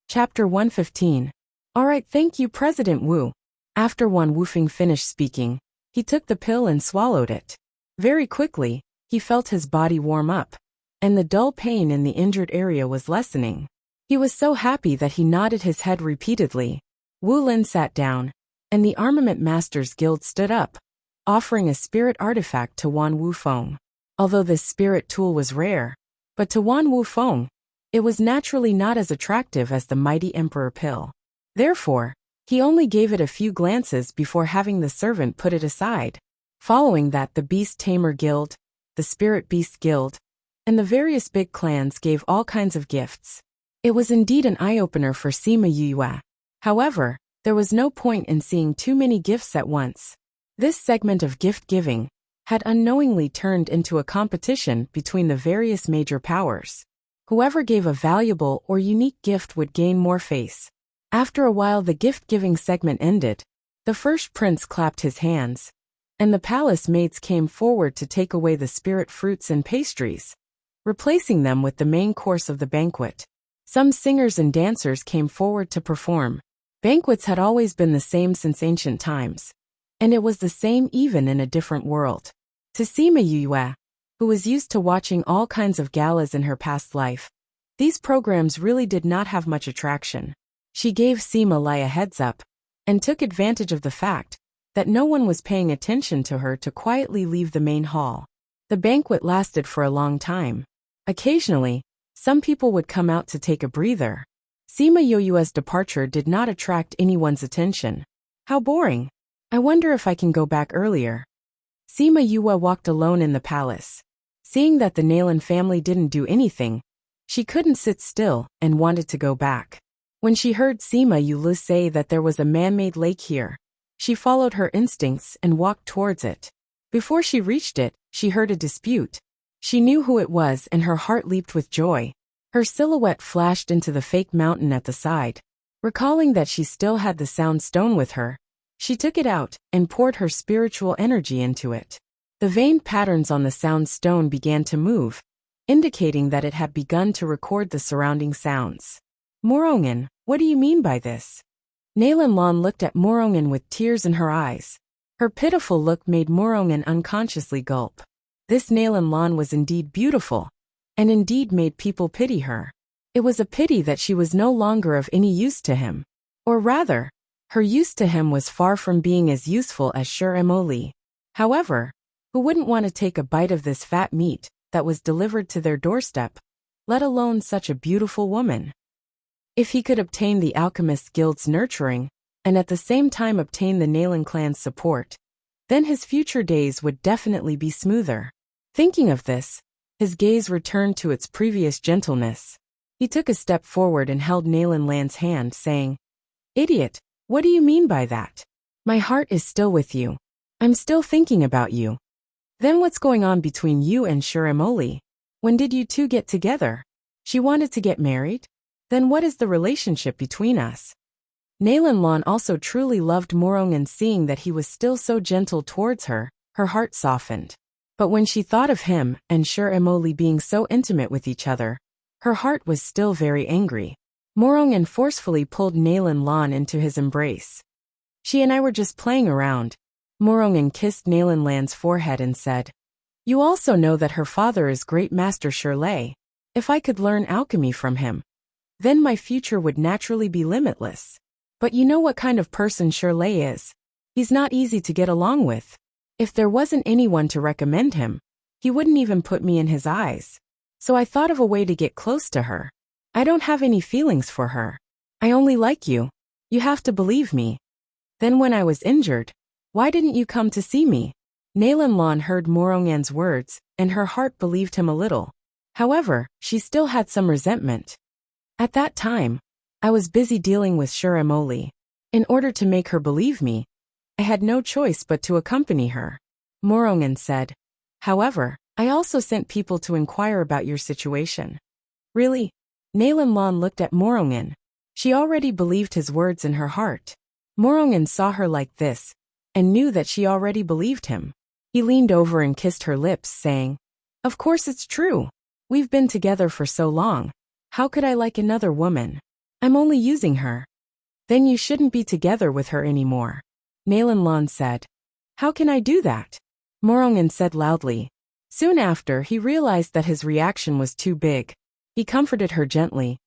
Chapter 115. Alright, thank you, President Wu. After Wan Wufeng finished speaking, he took the pill and swallowed it. Very quickly, he felt his body warm up, and the dull pain in the injured area was lessening. He was so happy that he nodded his head repeatedly. Wu Lin sat down, and the Armament Masters Guild stood up, offering a spirit artifact to Wan Wufeng. Although this spirit tool was rare, but to Wan Wufeng, it was naturally not as attractive as the mighty Emperor pill. Therefore, he only gave it a few glances before having the servant put it aside. Following that, the Beast Tamer Guild, the Spirit Beast Guild, and the various big clans gave all kinds of gifts. It was indeed an eye-opener for Sima Yue. However, there was no point in seeing too many gifts at once. This segment of gift-giving had unknowingly turned into a competition between the various major powers. Whoever gave a valuable or unique gift would gain more face. After a while, the gift-giving segment ended. The first prince clapped his hands, and the palace maids came forward to take away the spirit fruits and pastries, replacing them with the main course of the banquet. Some singers and dancers came forward to perform. Banquets had always been the same since ancient times, and it was the same even in a different world. To Sima Yue, who was used to watching all kinds of galas in her past life, these programs really did not have much attraction. She gave Sima Lai a heads up, and took advantage of the fact that no one was paying attention to her to quietly leave the main hall. The banquet lasted for a long time. Occasionally, some people would come out to take a breather. Sima Yue's departure did not attract anyone's attention. How boring. I wonder if I can go back earlier. Sima Yue walked alone in the palace. Seeing that the Nalan family didn't do anything, she couldn't sit still and wanted to go back. When she heard Sima Yue say that there was a man-made lake here, she followed her instincts and walked towards it. Before she reached it, she heard a dispute. She knew who it was and her heart leaped with joy. Her silhouette flashed into the fake mountain at the side. Recalling that she still had the sound stone with her, she took it out and poured her spiritual energy into it. The veined patterns on the sound stone began to move, indicating that it had begun to record the surrounding sounds. Morongan, what do you mean by this? Nalan Lan looked at Morongan with tears in her eyes. Her pitiful look made Morongan unconsciously gulp. This Nalan Lan was indeed beautiful, and indeed made people pity her. It was a pity that she was no longer of any use to him. Or rather, her use to him was far from being as useful as Emoli. However, who wouldn't want to take a bite of this fat meat that was delivered to their doorstep, let alone such a beautiful woman? If he could obtain the Alchemist Guild's nurturing, and at the same time obtain the Nalan clan's support, then his future days would definitely be smoother. Thinking of this, his gaze returned to its previous gentleness. He took a step forward and held Nalan Lan's hand, saying, "Idiot, what do you mean by that? My heart is still with you. I'm still thinking about you." Then what's going on between you and Emoli? When did you two get together? She wanted to get married? Then what is the relationship between us? Nalan Lan also truly loved Morongan. Seeing that he was still so gentle towards her, her heart softened. But when she thought of him and Emoli being so intimate with each other, her heart was still very angry. Morongan forcefully pulled Nalan Lan into his embrace. "She and I were just playing around." Morongan kissed Nalan Lan's forehead and said, "You also know that her father is Great Master Shirley. If I could learn alchemy from him, then my future would naturally be limitless. But you know what kind of person Shirley is. He's not easy to get along with. If there wasn't anyone to recommend him, he wouldn't even put me in his eyes. So I thought of a way to get close to her. I don't have any feelings for her. I only like you. You have to believe me. Then when I was injured, why didn't you come to see me?" Nalan Lan heard Morongan's words, and her heart believed him a little. However, she still had some resentment. "At that time, I was busy dealing with Emoli. In order to make her believe me, I had no choice but to accompany her," Morongan said. "However, I also sent people to inquire about your situation." "Really?" Nalan Lan looked at Morongan. She already believed his words in her heart. Morongan saw her like this, and knew that she already believed him. He leaned over and kissed her lips, saying, "Of course it's true. We've been together for so long. How could I like another woman?" I'm only using her. Then you shouldn't be together with her anymore. Nalan Lan said. How can I do that? Morongan said loudly. Soon after, he realized that his reaction was too big. He comforted her gently.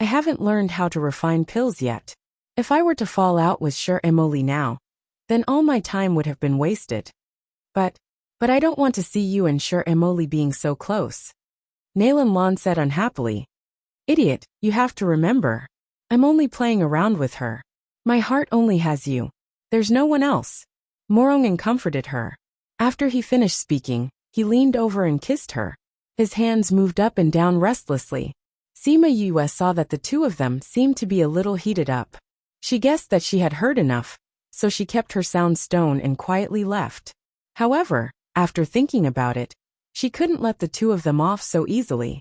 I haven't learned how to refine pills yet. If I were to fall out with Sher Emoli now, then all my time would have been wasted. But I don't want to see you and Sher Emoli being so close. Nalan Lan said unhappily. Idiot, you have to remember. I'm only playing around with her. My heart only has you. There's no one else. Morongan comforted her. After he finished speaking, he leaned over and kissed her. His hands moved up and down restlessly. Sima Yue saw that the two of them seemed to be a little heated up. She guessed that she had heard enough, so she kept her sound stone and quietly left. However, after thinking about it, she couldn't let the two of them off so easily.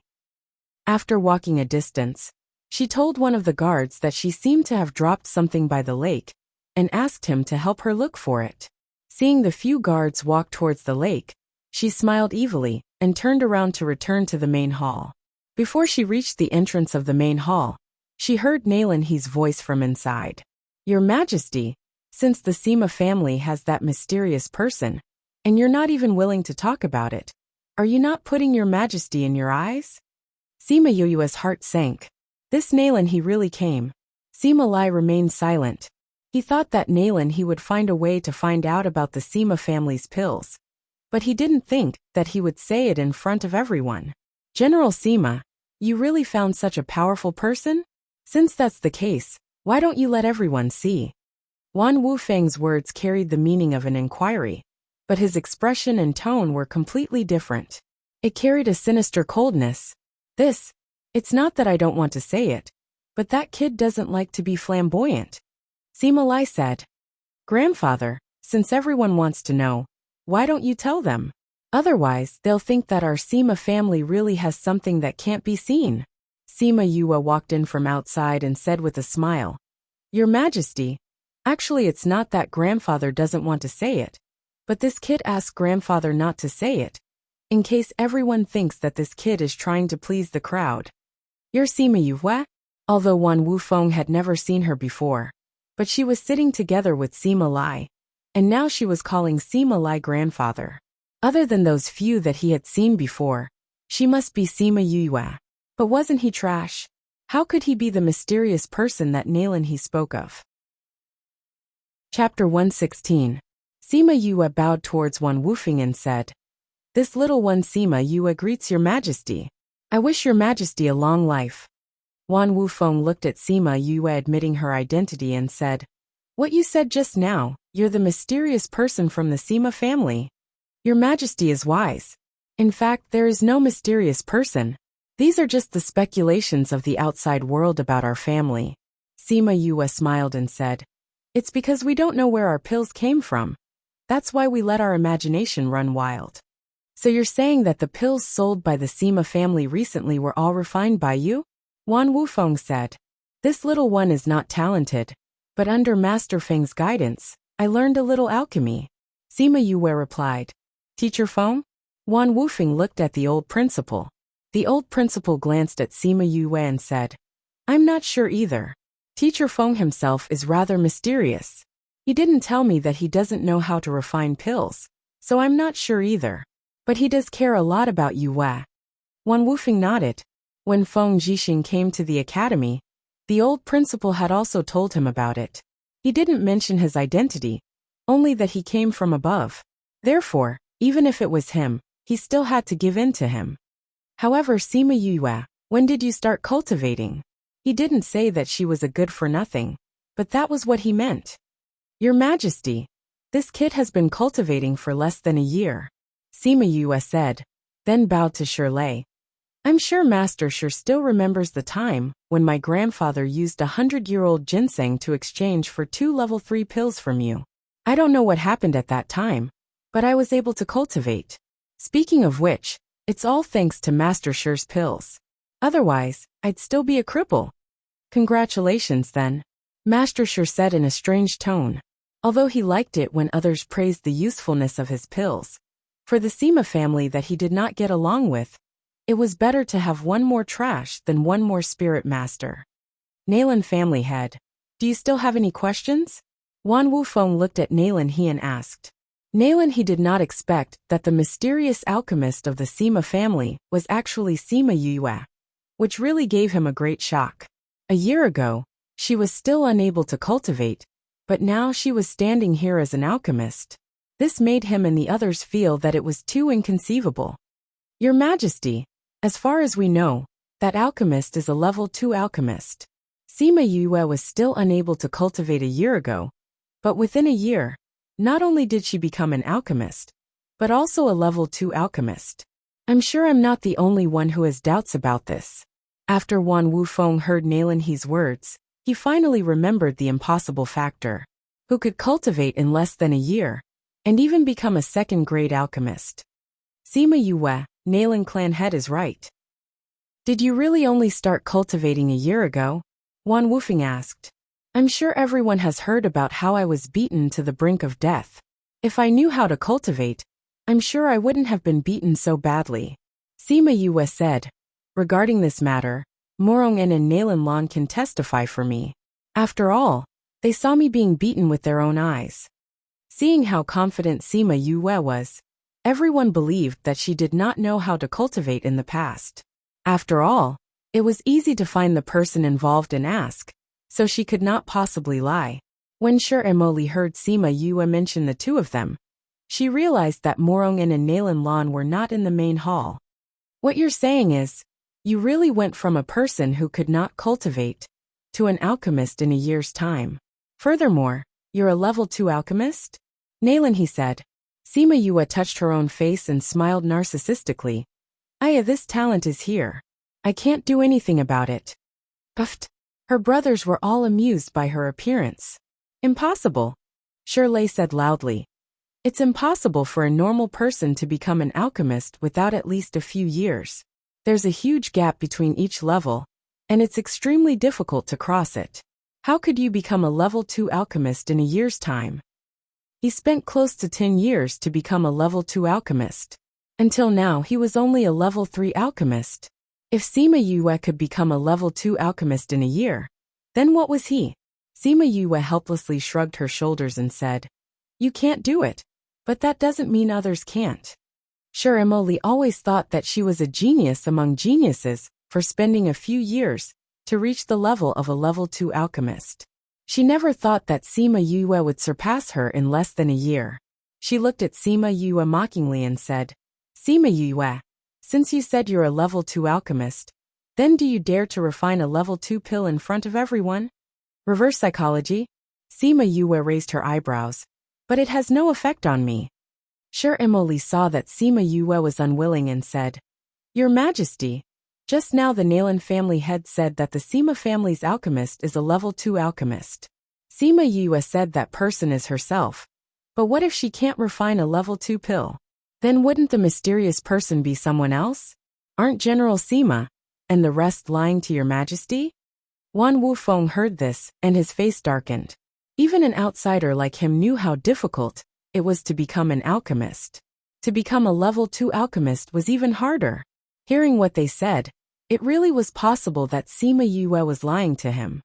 After walking a distance, she told one of the guards that she seemed to have dropped something by the lake, and asked him to help her look for it. Seeing the few guards walk towards the lake, she smiled evilly and turned around to return to the main hall. Before she reached the entrance of the main hall, she heard Nalan He's voice from inside. Your Majesty, since the Sima family has that mysterious person, and you're not even willing to talk about it, are you not putting your Majesty in your eyes? Sima Yue's heart sank. This Nalan He really came. Sima Lai remained silent. He thought that Nalan He would find a way to find out about the Sima family's pills. But he didn't think that he would say it in front of everyone. General Sima, you really found such a powerful person? Since that's the case, why don't you let everyone see? Wan Wufeng's words carried the meaning of an inquiry, but his expression and tone were completely different. It carried a sinister coldness. It's not that I don't want to say it, but that kid doesn't like to be flamboyant. Sima Lai said. Grandfather, since everyone wants to know, why don't you tell them? Otherwise, they'll think that our Sima family really has something that can't be seen. Sima Yue walked in from outside and said with a smile. Your Majesty, actually it's not that grandfather doesn't want to say it, but this kid asked grandfather not to say it, in case everyone thinks that this kid is trying to please the crowd. You're Sima Yue? Although Wan Wufeng had never seen her before, but she was sitting together with Sima Lai, and now she was calling Sima Lai grandfather. Other than those few that he had seen before, she must be Sima Yue. But wasn't he trash? How could he be the mysterious person that Nalan He spoke of? Chapter 116. Sima Yue bowed towards Wan Wufeng and said, This little one Sima Yue greets your Majesty. I wish your Majesty a long life. Wan Wufeng looked at Sima Yue admitting her identity and said, What you said just now, you're the mysterious person from the Sima family. Your Majesty is wise. In fact, there is no mysterious person. These are just the speculations of the outside world about our family. Sima Yue smiled and said, It's because we don't know where our pills came from. That's why we let our imagination run wild. So you're saying that the pills sold by the Sima family recently were all refined by you? Wan Wufeng said. This little one is not talented, but under Master Feng's guidance, I learned a little alchemy. Sima Yue replied. Teacher Feng? Wan Wufeng looked at the old principal. The old principal glanced at Sima Yue and said, I'm not sure either. Teacher Feng himself is rather mysterious. He didn't tell me that he doesn't know how to refine pills, so I'm not sure either. But he does care a lot about Yue. Wan Wufeng nodded. When Feng Jixing came to the academy, the old principal had also told him about it. He didn't mention his identity, only that he came from above. Therefore, even if it was him, he still had to give in to him. However, Sima Yue, when did you start cultivating? He didn't say that she was a good-for-nothing, but that was what he meant. Your Majesty, this kid has been cultivating for less than a year. Sima Yue said, then bowed to Shirley. I'm sure Master Shi still remembers the time when my grandfather used 100-year-old ginseng to exchange for 2 level 3 pills from you. I don't know what happened at that time, but I was able to cultivate. Speaking of which, it's all thanks to Master Shi's pills. Otherwise, I'd still be a cripple. Congratulations then, Master Shi said in a strange tone, although he liked it when others praised the usefulness of his pills. For the Sima family that he did not get along with, it was better to have one more trash than one more spirit master. Nalan family head. Do you still have any questions? Wan Wufeng looked at Nalan He and asked. Nalan He did not expect that the mysterious alchemist of the Sima family was actually Sima Yue, which really gave him a great shock. A year ago, she was still unable to cultivate, but now she was standing here as an alchemist. This made him and the others feel that it was too inconceivable. Your Majesty, as far as we know, that alchemist is a level 2 alchemist. Sima Yue was still unable to cultivate a year ago, but within a year, not only did she become an alchemist, but also a level 2 alchemist. I'm sure I'm not the only one who has doubts about this. After Wan Wufeng heard Nalan He's words, he finally remembered the impossible factor. Who could cultivate in less than a year, and even become a second-grade alchemist? Sima Yue, Nalan clan head is right. Did you really only start cultivating a year ago? Wan Wufeng asked. I'm sure everyone has heard about how I was beaten to the brink of death. If I knew how to cultivate, I'm sure I wouldn't have been beaten so badly. Sima Yue said. Regarding this matter, Morong'en and Nalan Lan can testify for me. After all, they saw me being beaten with their own eyes. Seeing how confident Sima Yue was, everyone believed that she did not know how to cultivate in the past. After all, it was easy to find the person involved and ask, so she could not possibly lie. When Sher Emoli heard Sima Yue mention the two of them, she realized that Morong'en and Nalan Lan were not in the main hall. What you're saying is, you really went from a person who could not cultivate to an alchemist in a year's time. Furthermore, you're a level 2 alchemist? Nalan He said. Sima Yue touched her own face and smiled narcissistically. This talent is here. I can't do anything about it. Puffed. Her brothers were all amused by her appearance. Impossible, Shirley said loudly. It's impossible for a normal person to become an alchemist without at least a few years. There's a huge gap between each level, and it's extremely difficult to cross it. How could you become a level 2 alchemist in a year's time? He spent close to 10 years to become a level 2 alchemist. Until now he was only a level 3 alchemist. If Sima Yue could become a level 2 alchemist in a year, then what was he? Sima Yue helplessly shrugged her shoulders and said, You can't do it, but that doesn't mean others can't. Sure, Emoli always thought that she was a genius among geniuses for spending a few years to reach the level of a level 2 alchemist. She never thought that Sima Yue would surpass her in less than a year. She looked at Sima Yue mockingly and said, Sima Yue, since you said you're a level 2 alchemist, then do you dare to refine a level 2 pill in front of everyone? Reverse psychology? Sima Yue raised her eyebrows. But it has no effect on me. Sure, Emoli saw that Sima Yue was unwilling and said, Your Majesty, just now the Nalan family head said that the Sima family's alchemist is a level 2 alchemist. Sima Yue said that person is herself. But what if she can't refine a level 2 pill? Then wouldn't the mysterious person be someone else? Aren't General Sima and the rest lying to your Majesty? Wan Wufeng heard this, and his face darkened. Even an outsider like him knew how difficult it was to become an alchemist. To become a level 2 alchemist was even harder. Hearing what they said, it really was possible that Sima Yue was lying to him.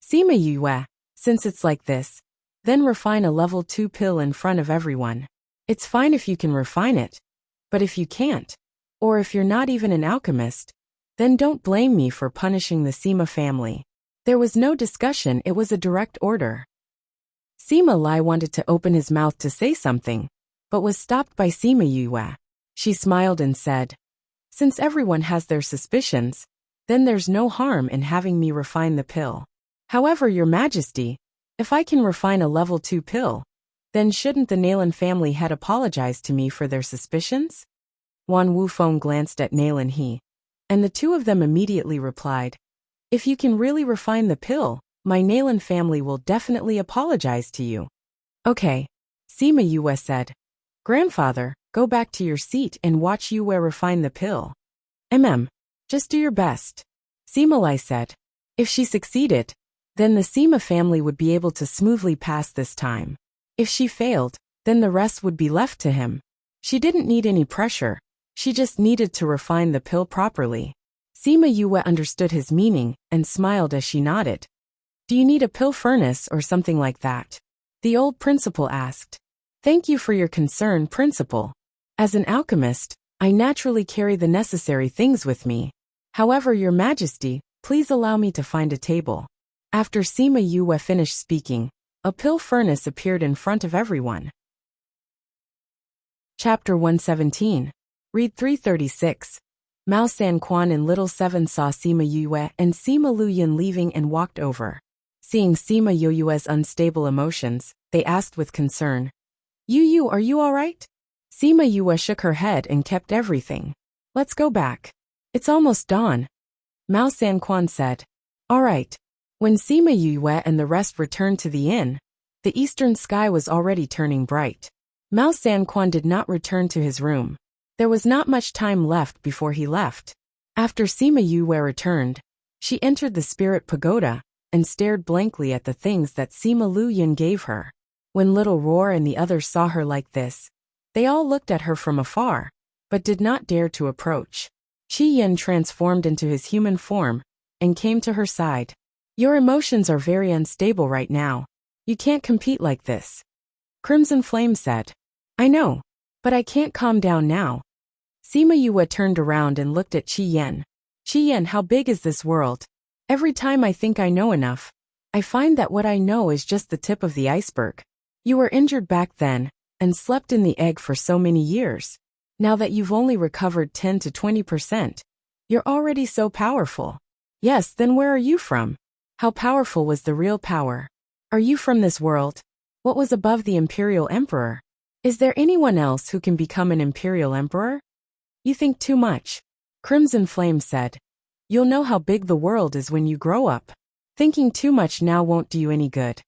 Sima Yue, since it's like this, then refine a level 2 pill in front of everyone. It's fine if you can refine it, but if you can't, or if you're not even an alchemist, then don't blame me for punishing the Sima family. There was no discussion, it was a direct order. Sima Lai wanted to open his mouth to say something, but was stopped by Sima Yue. She smiled and said, Since everyone has their suspicions, then there's no harm in having me refine the pill. However, Your Majesty, if I can refine a level 2 pill, then shouldn't the Nalan family head apologize to me for their suspicions? Wan Wufeng glanced at Nalan He, and the two of them immediately replied, If you can really refine the pill, my Nalan family will definitely apologize to you. Okay, Sima Yue said. Grandfather, go back to your seat and watch Yue refine the pill. Just do your best. Sima Lai said. If she succeeded, then the Sima family would be able to smoothly pass this time. If she failed, then the rest would be left to him. She didn't need any pressure, she just needed to refine the pill properly. Sima Yue understood his meaning and smiled as she nodded. Do you need a pill furnace or something like that? The old principal asked. Thank you for your concern, principal. As an alchemist, I naturally carry the necessary things with me. However, your majesty, please allow me to find a table. After Sima Yue finished speaking, a pill furnace appeared in front of everyone. Chapter 117. Read 336. Mao Sanquan and Little Seven saw Sima Yue and Sima Luyan leaving and walked over. Seeing Sima Yue's unstable emotions, they asked with concern. Yu, are you all right? Sima Yue shook her head and kept everything. Let's go back. It's almost dawn. Mao Sanquan said. All right. When Sima Yue and the rest returned to the inn, the eastern sky was already turning bright. Mao Sanquan did not return to his room. There was not much time left before he left. After Sima Yue returned, she entered the spirit pagoda and stared blankly at the things that Sima Luyan gave her. When Little Roar and the others saw her like this, they all looked at her from afar, but did not dare to approach. Qi Yin transformed into his human form and came to her side. Your emotions are very unstable right now. You can't compete like this. Crimson Flame said. I know, but I can't calm down now. Sima Yue turned around and looked at Qi Yin. Qi Yin, how big is this world? Every time I think I know enough, I find that what I know is just the tip of the iceberg. You were injured back then and slept in the egg for so many years. Now that you've only recovered 10 to 20%, you're already so powerful. Yes, then where are you from? How powerful was the real power? Are you from this world? What was above the Imperial Emperor? Is there anyone else who can become an Imperial Emperor? You think too much. Crimson Flame said. You'll know how big the world is when you grow up. Thinking too much now won't do you any good.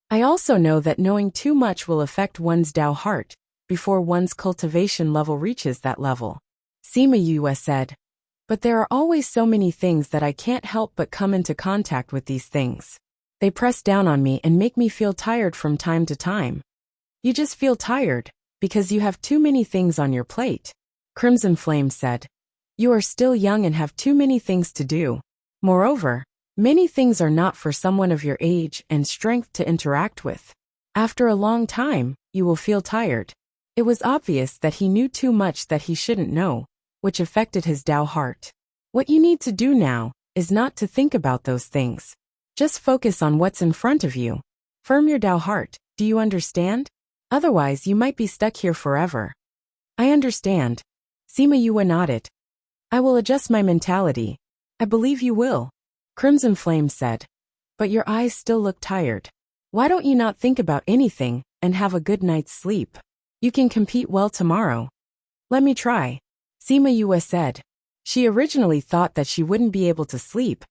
I also know that knowing too much will affect one's Dao heart before one's cultivation level reaches that level. Sima Yue said. But there are always so many things that I can't help but come into contact with these things. They press down on me and make me feel tired from time to time. You just feel tired because you have too many things on your plate. Crimson Flame said. You are still young and have too many things to do. Moreover, many things are not for someone of your age and strength to interact with. After a long time, you will feel tired. It was obvious that he knew too much that he shouldn't know, which affected his Dao heart. What you need to do now is not to think about those things. Just focus on what's in front of you. Firm your Dao heart, do you understand? Otherwise you might be stuck here forever. I understand. Sima Yue nodded. I will adjust my mentality. I believe you will. Crimson Flame said. But your eyes still look tired. Why don't you not think about anything and have a good night's sleep? You can compete well tomorrow. Let me try. Sima Yue said. She originally thought that she wouldn't be able to sleep,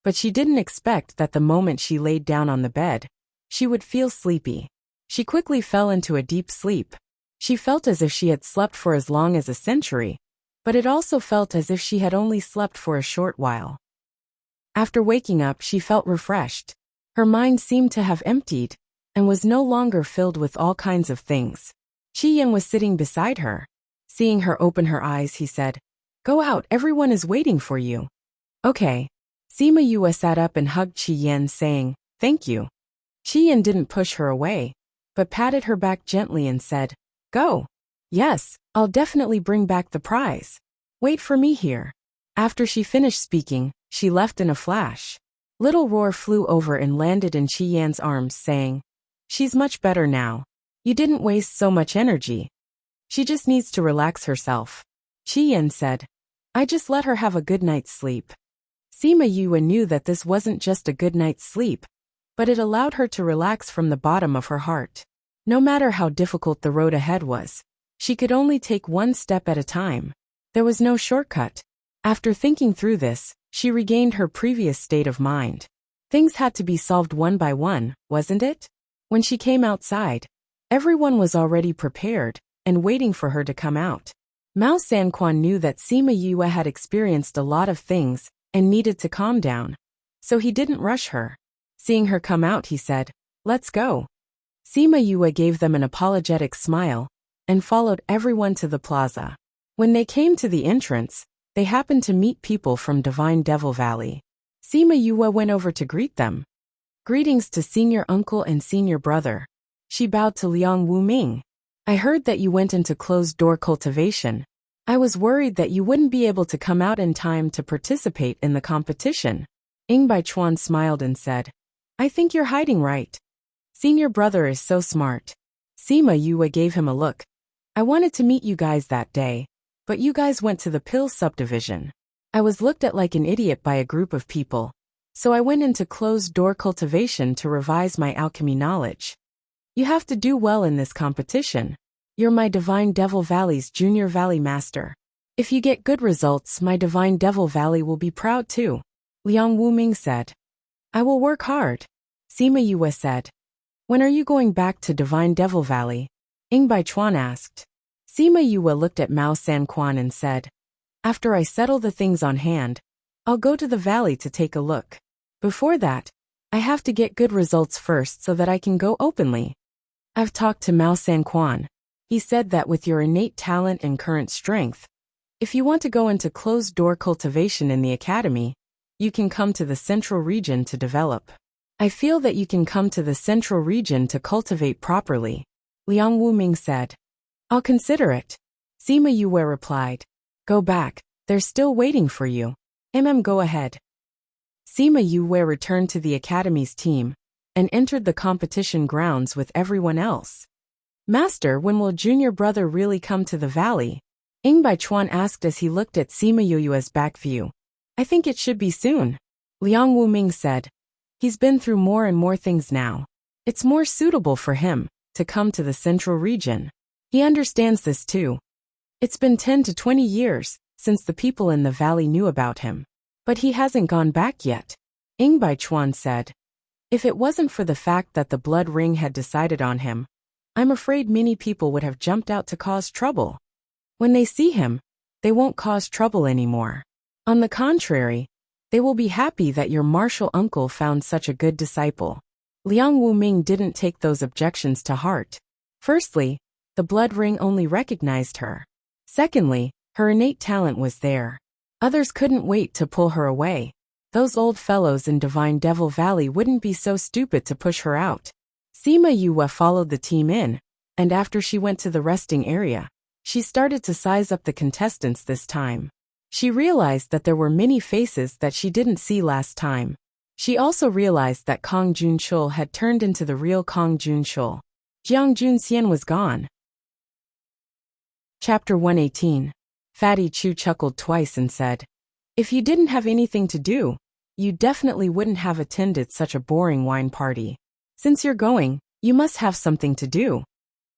but she didn't expect that the moment she laid down on the bed, she would feel sleepy. She quickly fell into a deep sleep. She felt as if she had slept for as long as a century, but it also felt as if she had only slept for a short while. After waking up, she felt refreshed. Her mind seemed to have emptied and was no longer filled with all kinds of things. Qi Yin was sitting beside her. Seeing her open her eyes, he said, Go out, everyone is waiting for you. Okay. Sima Yue sat up and hugged Qi Yin, saying, Thank you. Qi Yin didn't push her away, but patted her back gently and said, Go. Yes, I'll definitely bring back the prize. Wait for me here. After she finished speaking, she left in a flash. Little Roar flew over and landed in Qi Yan's arms, saying, She's much better now. You didn't waste so much energy. She just needs to relax herself. Qi Yan said, I just let her have a good night's sleep. Sima Yue knew that this wasn't just a good night's sleep, but it allowed her to relax from the bottom of her heart. No matter how difficult the road ahead was, she could only take one step at a time. There was no shortcut. After thinking through this, she regained her previous state of mind. Things had to be solved one by one, wasn't it? When she came outside, everyone was already prepared and waiting for her to come out. Mao Sanquan knew that Sima Yue had experienced a lot of things and needed to calm down, so he didn't rush her. Seeing her come out, he said, Let's go. Sima Yue gave them an apologetic smile and followed everyone to the plaza. When they came to the entrance, They happened to meet people from Divine Devil Valley. Sima Yue went over to greet them. Greetings to senior uncle and senior brother. She bowed to Liang Wuming. I heard that you went into closed-door cultivation. I was worried that you wouldn't be able to come out in time to participate in the competition. Ing Baichuan smiled and said, I think you're hiding right. Senior brother is so smart. Sima Yue gave him a look. I wanted to meet you guys that day, but you guys went to the pill subdivision. I was looked at like an idiot by a group of people, so I went into closed-door cultivation to revise my alchemy knowledge. You have to do well in this competition. You're my Divine Devil Valley's Junior Valley Master. If you get good results, my Divine Devil Valley will be proud too. Liang Wuming said. I will work hard. Sima Yue said. When are you going back to Divine Devil Valley? Ing Baichuan asked. Sima Yue looked at Mao Sanquan and said, After I settle the things on hand, I'll go to the valley to take a look. Before that, I have to get good results first so that I can go openly. I've talked to Mao Sanquan. He said that with your innate talent and current strength, if you want to go into closed-door cultivation in the academy, you can come to the central region to develop. I feel that you can come to the central region to cultivate properly. Liang Wuming said. I'll consider it. Sima Yue replied. Go back, they're still waiting for you. Go ahead. Sima Yue returned to the academy's team and entered the competition grounds with everyone else. Master, when will junior brother really come to the valley? Ing Baichuan asked as he looked at Sima Yue's back view. I think it should be soon. Liang Wuming said. He's been through more and more things now. It's more suitable for him to come to the central region. He understands this too. It's been 10 to 20 years since the people in the valley knew about him. But he hasn't gone back yet. Ing Baichuan said. If it wasn't for the fact that the blood ring had decided on him, I'm afraid many people would have jumped out to cause trouble. When they see him, they won't cause trouble anymore. On the contrary, they will be happy that your martial uncle found such a good disciple. Liang Wuming didn't take those objections to heart. Firstly, the blood ring only recognized her. Secondly, her innate talent was there. Others couldn't wait to pull her away. Those old fellows in Divine Devil Valley wouldn't be so stupid to push her out. Sima Yue followed the team in, and after she went to the resting area, she started to size up the contestants this time. She realized that there were many faces that she didn't see last time. She also realized that Kong Junchul had turned into the real Kong Junchul. Jiang Junxian was gone. Chapter 118. Fatty Chu chuckled twice and said, If you didn't have anything to do, you definitely wouldn't have attended such a boring wine party. Since you're going, you must have something to do.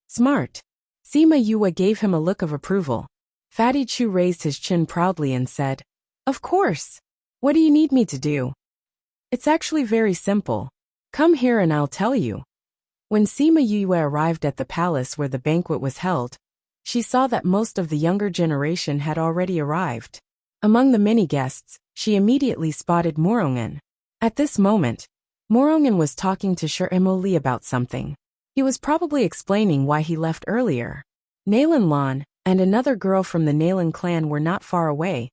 Smart. Sima Yue gave him a look of approval. Fatty Chu raised his chin proudly and said, Of course. What do you need me to do? It's actually very simple. Come here and I'll tell you. When Sima Yue arrived at the palace where the banquet was held, she saw that most of the younger generation had already arrived. Among the many guests, she immediately spotted Morongen. At this moment, Morongen was talking to Shiremo about something. He was probably explaining why he left earlier. Nalan Lan and another girl from the Nalan clan were not far away,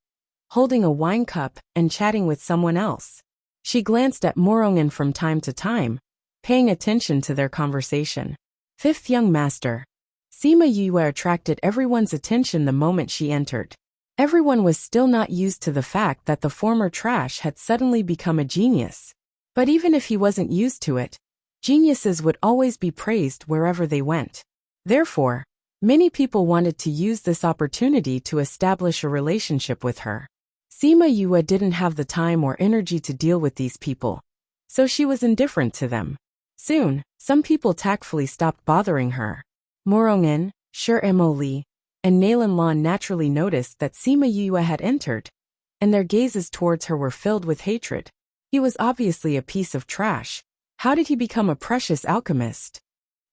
holding a wine cup and chatting with someone else. She glanced at Morongen from time to time, paying attention to their conversation. Fifth young master. Sima Yue attracted everyone's attention the moment she entered. Everyone was still not used to the fact that the former trash had suddenly become a genius. But even if he wasn't used to it, geniuses would always be praised wherever they went. Therefore, many people wanted to use this opportunity to establish a relationship with her. Sima Yue didn't have the time or energy to deal with these people, so she was indifferent to them. Soon, some people tactfully stopped bothering her. Morongen, Shiremo and Nalan Lan naturally noticed that Sima Yue had entered, and their gazes towards her were filled with hatred. He was obviously a piece of trash. How did he become a precious alchemist?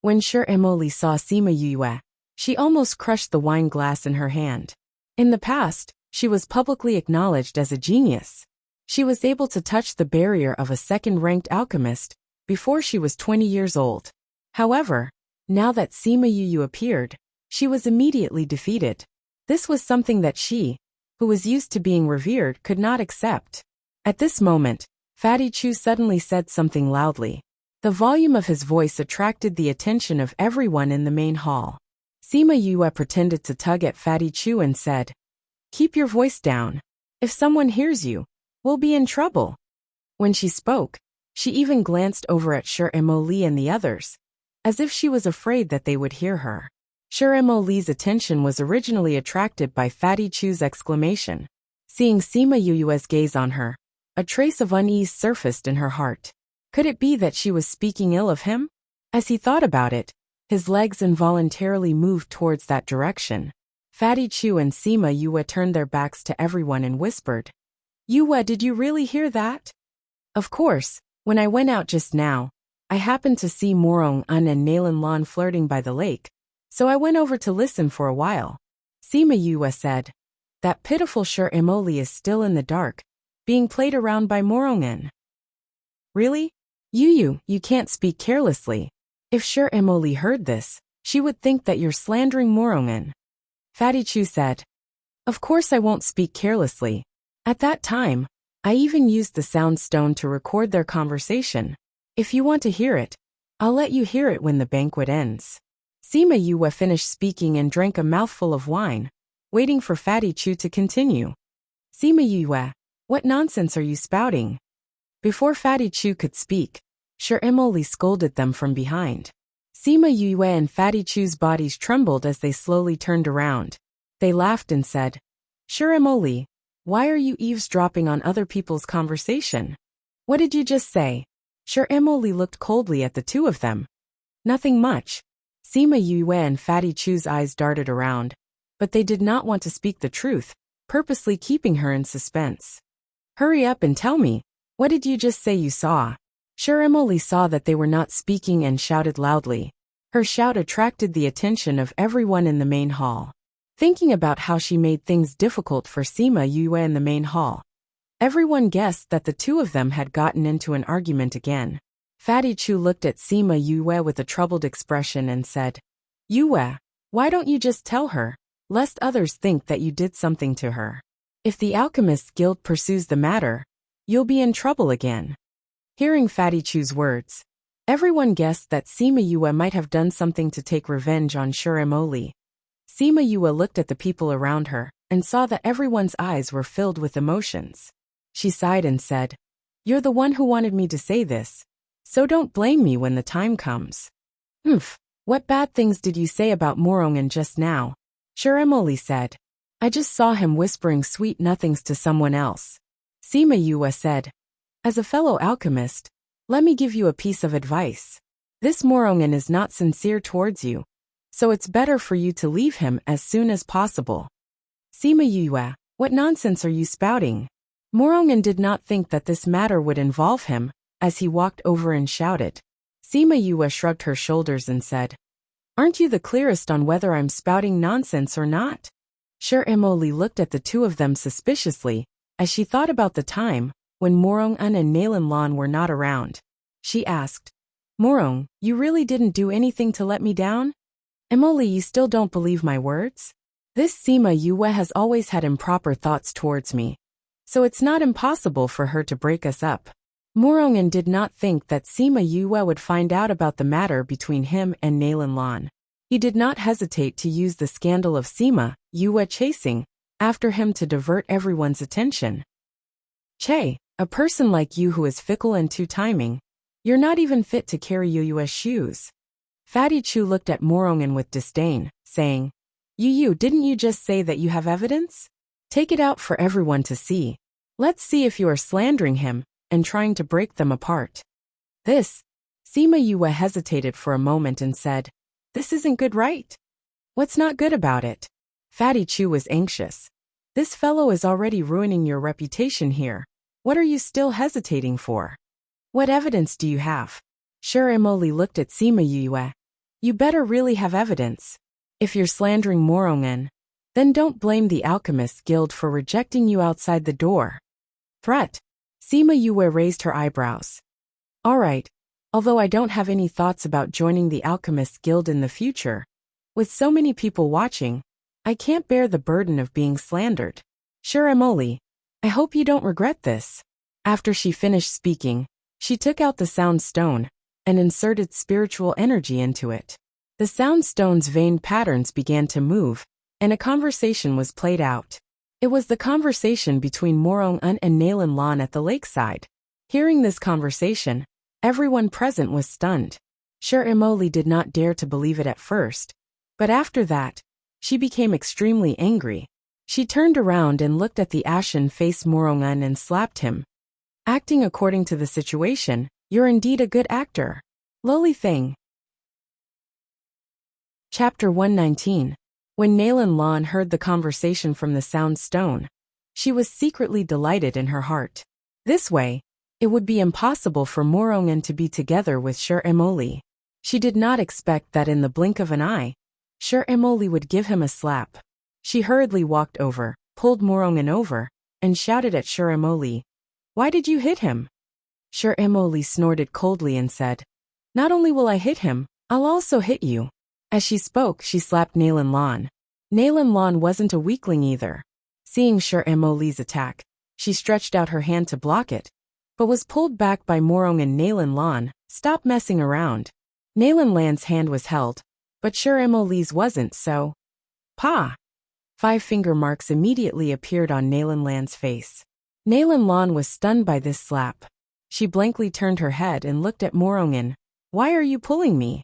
When Shiremo saw Sima Yue, she almost crushed the wine glass in her hand. In the past, she was publicly acknowledged as a genius. She was able to touch the barrier of a second-ranked alchemist before she was 20 years old. However, now that Sima Yue appeared, she was immediately defeated. This was something that she, who was used to being revered, could not accept. At this moment, Fatty Chu suddenly said something loudly. The volume of his voice attracted the attention of everyone in the main hall. Sima Yue pretended to tug at Fatty Chu and said, "Keep your voice down. If someone hears you, we'll be in trouble." When she spoke, she even glanced over at Shi Mo Li and the others, as if she was afraid that they would hear her. Shi Mo Li's attention was originally attracted by Fatty Chu's exclamation. Seeing Sima Yue's gaze on her, a trace of unease surfaced in her heart. Could it be that she was speaking ill of him? As he thought about it, his legs involuntarily moved towards that direction. Fatty Chu and Sima Yue turned their backs to everyone and whispered, "Yue, did you really hear that?" Of course, when I went out just now, I happened to see Morong Un and Nalan Lan flirting by the lake, so I went over to listen for a while. Sima Yue said, "That pitiful Shi Mo Li is still in the dark, being played around by Morong Un." Really? You can't speak carelessly. If Shi Mo Li heard this, she would think that you're slandering Morong Un. Fatty Chu said, "Of course I won't speak carelessly. At that time, I even used the sound stone to record their conversation. If you want to hear it, I'll let you hear it when the banquet ends." Sima Yue finished speaking and drank a mouthful of wine, waiting for Fatty Chu to continue. "Sima Yue, what nonsense are you spouting?" Before Fatty Chu could speak, Shi Mo Li scolded them from behind. Sima Yue and Fatty Chu's bodies trembled as they slowly turned around. They laughed and said, "Shi Mo Li, why are you eavesdropping on other people's conversation? What did you just say?" Shi Mo Li looked coldly at the two of them. "Nothing much." Sima Yue and Fatty Chu's eyes darted around, but they did not want to speak the truth, purposely keeping her in suspense. "Hurry up and tell me, what did you just say you saw?" Shi Mo Li saw that they were not speaking and shouted loudly. Her shout attracted the attention of everyone in the main hall. Thinking about how she made things difficult for Sima Yue in the main hall, everyone guessed that the two of them had gotten into an argument again. Fatty Chu looked at Sima Yue with a troubled expression and said, "Yue, why don't you just tell her, lest others think that you did something to her? If the Alchemist's Guild pursues the matter, you'll be in trouble again." Hearing Fatty Chu's words, everyone guessed that Sima Yue might have done something to take revenge on Shi Mo Li. Sima Yue looked at the people around her and saw that everyone's eyes were filled with emotions. She sighed and said, "You're the one who wanted me to say this, so don't blame me when the time comes." What bad things did you say about Morong Un just now?" Shi Mo Li said, "I just saw him whispering sweet nothings to someone else." Sima Yue said, "As a fellow alchemist, let me give you a piece of advice. This Morong Un is not sincere towards you, so it's better for you to leave him as soon as possible." "Sima Yue, what nonsense are you spouting?" Morong Un did not think that this matter would involve him, as he walked over and shouted. Sima Yue shrugged her shoulders and said, "Aren't you the clearest on whether I'm spouting nonsense or not?" Shi Mo Li looked at the two of them suspiciously, as she thought about the time when Morong Un and Nalan Lan were not around. She asked, "Morong, you really didn't do anything to let me down? Emily, you still don't believe my words?" This Sima Yue has always had improper thoughts towards me, so it's not impossible for her to break us up. Morong Un did not think that Sima Yue would find out about the matter between him and Nalan Lan. He did not hesitate to use the scandal of Sima Yue chasing after him to divert everyone's attention. "Che, a person like you who is fickle and two-timing, you're not even fit to carry Yue's shoes." Fatty Chu looked at Morong Un with disdain, saying, Yu, didn't you just say that you have evidence? Take it out for everyone to see. Let's see if you are slandering him and trying to break them apart." Sima Yue hesitated for a moment and said, "This isn't good, right? What's not good about it?" Fatty Chu was anxious. "This fellow is already ruining your reputation here. What are you still hesitating for? What evidence do you have?" Shi Mo Li looked at Sima Yue. "You better really have evidence. If you're slandering Morong Un, then don't blame the Alchemist's Guild for rejecting you outside the door." Threat. Sima Yue raised her eyebrows. "All right, although I don't have any thoughts about joining the Alchemist's Guild in the future, with so many people watching, I can't bear the burden of being slandered. Sure, Emily. I hope you don't regret this. After she finished speaking, she took out the sound stone and inserted spiritual energy into it. The sound stone's vein patterns began to move, and a conversation was played out. It was the conversation between Morong-un and Nalan Lan at the lakeside. Hearing this conversation, everyone present was stunned. Sure, Emily did not dare to believe it at first, but after that, she became extremely angry. She turned around and looked at the ashen-faced Morong-un and slapped him. Acting according to the situation, you're indeed a good actor. Lowly thing. Chapter 119. When Nalan Lan heard the conversation from the sound stone, she was secretly delighted in her heart. This way, it would be impossible for Morong-un to be together with Sher Emoli. She did not expect that in the blink of an eye, Sher Emoli would give him a slap. She hurriedly walked over, pulled Morong-un over, and shouted at Sher Emoli, "Why did you hit him?" Sher Emoli snorted coldly and said, "Not only will I hit him, I'll also hit you." As she spoke, she slapped Nalan Lan. Nalan Lan wasn't a weakling either. Seeing Sher Emoli's attack, she stretched out her hand to block it, but was pulled back by Morong and Nalan Lan. "Stop messing around." Nalan Lan's hand was held, but Sher Emoli's wasn't, so... Pa! 5 finger marks immediately appeared on Nalan Lan's face. Nalan Lan was stunned by this slap. She blankly turned her head and looked at Morong-un. "Why are you pulling me?"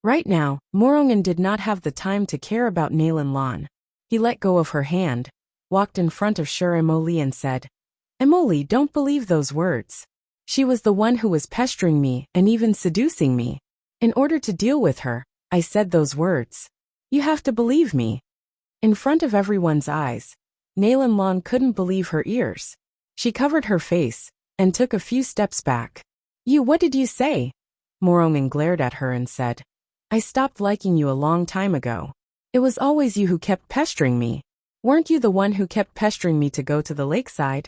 Right now, Morong-un did not have the time to care about Nalan Lan. He let go of her hand, walked in front of Sher Emoli and said, "Emoli, don't believe those words. She was the one who was pestering me and even seducing me. In order to deal with her, I said those words. You have to believe me." In front of everyone's eyes, Nalan Lan couldn't believe her ears. She covered her face and took a few steps back. What did you say?" Morong-un glared at her and said, "I stopped liking you a long time ago. It was always you who kept pestering me. Weren't you the one who kept pestering me to go to the lakeside?"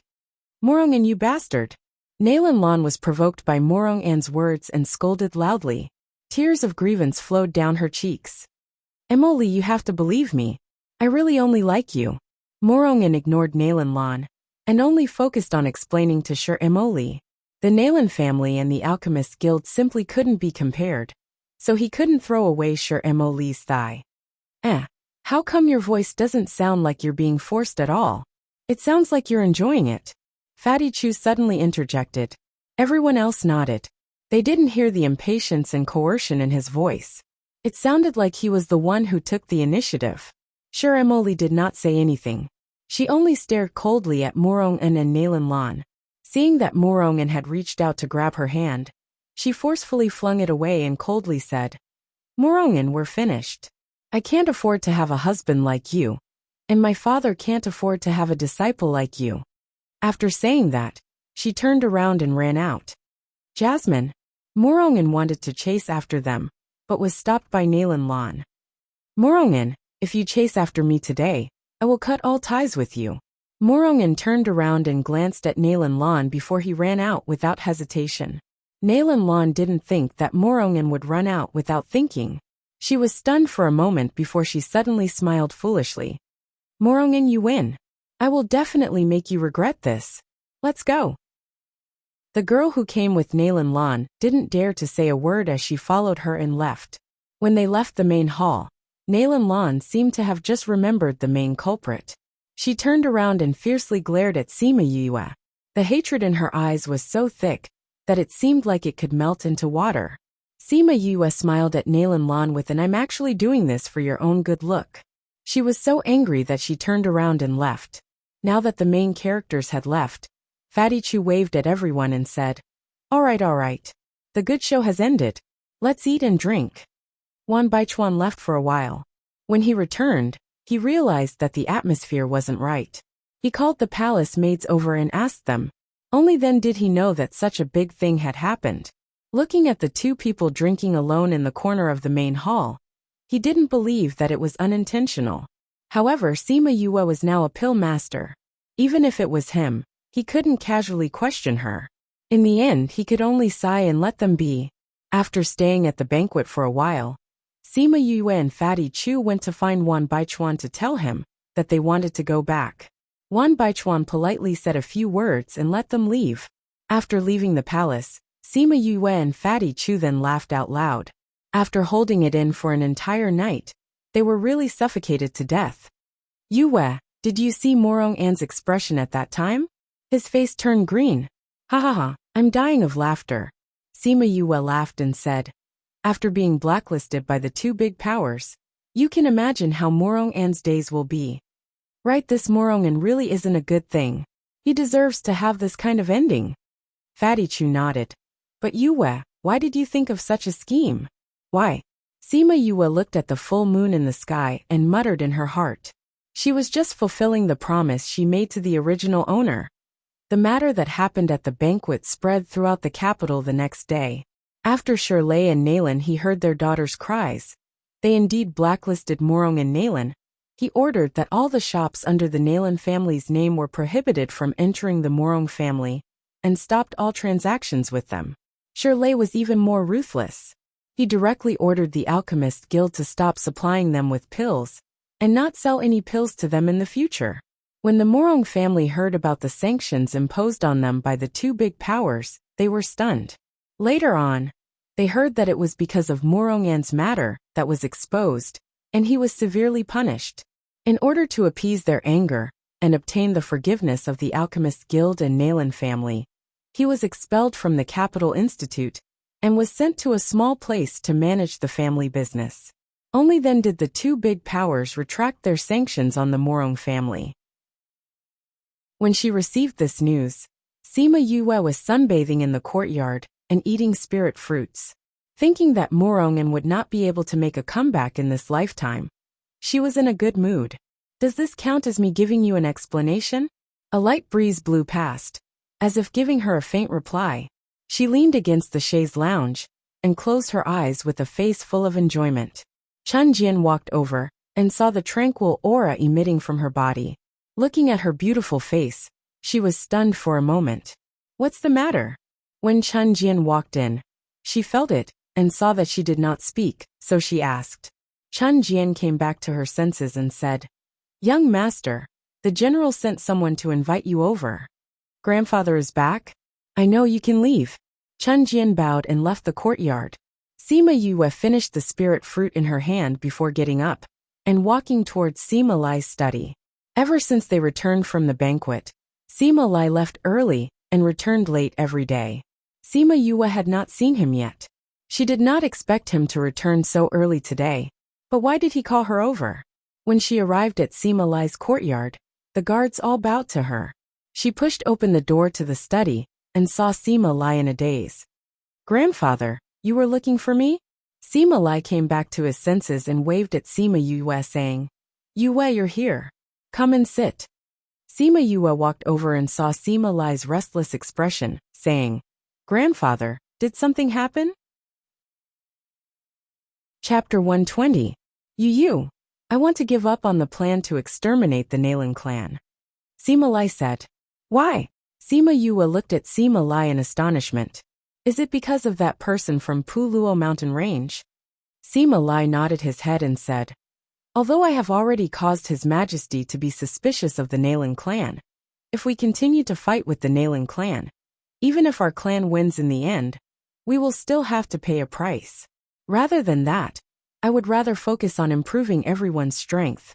"Morong-un, you bastard." Nalan Lan was provoked by Morong-un's words and scolded loudly. Tears of grievance flowed down her cheeks. "Emoli, you have to believe me. I really only like you." Morong-un ignored Nalan Lan and only focused on explaining to Sher Emoli. The Nalan family and the Alchemist Guild simply couldn't be compared, so he couldn't throw away Sher Emoli's thigh. How come your voice doesn't sound like you're being forced at all? It sounds like you're enjoying it." Fatty Chu suddenly interjected. Everyone else nodded. They didn't hear the impatience and coercion in his voice. It sounded like he was the one who took the initiative. Sher Emoli did not say anything. She only stared coldly at Morong-un and Nalan Lan. Seeing that Morong-un had reached out to grab her hand, she forcefully flung it away and coldly said, "Morong-un, we're finished. I can't afford to have a husband like you, and my father can't afford to have a disciple like you." After saying that, she turned around and ran out. "Jasmine." Morong-un wanted to chase after them, but was stopped by Nalan Lan. "Morong-un, if you chase after me today, I will cut all ties with you." Morong-un turned around and glanced at Nalan Lan before he ran out without hesitation. Nalan Lan didn't think that Morong-un would run out without thinking. She was stunned for a moment before she suddenly smiled foolishly. "Morong-un, you win. I will definitely make you regret this. Let's go." The girl who came with Nalan Lan didn't dare to say a word as she followed her and left. When they left the main hall, Nalan Lan seemed to have just remembered the main culprit. She turned around and fiercely glared at Sima Yue. The hatred in her eyes was so thick that it seemed like it could melt into water. Sima Yue smiled at Nalan Lan with an "I'm actually doing this for your own good" look. She was so angry that she turned around and left. Now that the main characters had left, Fatty Chu waved at everyone and said, all right. The good show has ended. Let's eat and drink." Wan Baichuan left for a while. When he returned, he realized that the atmosphere wasn't right. He called the palace maids over and asked them. Only then did he know that such a big thing had happened. Looking at the 2 people drinking alone in the corner of the main hall, he didn't believe that it was unintentional. However, Sima Yue was now a pill master. Even if it was him, he couldn't casually question her. In the end, he could only sigh and let them be. After staying at the banquet for a while, Sima Yue and Fatty Chu went to find Wan Baichuan to tell him that they wanted to go back. Wan Baichuan politely said a few words and let them leave. After leaving the palace, Sima Yue and Fatty Chu then laughed out loud. After holding it in for an entire night, they were really suffocated to death. Yue, did you see Morong An's expression at that time? His face turned green. Ha ha ha, I'm dying of laughter. Sima Yue laughed and said, after being blacklisted by the two big powers, you can imagine how Morong An's days will be. Right, this Morong An really isn't a good thing. He deserves to have this kind of ending. Fatty Chu nodded. But Yue, why did you think of such a scheme? Why? Sima Yue looked at the full moon in the sky and muttered in her heart. She was just fulfilling the promise she made to the original owner. The matter that happened at the banquet spread throughout the capital the next day. After Shirley and Nalan he heard their daughter's cries. They indeed blacklisted Morong and Nalan. He ordered that all the shops under the Nalan family's name were prohibited from entering the Morong family, and stopped all transactions with them. Shirley was even more ruthless. He directly ordered the Alchemist Guild to stop supplying them with pills, and not sell any pills to them in the future. When the Morong family heard about the sanctions imposed on them by the two big powers, they were stunned. Later on, they heard that it was because of Morong An's matter that was exposed, and he was severely punished. In order to appease their anger and obtain the forgiveness of the Alchemist Guild and Nalan family, he was expelled from the Capital Institute and was sent to a small place to manage the family business. Only then did the two big powers retract their sanctions on the Morong family. When she received this news, Sima Yue was sunbathing in the courtyard and eating spirit fruits. Thinking that Morong An would not be able to make a comeback in this lifetime, she was in a good mood. Does this count as me giving you an explanation? A light breeze blew past, as if giving her a faint reply. She leaned against the chaise lounge and closed her eyes with a face full of enjoyment. Chun Jian walked over and saw the tranquil aura emitting from her body. Looking at her beautiful face, she was stunned for a moment. What's the matter? When Chun Jian walked in, she felt it and saw that she did not speak, so she asked. Chun Jian came back to her senses and said, Young master, the general sent someone to invite you over. Grandfather is back? I know you can leave. Chun Jian bowed and left the courtyard. Sima Yue finished the spirit fruit in her hand before getting up and walking towards Sima Lai's study. Ever since they returned from the banquet, Sima Lai left early and returned late every day. Sima Yue had not seen him yet. She did not expect him to return so early today, but why did he call her over? When she arrived at Sima Lai's courtyard, the guards all bowed to her. She pushed open the door to the study and saw Sima Lai in a daze. Grandfather, you were looking for me? Sima Lai came back to his senses and waved at Sima Yue saying, Yue, you're here. Come and sit. Sima Yue walked over and saw Sima Lai's restless expression, saying, Grandfather, did something happen? Chapter 120. Yu, I want to give up on the plan to exterminate the Nalan clan. Sima Lai said. Why? Sima Yue looked at Sima Lai in astonishment. Is it because of that person from Puluo mountain range? Sima Lai nodded his head and said, Although I have already caused His Majesty to be suspicious of the Nalan clan, if we continue to fight with the Nalan clan, even if our clan wins in the end, we will still have to pay a price. Rather than that, I would rather focus on improving everyone's strength.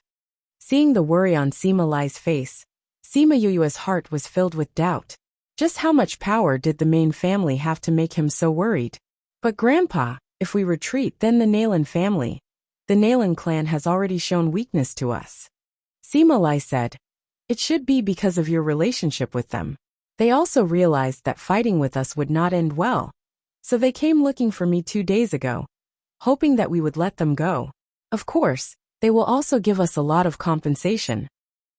Seeing the worry on Sima Lai's face, Sima Yue's heart was filled with doubt. Just how much power did the main family have to make him so worried? But Grandpa, if we retreat, then the Nalan family, the Nalan clan has already shown weakness to us. Sima Lai said, It should be because of your relationship with them. They also realized that fighting with us would not end well, so they came looking for me 2 days ago, hoping that we would let them go. Of course, they will also give us a lot of compensation.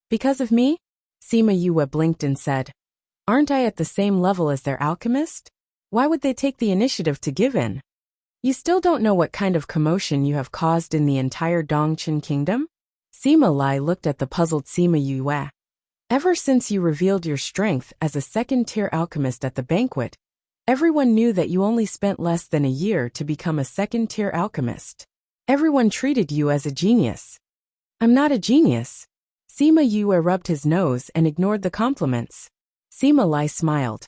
Because of me? Sima Yue blinked and said, Aren't I at the same level as their alchemist? Why would they take the initiative to give in? You still don't know what kind of commotion you have caused in the entire Dongqin kingdom? Sima Lai looked at the puzzled Sima Yue. Ever since you revealed your strength as a second-tier alchemist at the banquet, everyone knew that you only spent less than a year to become a second-tier alchemist. Everyone treated you as a genius. I'm not a genius. Sima Yue rubbed his nose and ignored the compliments. Sima Lai smiled.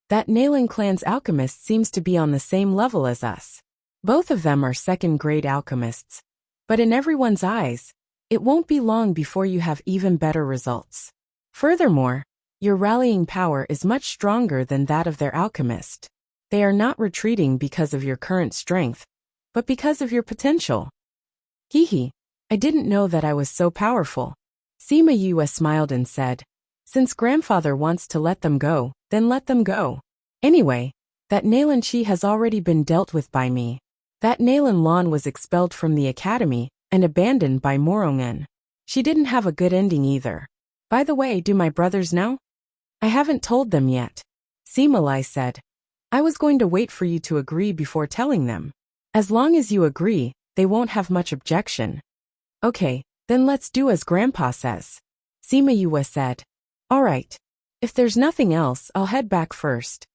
That Nalan clan's alchemist seems to be on the same level as us. Both of them are second-grade alchemists. But in everyone's eyes, it won't be long before you have even better results. Furthermore, your rallying power is much stronger than that of their alchemist. They are not retreating because of your current strength, but because of your potential. Hee, I didn't know that I was so powerful. Sima Yue smiled and said, since grandfather wants to let them go, then let them go. Anyway, that Nalan Chi has already been dealt with by me. That Nalan Lan was expelled from the academy and abandoned by Morongen. She didn't have a good ending either. By the way, do my brothers know? I haven't told them yet. Sima Lai said. I was going to wait for you to agree before telling them. As long as you agree, they won't have much objection. Okay, then let's do as Grandpa says. Sima Yue said. All right. If there's nothing else, I'll head back first.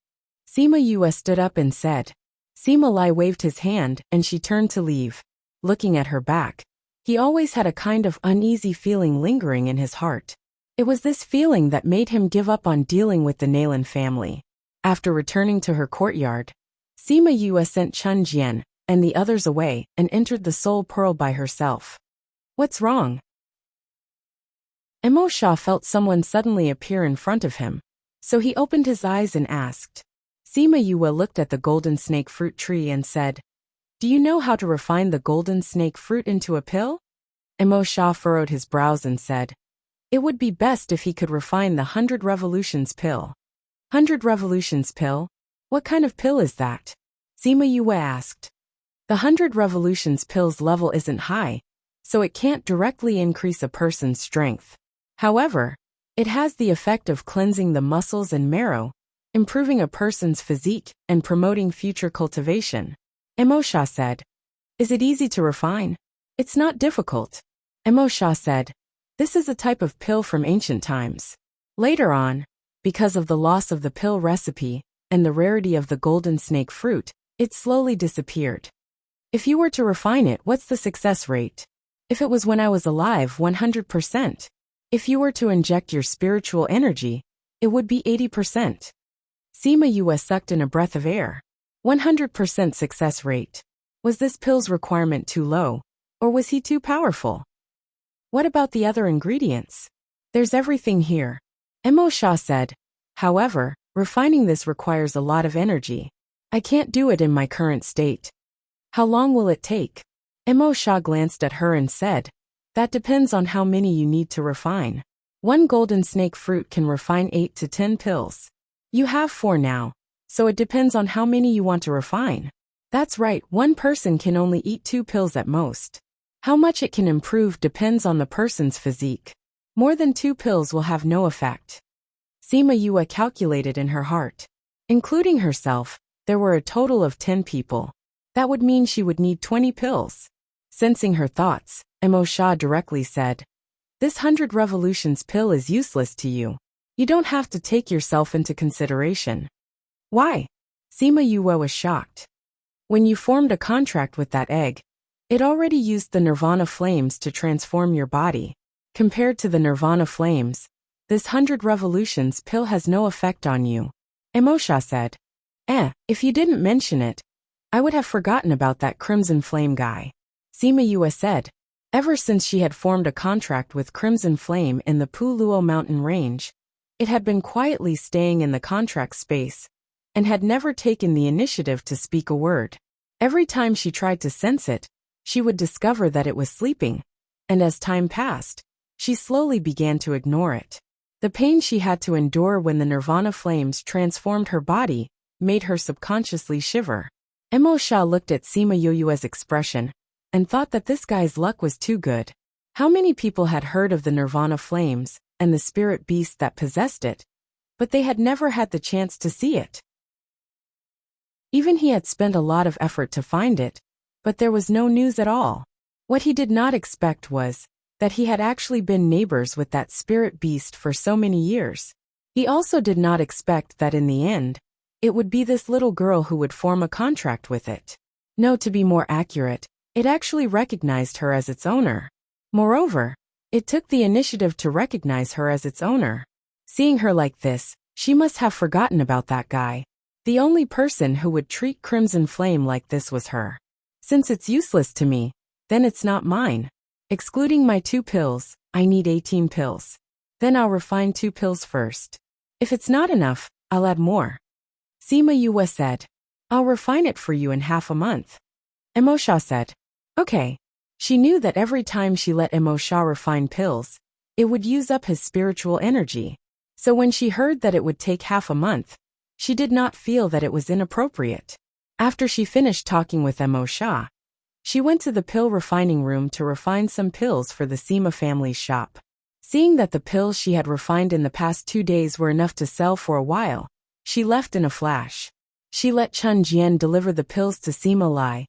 Sima Yue stood up and said. Sima Lai waved his hand and she turned to leave. Looking at her back, he always had a kind of uneasy feeling lingering in his heart. It was this feeling that made him give up on dealing with the Nalan family. After returning to her courtyard, Sima Yue sent Chun Jian and the others away and entered the Soul Pearl by herself. What's wrong? Emo Sha felt someone suddenly appear in front of him, so he opened his eyes and asked. Sima Yue looked at the golden snake fruit tree and said, do you know how to refine the golden snake fruit into a pill? Emo Sha furrowed his brows and said, it would be best if he could refine the 100 Revolutions pill. 100 Revolutions pill? What kind of pill is that? Sima Yue asked. The 100 Revolutions pill's level isn't high, so it can't directly increase a person's strength. However, it has the effect of cleansing the muscles and marrow, improving a person's physique, and promoting future cultivation. Emo Sha said. Is it easy to refine? It's not difficult. Emo Sha said. This is a type of pill from ancient times. Later on, because of the loss of the pill recipe and the rarity of the golden snake fruit, it slowly disappeared. If you were to refine it, what's the success rate? If it was when I was alive, 100%. If you were to inject your spiritual energy, it would be 80%. Sima Yue sucked in a breath of air. 100% success rate. Was this pill's requirement too low, or was he too powerful? What about the other ingredients? There's everything here. Emo Sha said. However, refining this requires a lot of energy. I can't do it in my current state. How long will it take? Emo Sha glanced at her and said, that depends on how many you need to refine. One golden snake fruit can refine 8 to 10 pills. You have 4 now, so it depends on how many you want to refine. That's right, one person can only eat 2 pills at most. How much it can improve depends on the person's physique. More than 2 pills will have no effect. Sima Yue calculated in her heart. Including herself, there were a total of 10 people. That would mean she would need 20 pills. Sensing her thoughts, Emo Sha directly said, this 100 Revolutions pill is useless to you. You don't have to take yourself into consideration. Why? Sima Yue was shocked. When you formed a contract with that egg, it already used the Nirvana flames to transform your body. Compared to the Nirvana flames, this 100 Revolutions pill has no effect on you. Emo Sha said. If you didn't mention it, I would have forgotten about that Crimson Flame guy. Sima Yue said. Ever since she had formed a contract with Crimson Flame in the Puluo mountain range, it had been quietly staying in the contract space, and had never taken the initiative to speak a word. Every time she tried to sense it, she would discover that it was sleeping, and as time passed, she slowly began to ignore it. The pain she had to endure when the Nirvana flames transformed her body made her subconsciously shiver. Emo Sha looked at Sima Yue's expression and thought that this guy's luck was too good. How many people had heard of the Nirvana flames and the spirit beast that possessed it, but they had never had the chance to see it. Even he had spent a lot of effort to find it, but there was no news at all. What he did not expect was that he had actually been neighbors with that spirit beast for so many years. He also did not expect that in the end, it would be this little girl who would form a contract with it. No, to be more accurate, it actually recognized her as its owner. Moreover, It took the initiative to recognize her as its owner. Seeing her like this, she must have forgotten about that guy. The only person who would treat Crimson Flame like this was her. Since it's useless to me, then it's not mine. Excluding my 2 pills, I need 18 pills. Then I'll refine 2 pills first. If it's not enough, I'll add more. Sima Yue said. I'll refine it for you in half a month. Emosha said. Okay. She knew that every time she let Emosha refine pills, it would use up his spiritual energy. So when she heard that it would take half a month, she did not feel that it was inappropriate. After she finished talking with Emosha, she went to the pill refining room to refine some pills for the Sima family's shop. Seeing that the pills she had refined in the past 2 days were enough to sell for a while, she left in a flash. She let Chun Jian deliver the pills to Sima Lai,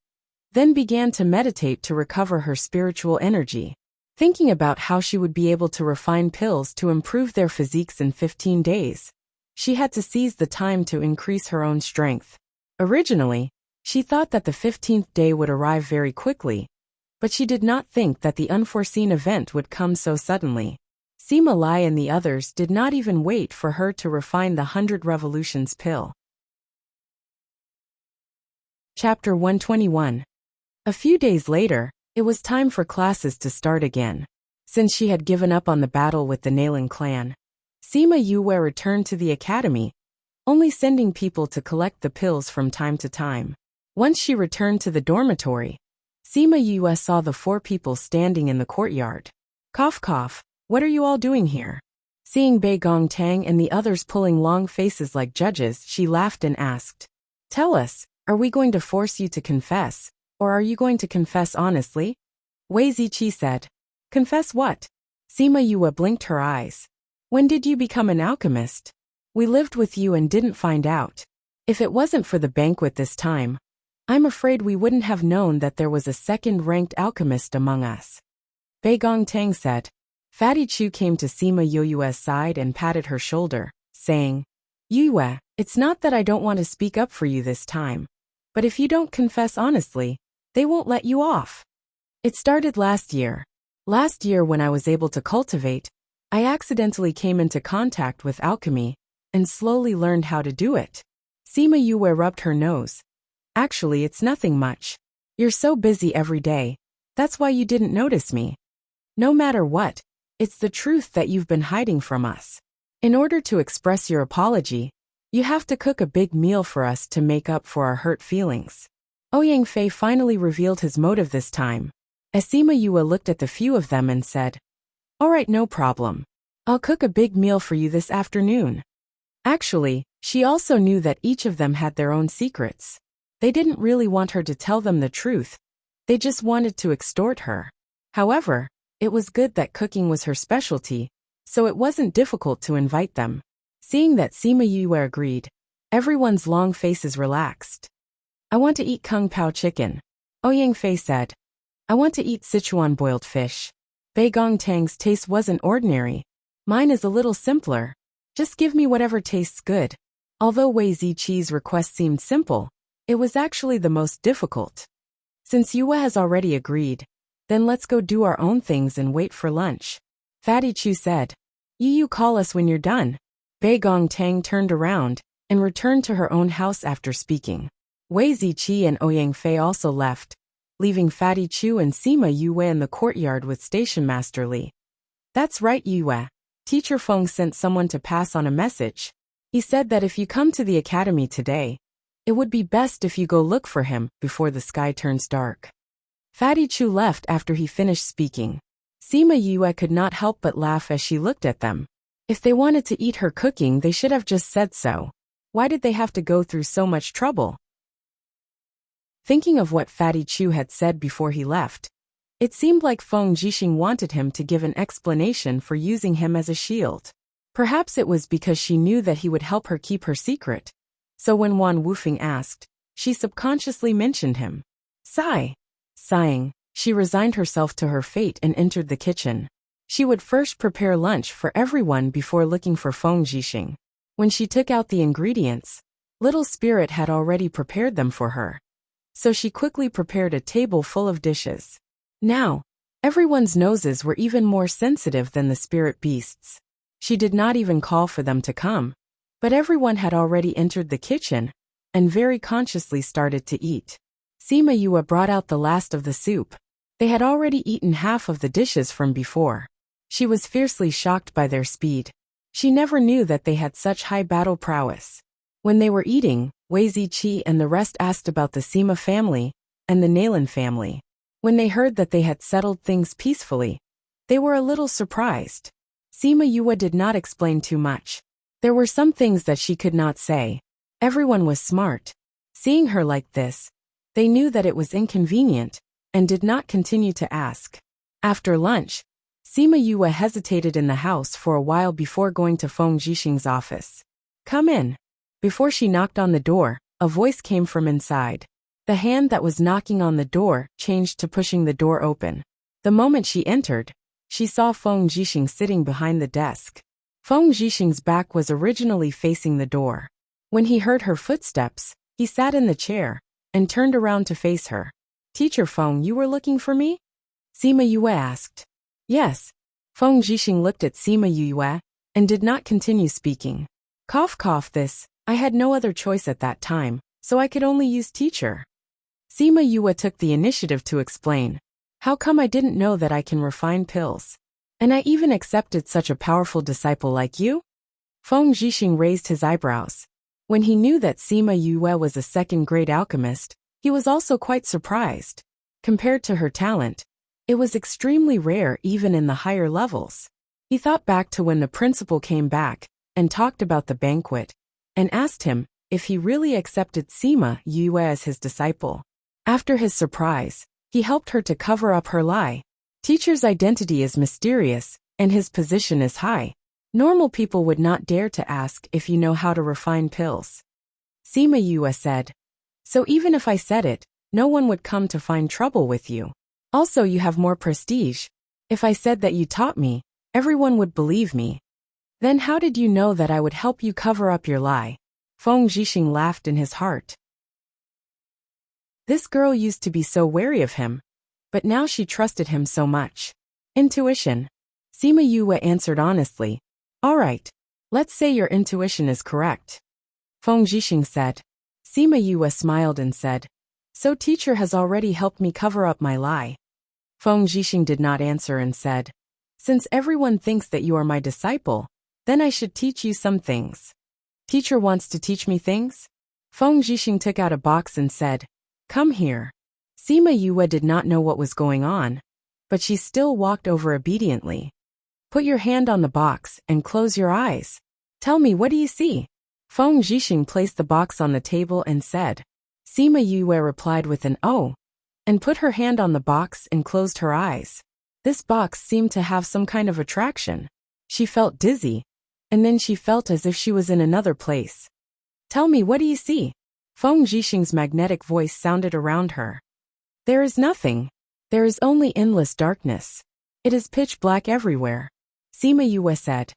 then began to meditate to recover her spiritual energy. Thinking about how she would be able to refine pills to improve their physiques in 15 days, she had to seize the time to increase her own strength. Originally, she thought that the 15th day would arrive very quickly, but she did not think that the unforeseen event would come so suddenly. Sima Lai and the others did not even wait for her to refine the 100 Revolutions pill. Chapter 121. A few days later, it was time for classes to start again. Since she had given up on the battle with the Nailing clan, Sima Yue returned to the academy, only sending people to collect the pills from time to time. Once she returned to the dormitory, Sima Yue saw the 4 people standing in the courtyard. Cough cough, what are you all doing here? Seeing Bei Gongtang and the others pulling long faces like judges, she laughed and asked, Tell us, are we going to force you to confess, or are you going to confess honestly? Wei Ziqi said. Confess what? Sima Yue blinked her eyes. When did you become an alchemist? We lived with you and didn't find out. If it wasn't for the banquet this time, I'm afraid we wouldn't have known that there was a second-ranked alchemist among us. Bei Gongtang said. Fatty Chu came to Sima Yue's side and patted her shoulder, saying, Yue, it's not that I don't want to speak up for you this time, but if you don't confess honestly, they won't let you off. It started last year. Last year when I was able to cultivate, I accidentally came into contact with alchemy and slowly learned how to do it. Sima Yue rubbed her nose. Actually, it's nothing much. You're so busy every day, that's why you didn't notice me. No matter what, it's the truth that you've been hiding from us. In order to express your apology, you have to cook a big meal for us to make up for our hurt feelings. Ouyang Fei finally revealed his motive this time. As Sima Yue looked at the few of them and said, All right, no problem. I'll cook a big meal for you this afternoon. Actually, she also knew that each of them had their own secrets. They didn't really want her to tell them the truth. They just wanted to extort her. However, it was good that cooking was her specialty, so it wasn't difficult to invite them. Seeing that Sima Yue agreed, everyone's long faces relaxed. I want to eat Kung Pao chicken. Ouyang Fei said. I want to eat Sichuan boiled fish. Bei Gongtang's taste wasn't ordinary. Mine is a little simpler. Just give me whatever tastes good. Although Wei Ziqi's request seemed simple, it was actually the most difficult. Since Yue has already agreed, then let's go do our own things and wait for lunch. Fatty Chu said. You call us when you're done. Bei Gongtang turned around and returned to her own house after speaking. Wei Ziqi and Ouyang Fei also left, leaving Fatty Chu and Sima Yue in the courtyard with Station Master Li. That's right, Yue. Teacher Feng sent someone to pass on a message. He said that if you come to the academy today, it would be best if you go look for him before the sky turns dark. Fatty Chu left after he finished speaking. Sima Yue could not help but laugh as she looked at them. If they wanted to eat her cooking, they should have just said so. Why did they have to go through so much trouble? Thinking of what Fatty Chu had said before he left, it seemed like Feng Jixing wanted him to give an explanation for using him as a shield. Perhaps it was because she knew that he would help her keep her secret. So when Wan Wufeng asked, she subconsciously mentioned him. Sighing, she resigned herself to her fate and entered the kitchen. She would first prepare lunch for everyone before looking for Feng Jixing. When she took out the ingredients, Little Spirit had already prepared them for her. So she quickly prepared a table full of dishes. Now, Everyone's noses were even more sensitive than the spirit beasts. She did not even call for them to come, but everyone had already entered the kitchen and very consciously started to eat. Sima Yue brought out the last of the soup. They had already eaten half of the dishes from before. She was fiercely shocked by their speed. She never knew that they had such high battle prowess. When they were eating, Wei Ziqi and the rest asked about the Sima family and the Nalan family. When they heard that they had settled things peacefully, they were a little surprised. Sima Yue did not explain too much. There were some things that she could not say. Everyone was smart. Seeing her like this, they knew that it was inconvenient and did not continue to ask. After lunch, Sima Yue hesitated in the house for a while before going to Feng Zhixing's office. "Come in." Before she knocked on the door, a voice came from inside. The hand that was knocking on the door changed to pushing the door open. The moment she entered, she saw Feng Zhixing sitting behind the desk. Feng Zhixing's back was originally facing the door. When he heard her footsteps, he sat in the chair and turned around to face her. "Teacher Feng, you were looking for me?" Sima Yue asked. "Yes." Feng Zhixing looked at Sima Yue and did not continue speaking. Cough cough this, I had no other choice at that time, so I could only use teacher. Sima Yue took the initiative to explain. "How come I didn't know that I can refine pills? And I even accepted such a powerful disciple like you?" Feng Zhixing raised his eyebrows. When he knew that Sima Yue was a second-grade alchemist, he was also quite surprised. Compared to her talent, it was extremely rare even in the higher levels. He thought back to when the principal came back and talked about the banquet, and asked him if he really accepted Sima Yue as his disciple. After his surprise, he helped her to cover up her lie. Teacher's identity is mysterious, and his position is high. Normal people would not dare to ask if you know how to refine pills. Sima Yue said. "So even if I said it, no one would come to find trouble with you. Also, you have more prestige. If I said that you taught me, everyone would believe me. Then how did you know that I would help you cover up your lie?" Feng Zhixing laughed in his heart. This girl used to be so wary of him, but now she trusted him so much. Intuition. Sima Yue answered honestly. "All right. Let's say your intuition is correct." Feng Zhixing said. Sima Yue smiled and said, "So teacher has already helped me cover up my lie." Feng Zhixing did not answer and said, "Since everyone thinks that you are my disciple, then I should teach you some things." "Teacher wants to teach me things?" Feng Zhixing took out a box and said, "Come here." Sima Yue did not know what was going on, but she still walked over obediently. "Put your hand on the box and close your eyes. Tell me, what do you see?" Feng Zhixing placed the box on the table and said. Sima Yue replied with an "oh," and put her hand on the box and closed her eyes. This box seemed to have some kind of attraction. She felt dizzy, and then she felt as if she was in another place. "Tell me, what do you see?" Feng Zhixing's magnetic voice sounded around her. "There is nothing. There is only endless darkness. It is pitch black everywhere." Sima Yue said.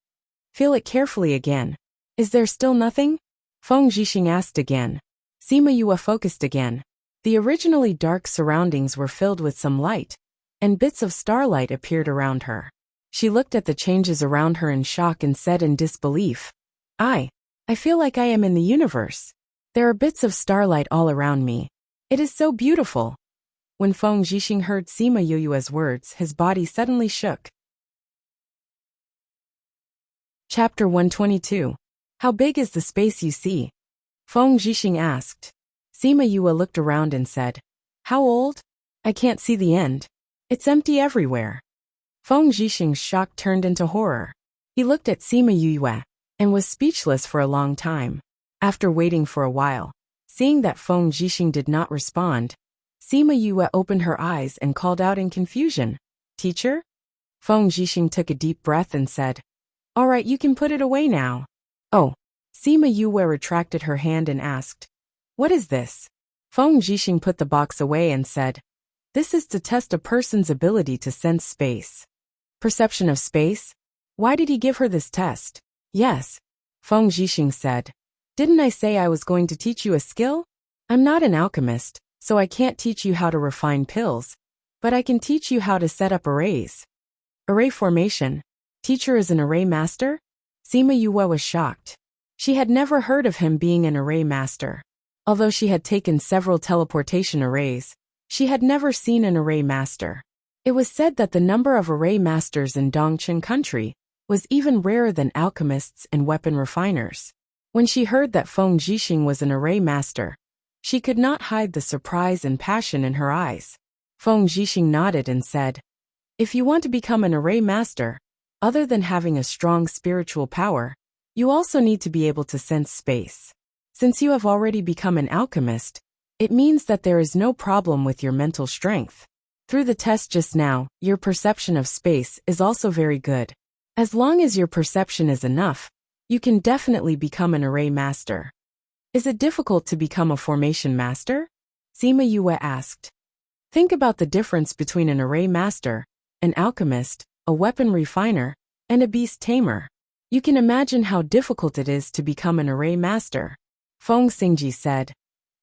"Feel it carefully again. Is there still nothing?" Feng Zhixing asked again. Sima Yue focused again. The originally dark surroundings were filled with some light, and bits of starlight appeared around her. She looked at the changes around her in shock and said in disbelief, I feel like I am in the universe. There are bits of starlight all around me. It is so beautiful." When Feng Zhixing heard Sima Yue's words, his body suddenly shook. Chapter 122. How big is the space you see? Feng Zhixing asked. Sima Yue looked around and said, "How old? I can't see the end. It's empty everywhere." Feng Zhixing's shock turned into horror. He looked at Sima Yue and was speechless for a long time. After waiting for a while, seeing that Feng Zhixing did not respond, Sima Yue opened her eyes and called out in confusion, "Teacher?" Feng Zhixing took a deep breath and said, "All right, you can put it away now." "Oh." Sima Yue retracted her hand and asked, "What is this?" Feng Zhixing put the box away and said, "This is to test a person's ability to sense space." Perception of space? Why did he give her this test? "Yes," Feng Zhixing said. "Didn't I say I was going to teach you a skill? I'm not an alchemist, so I can't teach you how to refine pills. But I can teach you how to set up arrays. Array formation. Teacher is an array master? Sima Yue was shocked. She had never heard of him being an array master. Although she had taken several teleportation arrays, she had never seen an array master. It was said that the number of array masters in Dongchen country was even rarer than alchemists and weapon refiners. When she heard that Feng Zhixing was an array master, she could not hide the surprise and passion in her eyes. Feng Zhixing nodded and said, "If you want to become an array master, other than having a strong spiritual power, you also need to be able to sense space. Since you have already become an alchemist, it means that there is no problem with your mental strength. Through the test just now, your perception of space is also very good. As long as your perception is enough, you can definitely become an array master." "Is it difficult to become a formation master?" Sima Yue asked. Think about the difference between an array master, an alchemist, a weapon refiner, and a beast tamer. You can imagine how difficult it is to become an array master. Feng Xingji said,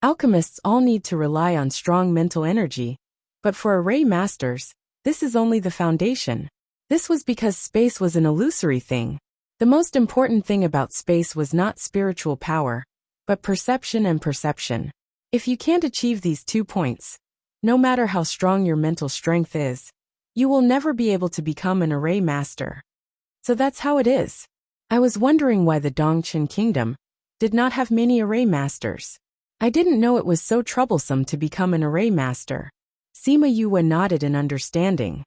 "Alchemists all need to rely on strong mental energy, but for array masters, this is only the foundation." This was because space was an illusory thing. The most important thing about space was not spiritual power, but perception and perception. If you can't achieve these 2 points, no matter how strong your mental strength is, you will never be able to become an array master. So that's how it is. I was wondering why the Dongchen kingdom did not have many array masters. I didn't know it was so troublesome to become an array master. Sima Yue nodded in understanding.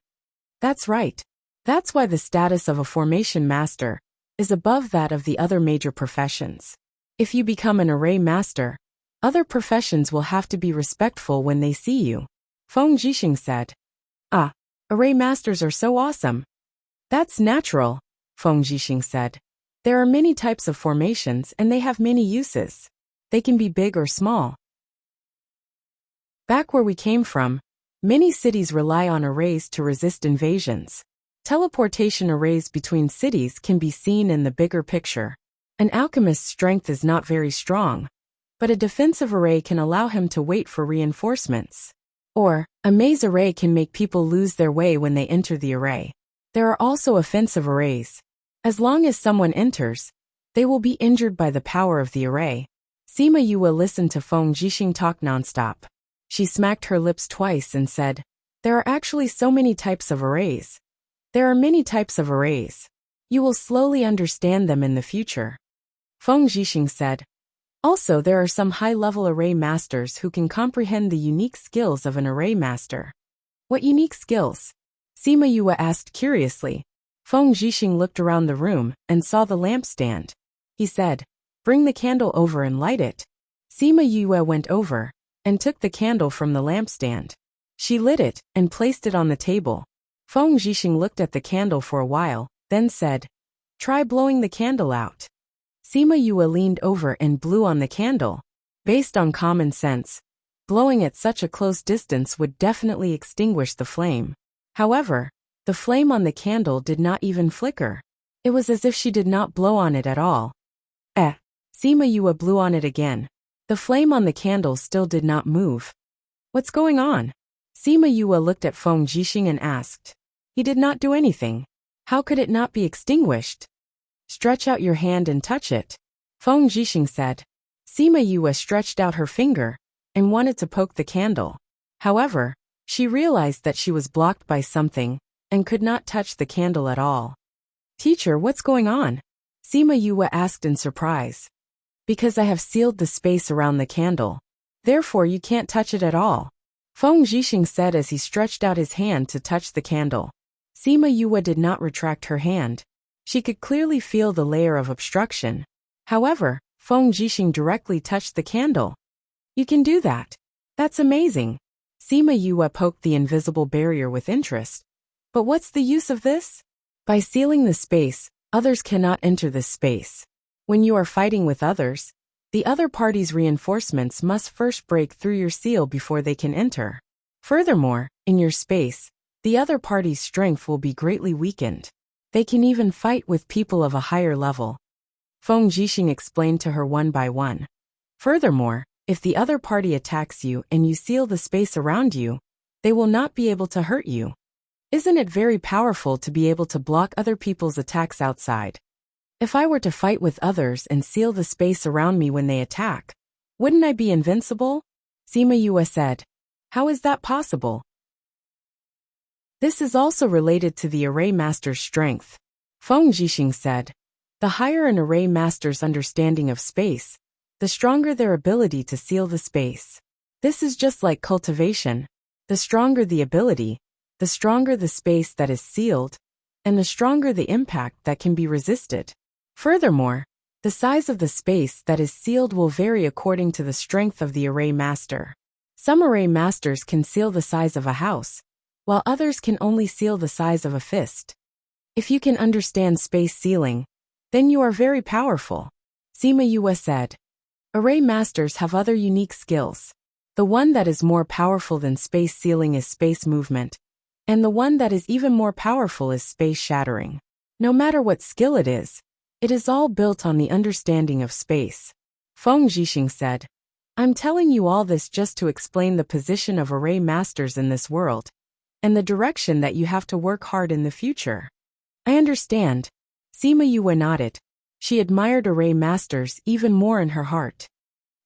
That's right. That's why the status of a formation master is above that of the other major professions. If you become an array master, other professions will have to be respectful when they see you. Feng Zhixing said. "Ah, array masters are so awesome." "That's natural," Feng Zhixing said. "There are many types of formations and they have many uses. They can be big or small." Back where we came from, many cities rely on arrays to resist invasions. Teleportation arrays between cities can be seen in the bigger picture. An alchemist's strength is not very strong, but a defensive array can allow him to wait for reinforcements. Or, a maze array can make people lose their way when they enter the array. There are also offensive arrays. As long as someone enters, they will be injured by the power of the array. Sima Yue listened to Feng Zhixing talk nonstop. She smacked her lips twice and said, "There are actually so many types of arrays. There are many types of arrays. You will slowly understand them in the future." Feng Zhixing said, "Also, there are some high-level array masters who can comprehend the unique skills of an array master." "What unique skills?" Sima Yue asked curiously. Feng Zhixing looked around the room and saw the lampstand. He said, "Bring the candle over and light it." Sima Yue went over and took the candle from the lampstand. She lit it and placed it on the table. Feng Zhixing looked at the candle for a while, then said, "Try blowing the candle out." Sima Yue leaned over and blew on the candle. Based on common sense, blowing at such a close distance would definitely extinguish the flame. However, the flame on the candle did not even flicker. It was as if she did not blow on it at all. Sima Yue blew on it again. The flame on the candle still did not move. "What's going on?" Sima Yue looked at Feng Zhixing and asked. "He did not do anything. How could it not be extinguished?" "Stretch out your hand and touch it," Feng Zhixing said. Sima Yue stretched out her finger and wanted to poke the candle. However, she realized that she was blocked by something and could not touch the candle at all. "Teacher, what's going on?" Sima Yue asked in surprise. "Because I have sealed the space around the candle. Therefore you can't touch it at all," Feng Zhixing said as he stretched out his hand to touch the candle. Sima Yue did not retract her hand. She could clearly feel the layer of obstruction. However, Feng Zhixing directly touched the candle. "You can do that. That's amazing." Sima Yue poked the invisible barrier with interest. "But what's the use of this?" "By sealing the space, others cannot enter this space. When you are fighting with others, the other party's reinforcements must first break through your seal before they can enter. Furthermore, in your space, the other party's strength will be greatly weakened. They can even fight with people of a higher level." Feng Zhixing explained to her one by one. "Furthermore, if the other party attacks you and you seal the space around you, They will not be able to hurt you. Isn't it very powerful to be able to block other people's attacks outside? If I were to fight with others and seal the space around me when they attack, wouldn't I be invincible? Sima Yue said. How is that possible? This is also related to the array master's strength. Feng Zhixing said. The higher an array master's understanding of space, the stronger their ability to seal the space. This is just like cultivation. The stronger the ability, the stronger the space that is sealed, and the stronger the impact that can be resisted. Furthermore, the size of the space that is sealed will vary according to the strength of the array master. Some array masters can seal the size of a house, while others can only seal the size of a fist. If you can understand space sealing, then you are very powerful. Sima Yue said. Array masters have other unique skills. The one that is more powerful than space sealing is space movement, and the one that is even more powerful is space shattering. No matter what skill it is all built on the understanding of space. Feng Zhixing said. I'm telling you all this just to explain the position of array masters in this world, and the direction that you have to work hard in the future. I understand. Sima Yue nodded. She admired array masters even more in her heart.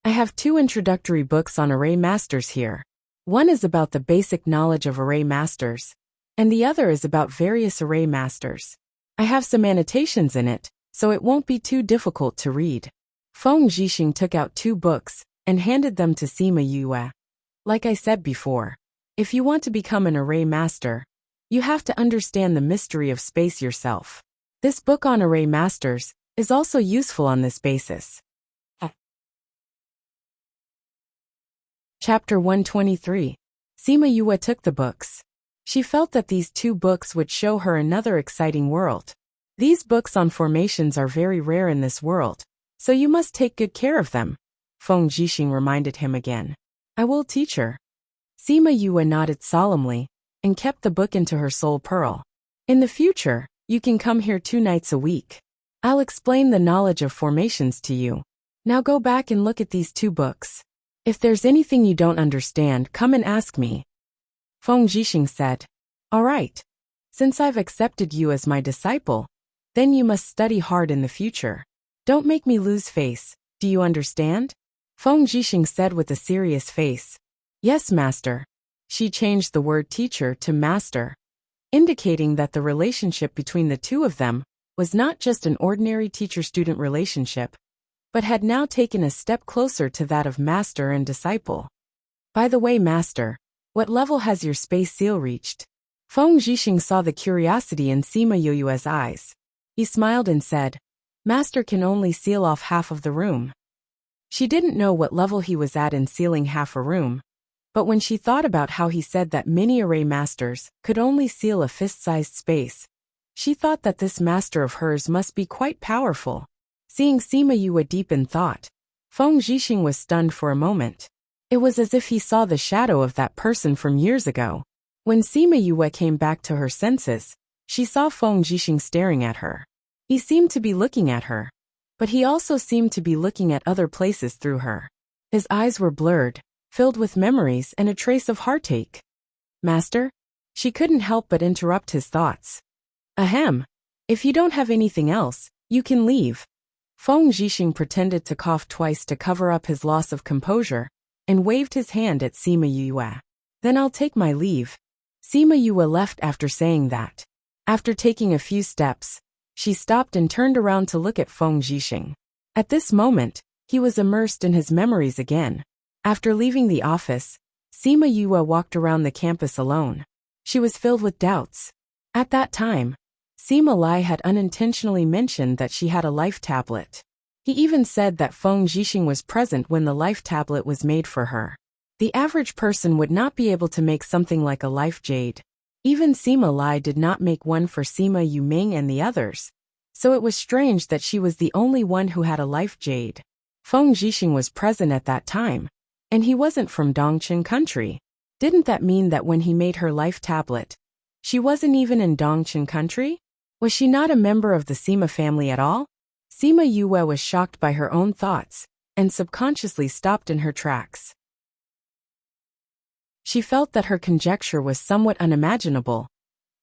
I have 2 introductory books on array masters here. One is about the basic knowledge of array masters, and the other is about various array masters. I have some annotations in it, so it won't be too difficult to read. Feng Zhixing took out 2 books and handed them to Sima Yue. Like I said before, if you want to become an array master, you have to understand the mystery of space yourself. This book on array masters is also useful on this basis. Chapter 123. Sima Yue took the books. She felt that these 2 books would show her another exciting world. These books on formations are very rare in this world, so you must take good care of them. Feng Zhixing reminded him again. I will teach her. Sima Yue nodded solemnly and kept the book into her soul pearl. In the future, you can come here 2 nights a week. I'll explain the knowledge of formations to you. Now go back and look at these 2 books. If there's anything you don't understand, come and ask me. Feng Zhixing said. All right. Since I've accepted you as my disciple, then you must study hard in the future. Don't make me lose face, do you understand? Feng Zhixing said with a serious face. Yes, master. She changed the word teacher to master, indicating that the relationship between the 2 of them was not just an ordinary teacher-student relationship, but had now taken a step closer to that of master and disciple. By the way, master, what level has your space seal reached? Feng Zhixing saw the curiosity in Sima Yue's eyes. He smiled and said, Master can only seal off half of the room. She didn't know what level he was at in sealing half a room, but when she thought about how he said that many array masters could only seal a fist-sized space, she thought that this master of hers must be quite powerful. Seeing Sima Yue deep in thought, Feng Zhixing was stunned for a moment. It was as if he saw the shadow of that person from years ago. When Sima Yue came back to her senses, she saw Feng Zhixing staring at her. He seemed to be looking at her, but he also seemed to be looking at other places through her. His eyes were blurred, filled with memories and a trace of heartache. Master? She couldn't help but interrupt his thoughts. Ahem. If you don't have anything else, you can leave. Feng Zhixing pretended to cough twice to cover up his loss of composure, and waved his hand at Sima Yue. Then I'll take my leave. Sima Yue left after saying that. After taking a few steps, she stopped and turned around to look at Feng Zhixing. At this moment, he was immersed in his memories again. After leaving the office, Sima Yue walked around the campus alone. She was filled with doubts. At that time, Sima Lai had unintentionally mentioned that she had a life tablet. He even said that Feng Zhixing was present when the life tablet was made for her. The average person would not be able to make something like a life jade. Even Sima Lai did not make one for Sima Yuming and the others, so it was strange that she was the only one who had a life jade. Feng Zhixing was present at that time, and he wasn't from Dongchen country. Didn't that mean that when he made her life tablet, she wasn't even in Dongchen country? Was she not a member of the Sima family at all? Sima Yue was shocked by her own thoughts, and subconsciously stopped in her tracks. She felt that her conjecture was somewhat unimaginable,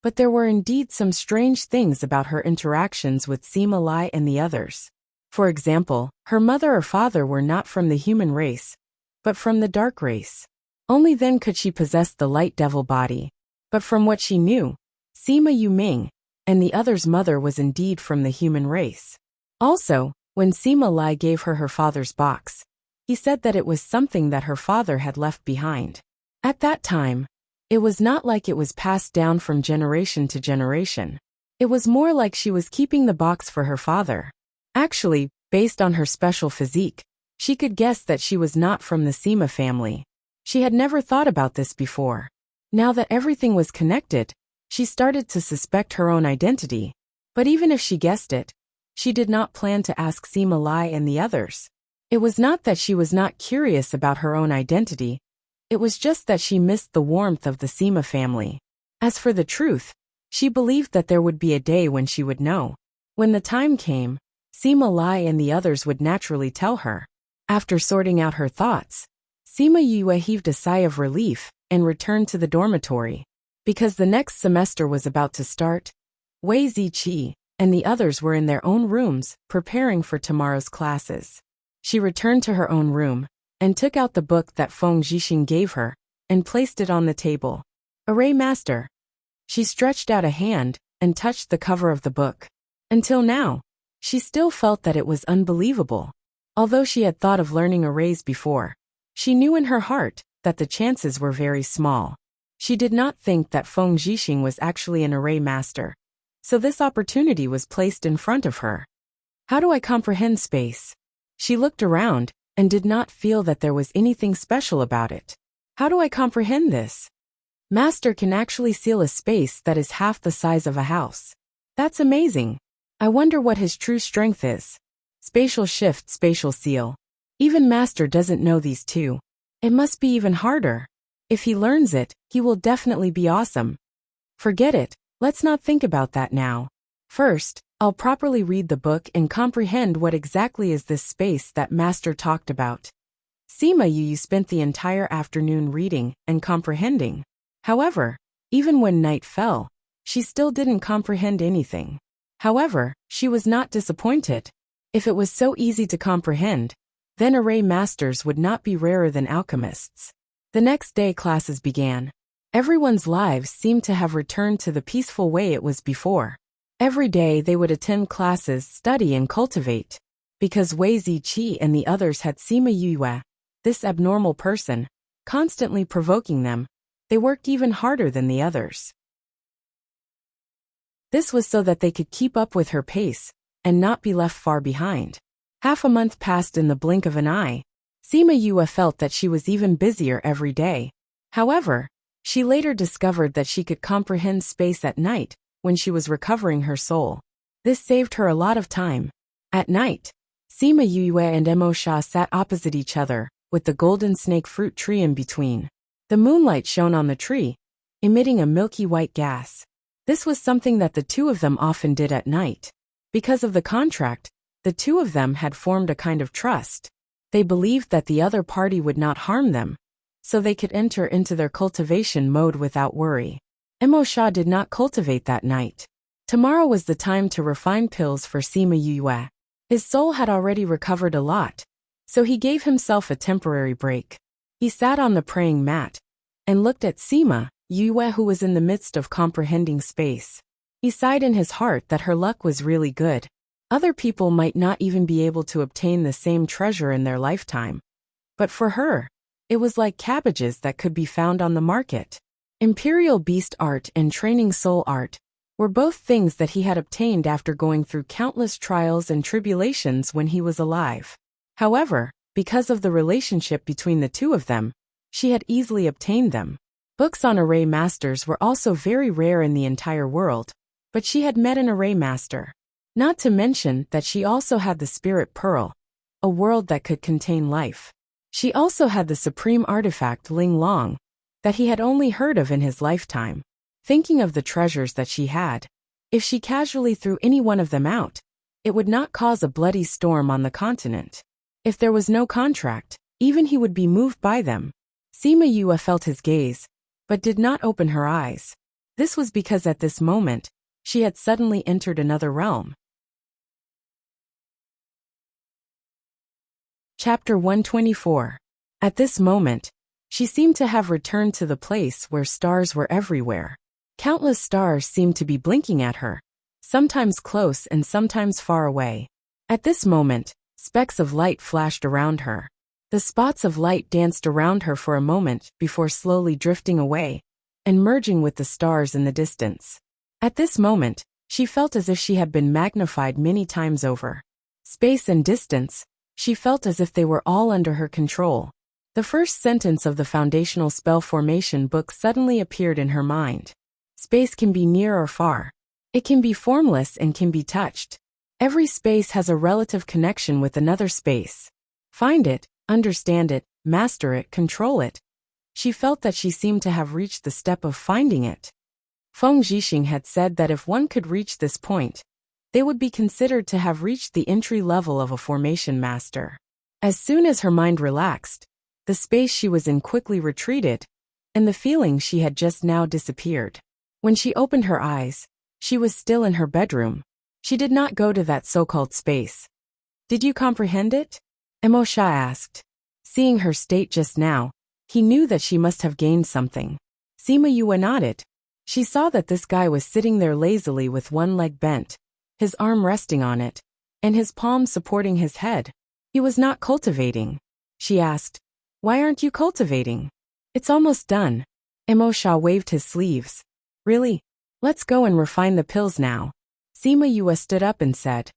but there were indeed some strange things about her interactions with Sima Lai and the others. For example, her mother or father were not from the human race, but from the dark race. Only then could she possess the light devil body. But from what she knew, Sima Yuming and the other's mother was indeed from the human race. Also, when Sima Lai gave her her father's box, he said that it was something that her father had left behind. At that time, it was not like it was passed down from generation to generation. It was more like she was keeping the box for her father. Actually, based on her special physique, she could guess that she was not from the Sima family. She had never thought about this before. Now that everything was connected, she started to suspect her own identity. But even if she guessed it, she did not plan to ask Sima Lai and the others. It was not that she was not curious about her own identity. It was just that she missed the warmth of the Sima family. As for the truth, she believed that there would be a day when she would know. When the time came, Sima Lai and the others would naturally tell her. After sorting out her thoughts, Sima Yue heaved a sigh of relief and returned to the dormitory. Because the next semester was about to start, Wei Ziqi and the others were in their own rooms, preparing for tomorrow's classes. She returned to her own room and took out the book that Feng Zhixing gave her and placed it on the table. Array Master. She stretched out a hand and touched the cover of the book. Until now, she still felt that it was unbelievable. Although she had thought of learning arrays before, she knew in her heart that the chances were very small. She did not think that Feng Zhixing was actually an array master. So this opportunity was placed in front of her. How do I comprehend space? She looked around and did not feel that there was anything special about it. How do I comprehend this? Master can actually seal a space that is half the size of a house. That's amazing. I wonder what his true strength is. Spatial shift, spatial seal. Even Master doesn't know these two. It must be even harder. If he learns it, he will definitely be awesome. Forget it, let's not think about that now. First, I'll properly read the book and comprehend what exactly is this space that Master talked about. Sima Yu spent the entire afternoon reading and comprehending. However, even when night fell, she still didn't comprehend anything. However, she was not disappointed. If it was so easy to comprehend, then array masters would not be rarer than alchemists. The next day classes began. Everyone's lives seemed to have returned to the peaceful way it was before. Every day they would attend classes, study and cultivate. Because Wei Ziqi and the others had Sima Yue, this abnormal person, constantly provoking them, they worked even harder than the others. This was so that they could keep up with her pace and not be left far behind. Half a month passed in the blink of an eye. Sima Yue felt that she was even busier every day. However, she later discovered that she could comprehend space at night when she was recovering her soul. This saved her a lot of time. At night, Sima Yue and Emo Sha sat opposite each other, with the golden snake fruit tree in between. The moonlight shone on the tree, emitting a milky white gas. This was something that the two of them often did at night. Because of the contract, the two of them had formed a kind of trust. They believed that the other party would not harm them, so they could enter into their cultivation mode without worry. Emo Sha did not cultivate that night. Tomorrow was the time to refine pills for Sima Yue. His soul had already recovered a lot, so he gave himself a temporary break. He sat on the praying mat and looked at Sima Yue, who was in the midst of comprehending space. He sighed in his heart that her luck was really good. Other people might not even be able to obtain the same treasure in their lifetime. But for her, it was like cabbages that could be found on the market. Imperial Beast Art and Training Soul Art were both things that he had obtained after going through countless trials and tribulations when he was alive. However, because of the relationship between the two of them, she had easily obtained them. Books on array masters were also very rare in the entire world, but she had met an array master. Not to mention that she also had the Spirit Pearl, a world that could contain life. She also had the supreme artifact Ling Long, that he had only heard of in his lifetime. Thinking of the treasures that she had, if she casually threw any one of them out, it would not cause a bloody storm on the continent. If there was no contract, even he would be moved by them. Sima Yue felt his gaze, but did not open her eyes. This was because at this moment, she had suddenly entered another realm. Chapter 124. At this moment, she seemed to have returned to the place where stars were everywhere. Countless stars seemed to be blinking at her, sometimes close and sometimes far away. At this moment, specks of light flashed around her. The spots of light danced around her for a moment before slowly drifting away and merging with the stars in the distance. At this moment, she felt as if she had been magnified many times over. Space and distance, she felt as if they were all under her control. The first sentence of the foundational spell formation book suddenly appeared in her mind. Space can be near or far. It can be formless and can be touched. Every space has a relative connection with another space. Find it, understand it, master it, control it. She felt that she seemed to have reached the step of finding it. Feng Zhixing had said that if one could reach this point, they would be considered to have reached the entry level of a formation master. As soon as her mind relaxed, the space she was in quickly retreated, and the feeling she had just now disappeared. When she opened her eyes, she was still in her bedroom. She did not go to that so-called space. Did you comprehend it? Emo Sha asked. Seeing her state just now, he knew that she must have gained something. Sima Yue nodded. She saw that this guy was sitting there lazily with one leg bent, his arm resting on it, and his palm supporting his head. He was not cultivating. She asked, "Why aren't you cultivating?" "It's almost done." Emo Sha waved his sleeves. "Really? Let's go and refine the pills now." Sima Yue stood up and said,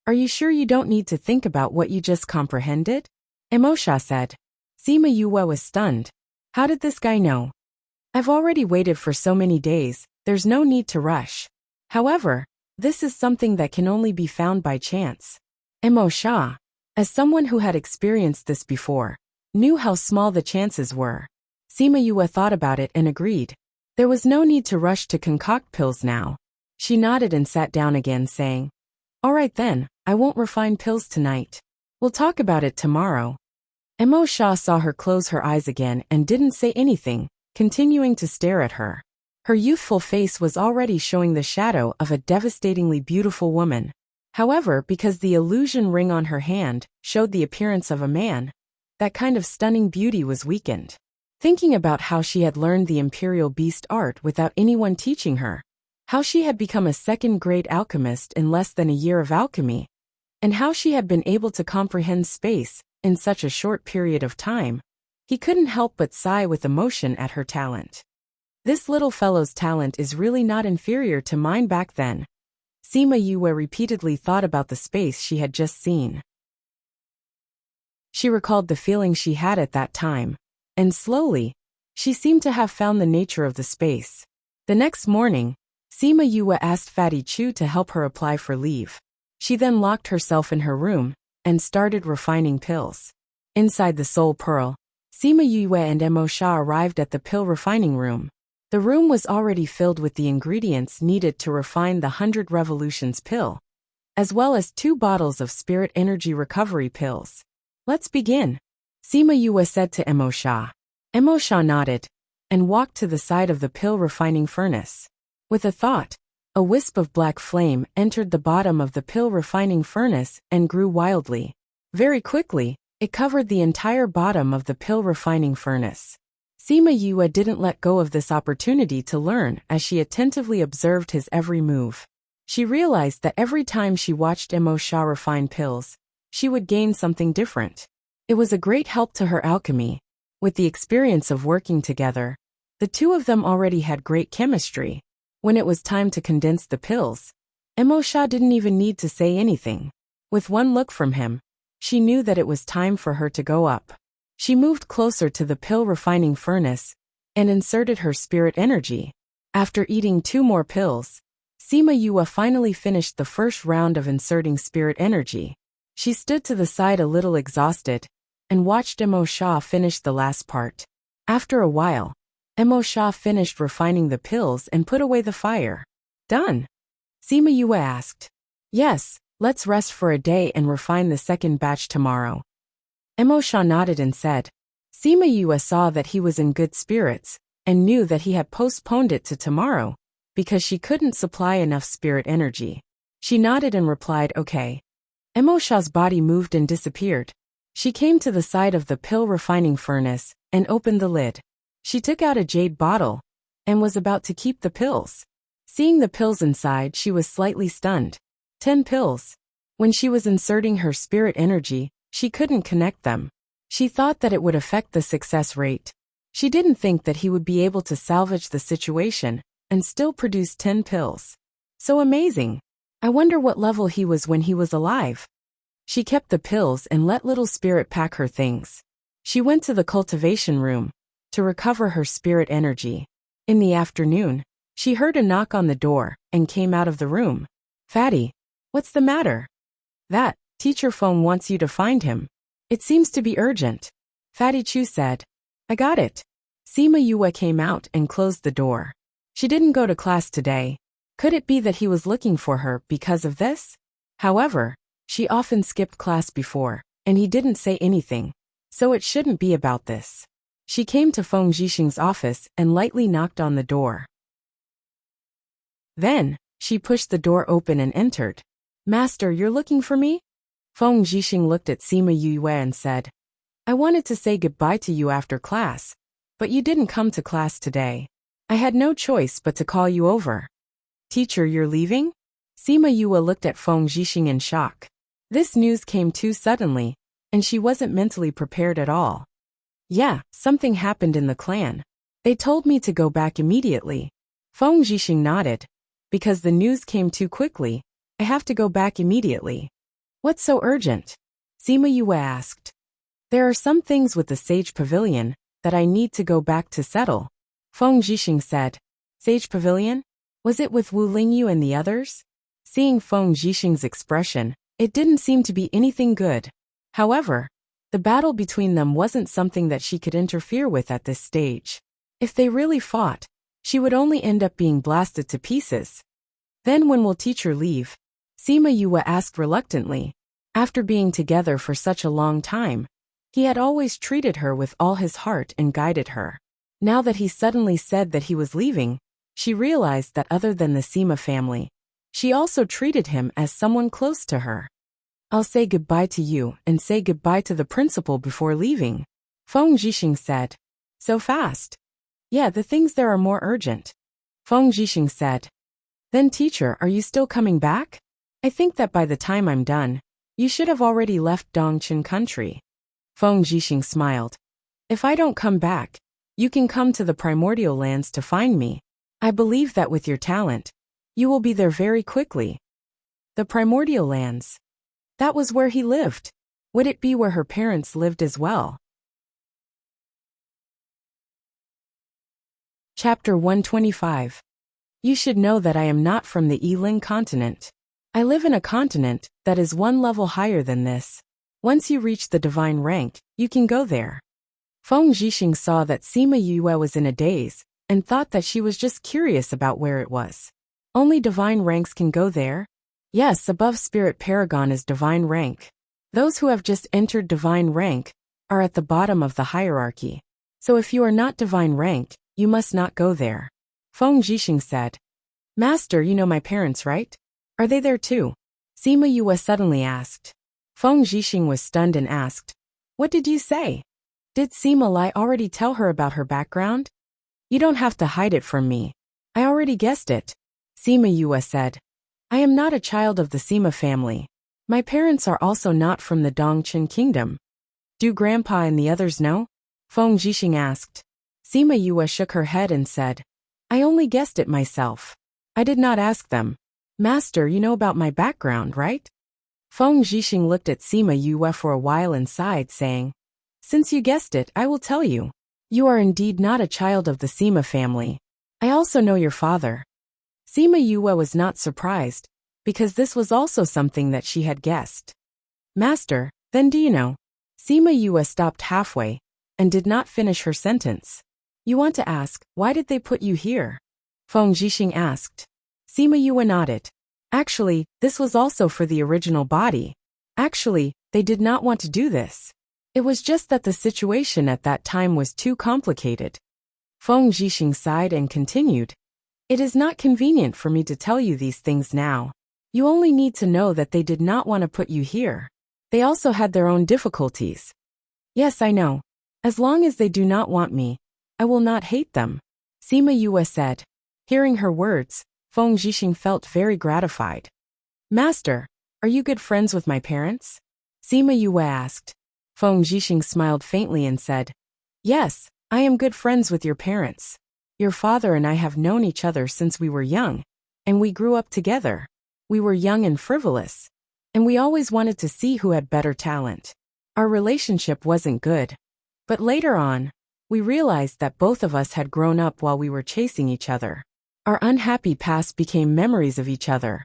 "Are you sure you don't need to think about what you just comprehended?" Emo Sha said. Sima Yue was stunned. How did this guy know? "I've already waited for so many days, there's no need to rush. However, this is something that can only be found by chance." Emo Sha, as someone who had experienced this before, knew how small the chances were. Sima Yue thought about it and agreed. There was no need to rush to concoct pills now. She nodded and sat down again, saying, "All right then, I won't refine pills tonight. We'll talk about it tomorrow." Emo Sha saw her close her eyes again and didn't say anything, continuing to stare at her. Her youthful face was already showing the shadow of a devastatingly beautiful woman. However, because the illusion ring on her hand showed the appearance of a man, that kind of stunning beauty was weakened. Thinking about how she had learned the imperial beast art without anyone teaching her, how she had become a second-grade alchemist in less than a year of alchemy, and how she had been able to comprehend space in such a short period of time, he couldn't help but sigh with emotion at her talent. This little fellow's talent is really not inferior to mine back then. Sima Yue repeatedly thought about the space she had just seen. She recalled the feeling she had at that time, and slowly, she seemed to have found the nature of the space. The next morning, Sima Yue asked Fatty Chu to help her apply for leave. She then locked herself in her room and started refining pills. Inside the Soul Pearl, Sima Yue and Emo Sha arrived at the pill refining room. The room was already filled with the ingredients needed to refine the 100 Revolutions pill, as well as 2 bottles of spirit energy recovery pills. "Let's begin," Sima Yue said to Emo Sha. Emo Sha nodded and walked to the side of the pill refining furnace. With a thought, a wisp of black flame entered the bottom of the pill refining furnace and grew wildly. Very quickly, it covered the entire bottom of the pill refining furnace. Sima Yue didn't let go of this opportunity to learn as she attentively observed his every move. She realized that every time she watched Emo Sha refine pills, she would gain something different. It was a great help to her alchemy. With the experience of working together, the two of them already had great chemistry. When it was time to condense the pills, Emo Sha didn't even need to say anything. With one look from him, she knew that it was time for her to go up. She moved closer to the pill refining furnace and inserted her spirit energy. After eating 2 more pills, Sima Yue finally finished the first round of inserting spirit energy. She stood to the side a little exhausted and watched Emo Sha finish the last part. After a while, Emo Sha finished refining the pills and put away the fire. "Done?" Sima Yue asked. "Yes, let's rest for a day and refine the second batch tomorrow." Emo Sha nodded and said. Sima Yue saw that he was in good spirits, and knew that he had postponed it to tomorrow, because she couldn't supply enough spirit energy. She nodded and replied, okay. Emosha's body moved and disappeared. She came to the side of the pill refining furnace, and opened the lid. She took out a jade bottle, and was about to keep the pills. Seeing the pills inside, she was slightly stunned. 10 pills. When she was inserting her spirit energy, she couldn't connect them. She thought that it would affect the success rate. She didn't think that he would be able to salvage the situation and still produce 10 pills. So amazing. I wonder what level he was when he was alive. She kept the pills and let little spirit pack her things. She went to the cultivation room to recover her spirit energy. In the afternoon, she heard a knock on the door and came out of the room. Fatty, what's the matter? That, Teacher Feng wants you to find him. It seems to be urgent. Fatty Chu said. I got it. Sima Yue came out and closed the door. She didn't go to class today. Could it be that he was looking for her because of this? However, she often skipped class before, and he didn't say anything, so it shouldn't be about this. She came to Feng Zhixing's office and lightly knocked on the door. Then, she pushed the door open and entered. Master, you're looking for me? Feng Zhixing looked at Sima Yue and said, I wanted to say goodbye to you after class, but you didn't come to class today. I had no choice but to call you over. Teacher, you're leaving? Sima Yue looked at Feng Zhixing in shock. This news came too suddenly, and she wasn't mentally prepared at all. Yeah, something happened in the clan. They told me to go back immediately. Feng Zhixing nodded. Because the news came too quickly, I have to go back immediately. What's so urgent? Sima Yue asked. There are some things with the Sage Pavilion that I need to go back to settle. Feng Zhixing said. Sage Pavilion? Was it with Wu Lingyu and the others? Seeing Feng Zhixing's expression, it didn't seem to be anything good. However, the battle between them wasn't something that she could interfere with at this stage. If they really fought, she would only end up being blasted to pieces. Then when will teacher leave? Sima Yue asked reluctantly. After being together for such a long time, he had always treated her with all his heart and guided her. Now that he suddenly said that he was leaving, she realized that other than the Sima family, she also treated him as someone close to her. I'll say goodbye to you and say goodbye to the principal before leaving, Feng Zhixing said. So fast? Yeah, the things there are more urgent. Feng Zhixing said. Then teacher, are you still coming back? I think that by the time I'm done, you should have already left Dongqin country. Feng Zhixing smiled. If I don't come back, you can come to the primordial lands to find me. I believe that with your talent, you will be there very quickly. The primordial lands. That was where he lived. Would it be where her parents lived as well? Chapter 125. You should know that I am not from the Yiling continent. I live in a continent that is one level higher than this. Once you reach the divine rank, you can go there. Feng Zhixing saw that Sima Yue was in a daze, and thought that she was just curious about where it was. Only divine ranks can go there? Yes, above Spirit Paragon is divine rank. Those who have just entered divine rank are at the bottom of the hierarchy. So if you are not divine rank, you must not go there. Feng Zhixing said. Master, you know my parents, right? Are they there too? Sima Yue suddenly asked. Feng Zhixing was stunned and asked. What did you say? Did Sima Lai already tell her about her background? You don't have to hide it from me. I already guessed it. Sima Yue said. I am not a child of the Sima family. My parents are also not from the Dongqin kingdom. Do Grandpa and the others know? Feng Zhixing asked. Sima Yue shook her head and said. I only guessed it myself. I did not ask them. Master, you know about my background, right? Feng Zhixing looked at Sima Yue for a while and sighed, saying, Since you guessed it, I will tell you. You are indeed not a child of the Sima family. I also know your father. Sima Yue was not surprised, because this was also something that she had guessed. Master, then do you know? Sima Yue stopped halfway, and did not finish her sentence. You want to ask, why did they put you here? Feng Zhixing asked. Sima Yue nodded. Actually, this was also for the original body. Actually, they did not want to do this. It was just that the situation at that time was too complicated. Feng Zhixing sighed and continued. It is not convenient for me to tell you these things now. You only need to know that they did not want to put you here. They also had their own difficulties. Yes, I know. As long as they do not want me, I will not hate them, Sima Yue said. Hearing her words, Feng Zhixing felt very gratified. Master, are you good friends with my parents? Sima Yue asked. Feng Zhixing smiled faintly and said, Yes, I am good friends with your parents. Your father and I have known each other since we were young, and we grew up together. We were young and frivolous, and we always wanted to see who had better talent. Our relationship wasn't good. But later on, we realized that both of us had grown up while we were chasing each other. Our unhappy past became memories of each other.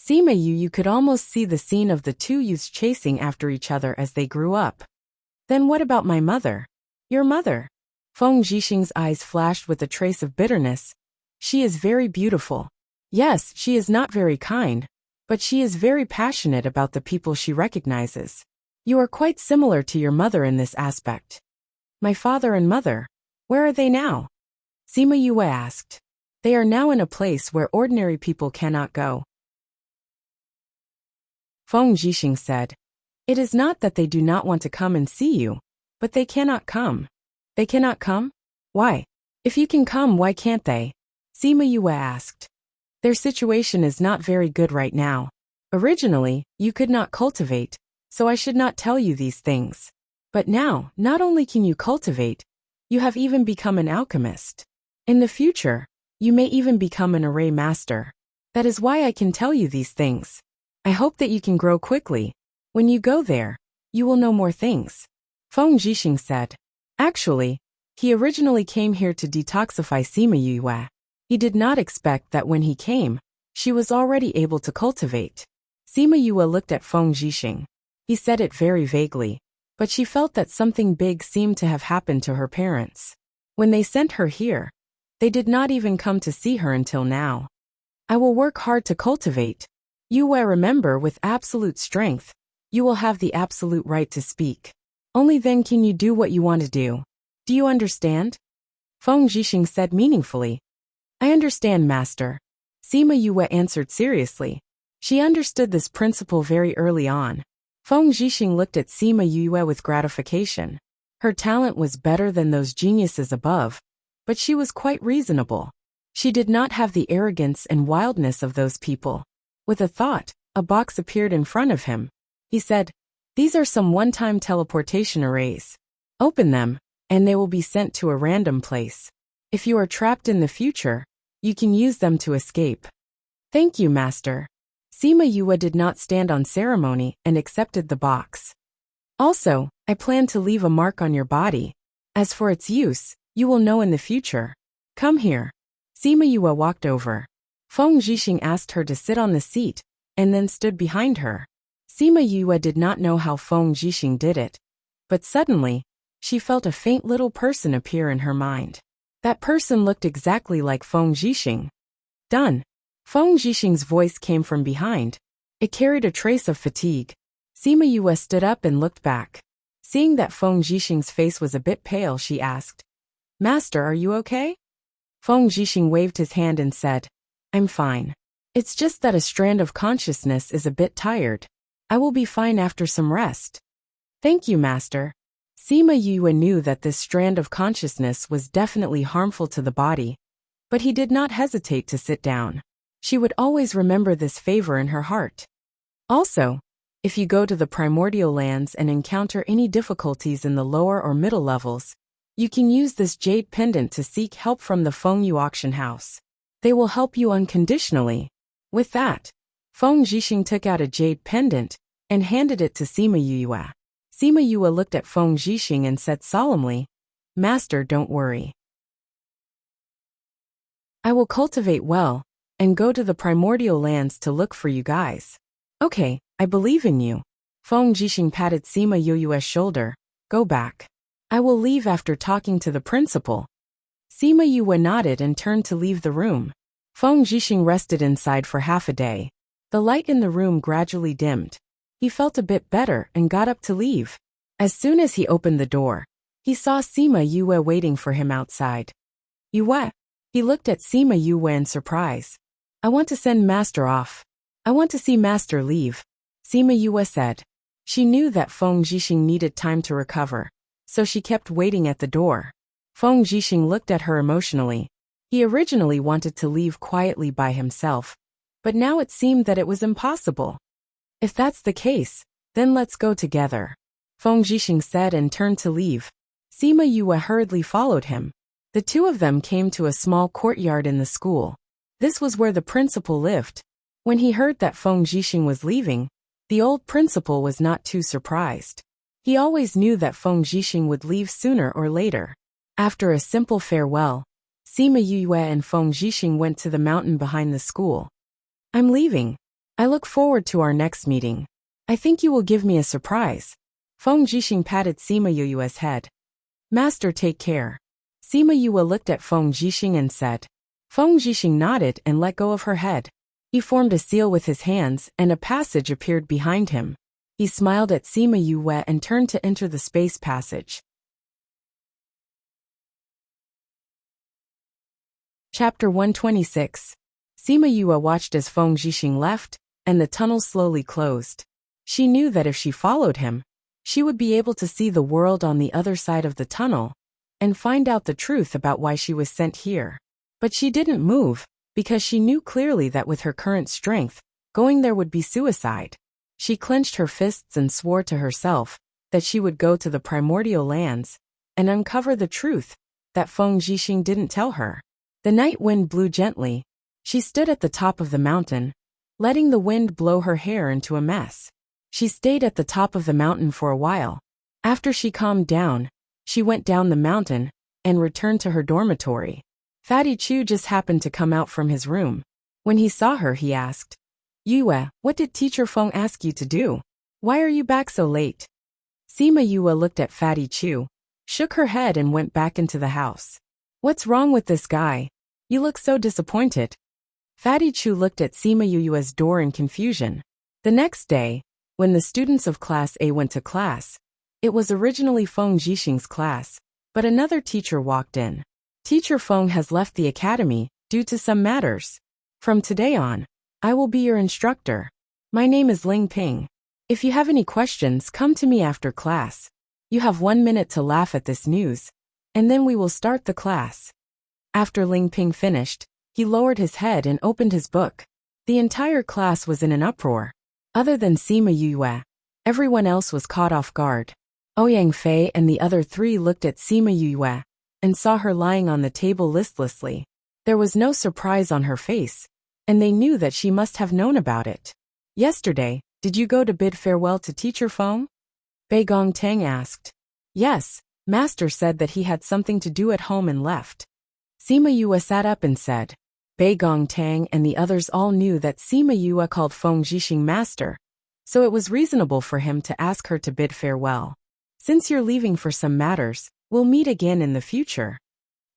Sima Yu, you could almost see the scene of the two youths chasing after each other as they grew up. Then what about my mother? Your mother? Feng Zhixing's eyes flashed with a trace of bitterness. She is very beautiful. Yes, she is not very kind, but she is very passionate about the people she recognizes. You are quite similar to your mother in this aspect. My father and mother, where are they now? Sima Yue asked. They are now in a place where ordinary people cannot go. Feng Zhixing said. It is not that they do not want to come and see you, but they cannot come. They cannot come? Why? If you can come, why can't they? Sima Yue asked. Their situation is not very good right now. Originally, you could not cultivate, so I should not tell you these things. But now, not only can you cultivate, you have even become an alchemist. In the future, you may even become an array master. That is why I can tell you these things. I hope that you can grow quickly. When you go there, you will know more things. Feng Zhixing said. Actually, he originally came here to detoxify Sima Yue. He did not expect that when he came, she was already able to cultivate. Sima Yue looked at Feng Zhixing. He said it very vaguely, but she felt that something big seemed to have happened to her parents. When they sent her here, they did not even come to see her until now. I will work hard to cultivate. Yue, remember, with absolute strength, you will have the absolute right to speak. Only then can you do what you want to do. Do you understand? Feng Zhixing said meaningfully. I understand, Master. Sima Yue answered seriously. She understood this principle very early on. Feng Zhixing looked at Sima Yue with gratification. Her talent was better than those geniuses above, but she was quite reasonable. She did not have the arrogance and wildness of those people. With a thought, a box appeared in front of him. He said, These are some one-time teleportation arrays. Open them, and they will be sent to a random place. If you are trapped in the future, you can use them to escape. Thank you, Master. Sima Yue did not stand on ceremony and accepted the box. Also, I plan to leave a mark on your body. As for its use, you will know in the future. Come here. Sima Yue walked over. Feng Zhixing asked her to sit on the seat, and then stood behind her. Sima Yue did not know how Feng Zhixing did it, but suddenly, she felt a faint little person appear in her mind. That person looked exactly like Feng Zhixing. Done. Feng Zhixing's voice came from behind. It carried a trace of fatigue. Sima Yue stood up and looked back. Seeing that Feng Zhixing's face was a bit pale, she asked, Master, are you okay? Feng Zhixing waved his hand and said, I'm fine. It's just that a strand of consciousness is a bit tired. I will be fine after some rest. Thank you, Master. Sima Yue knew that this strand of consciousness was definitely harmful to the body, but he did not hesitate to sit down. She would always remember this favor in her heart. Also, if you go to the primordial lands and encounter any difficulties in the lower or middle levels, you can use this jade pendant to seek help from the Fengyu auction house. They will help you unconditionally. With that, Feng Zhixing took out a jade pendant and handed it to Sima Yue. Sima Yue looked at Feng Zhixing and said solemnly, Master, don't worry. I will cultivate well and go to the primordial lands to look for you guys. Okay, I believe in you. Feng Zhixing patted Sima Yue's shoulder. Go back. I will leave after talking to the principal. Sima Yue nodded and turned to leave the room. Feng Zhixing rested inside for half a day. The light in the room gradually dimmed. He felt a bit better and got up to leave. As soon as he opened the door, he saw Sima Yue waiting for him outside. Yue? He looked at Sima Yue in surprise. I want to send Master off. I want to see Master leave, Sima Yue said. She knew that Feng Zhixing needed time to recover, so she kept waiting at the door. Feng Zhixing looked at her emotionally. He originally wanted to leave quietly by himself, but now it seemed that it was impossible. If that's the case, then let's go together, Feng Zhixing said and turned to leave. Sima Yue hurriedly followed him. The two of them came to a small courtyard in the school. This was where the principal lived. When he heard that Feng Zhixing was leaving, the old principal was not too surprised. He always knew that Feng Zhixing would leave sooner or later. After a simple farewell, Sima Yue and Feng Zhixing went to the mountain behind the school. I'm leaving. I look forward to our next meeting. I think you will give me a surprise. Feng Zhixing patted Sima Yue's head. Master, take care. Sima Yue looked at Feng Zhixing and said. Feng Zhixing nodded and let go of her head. He formed a seal with his hands and a passage appeared behind him. He smiled at Sima Yue and turned to enter the space passage. Chapter 126. Sima Yue watched as Feng Zhixing left, and the tunnel slowly closed. She knew that if she followed him, she would be able to see the world on the other side of the tunnel, and find out the truth about why she was sent here. But she didn't move, because she knew clearly that with her current strength, going there would be suicide. She clenched her fists and swore to herself that she would go to the primordial lands and uncover the truth that Feng Zhixing didn't tell her. The night wind blew gently. She stood at the top of the mountain, letting the wind blow her hair into a mess. She stayed at the top of the mountain for a while. After she calmed down, she went down the mountain and returned to her dormitory. Fatty Chu just happened to come out from his room. When he saw her, he asked, Yue, what did Teacher Feng ask you to do? Why are you back so late? Sima Yue looked at Fatty Chu, shook her head and went back into the house. What's wrong with this guy? You look so disappointed. Fatty Chu looked at Sima Yue's door in confusion. The next day, when the students of Class A went to class, it was originally Feng Zhixing's class, but another teacher walked in. Teacher Feng has left the academy due to some matters. From today on, I will be your instructor. My name is Ling Ping. If you have any questions, come to me after class. You have 1 minute to laugh at this news, and then we will start the class. After Ling Ping finished, he lowered his head and opened his book. The entire class was in an uproar. Other than Sima Yue, everyone else was caught off guard. Ouyang Fei and the other three looked at Sima Yue and saw her lying on the table listlessly. There was no surprise on her face, and they knew that she must have known about it. Yesterday, did you go to bid farewell to Teacher Feng? Bei Gongtang asked. Yes, Master said that he had something to do at home and left. Sima Yue sat up and said. Bei Gongtang and the others all knew that Sima Yue called Feng Zhixing Master, so it was reasonable for him to ask her to bid farewell. Since you're leaving for some matters, we'll meet again in the future,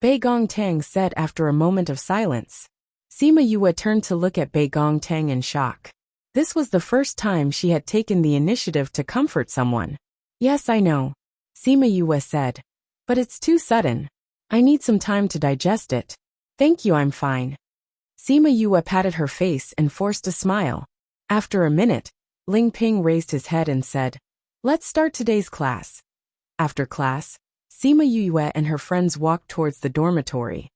Bei Gongtang said after a moment of silence. Sima Yue turned to look at Bei Gongtang in shock. This was the first time she had taken the initiative to comfort someone. Yes, I know, Sima Yue said, but it's too sudden. I need some time to digest it. Thank you, I'm fine. Sima Yue patted her face and forced a smile. After a minute, Ling Ping raised his head and said, Let's start today's class. After class, Sima Yue and her friends walked towards the dormitory.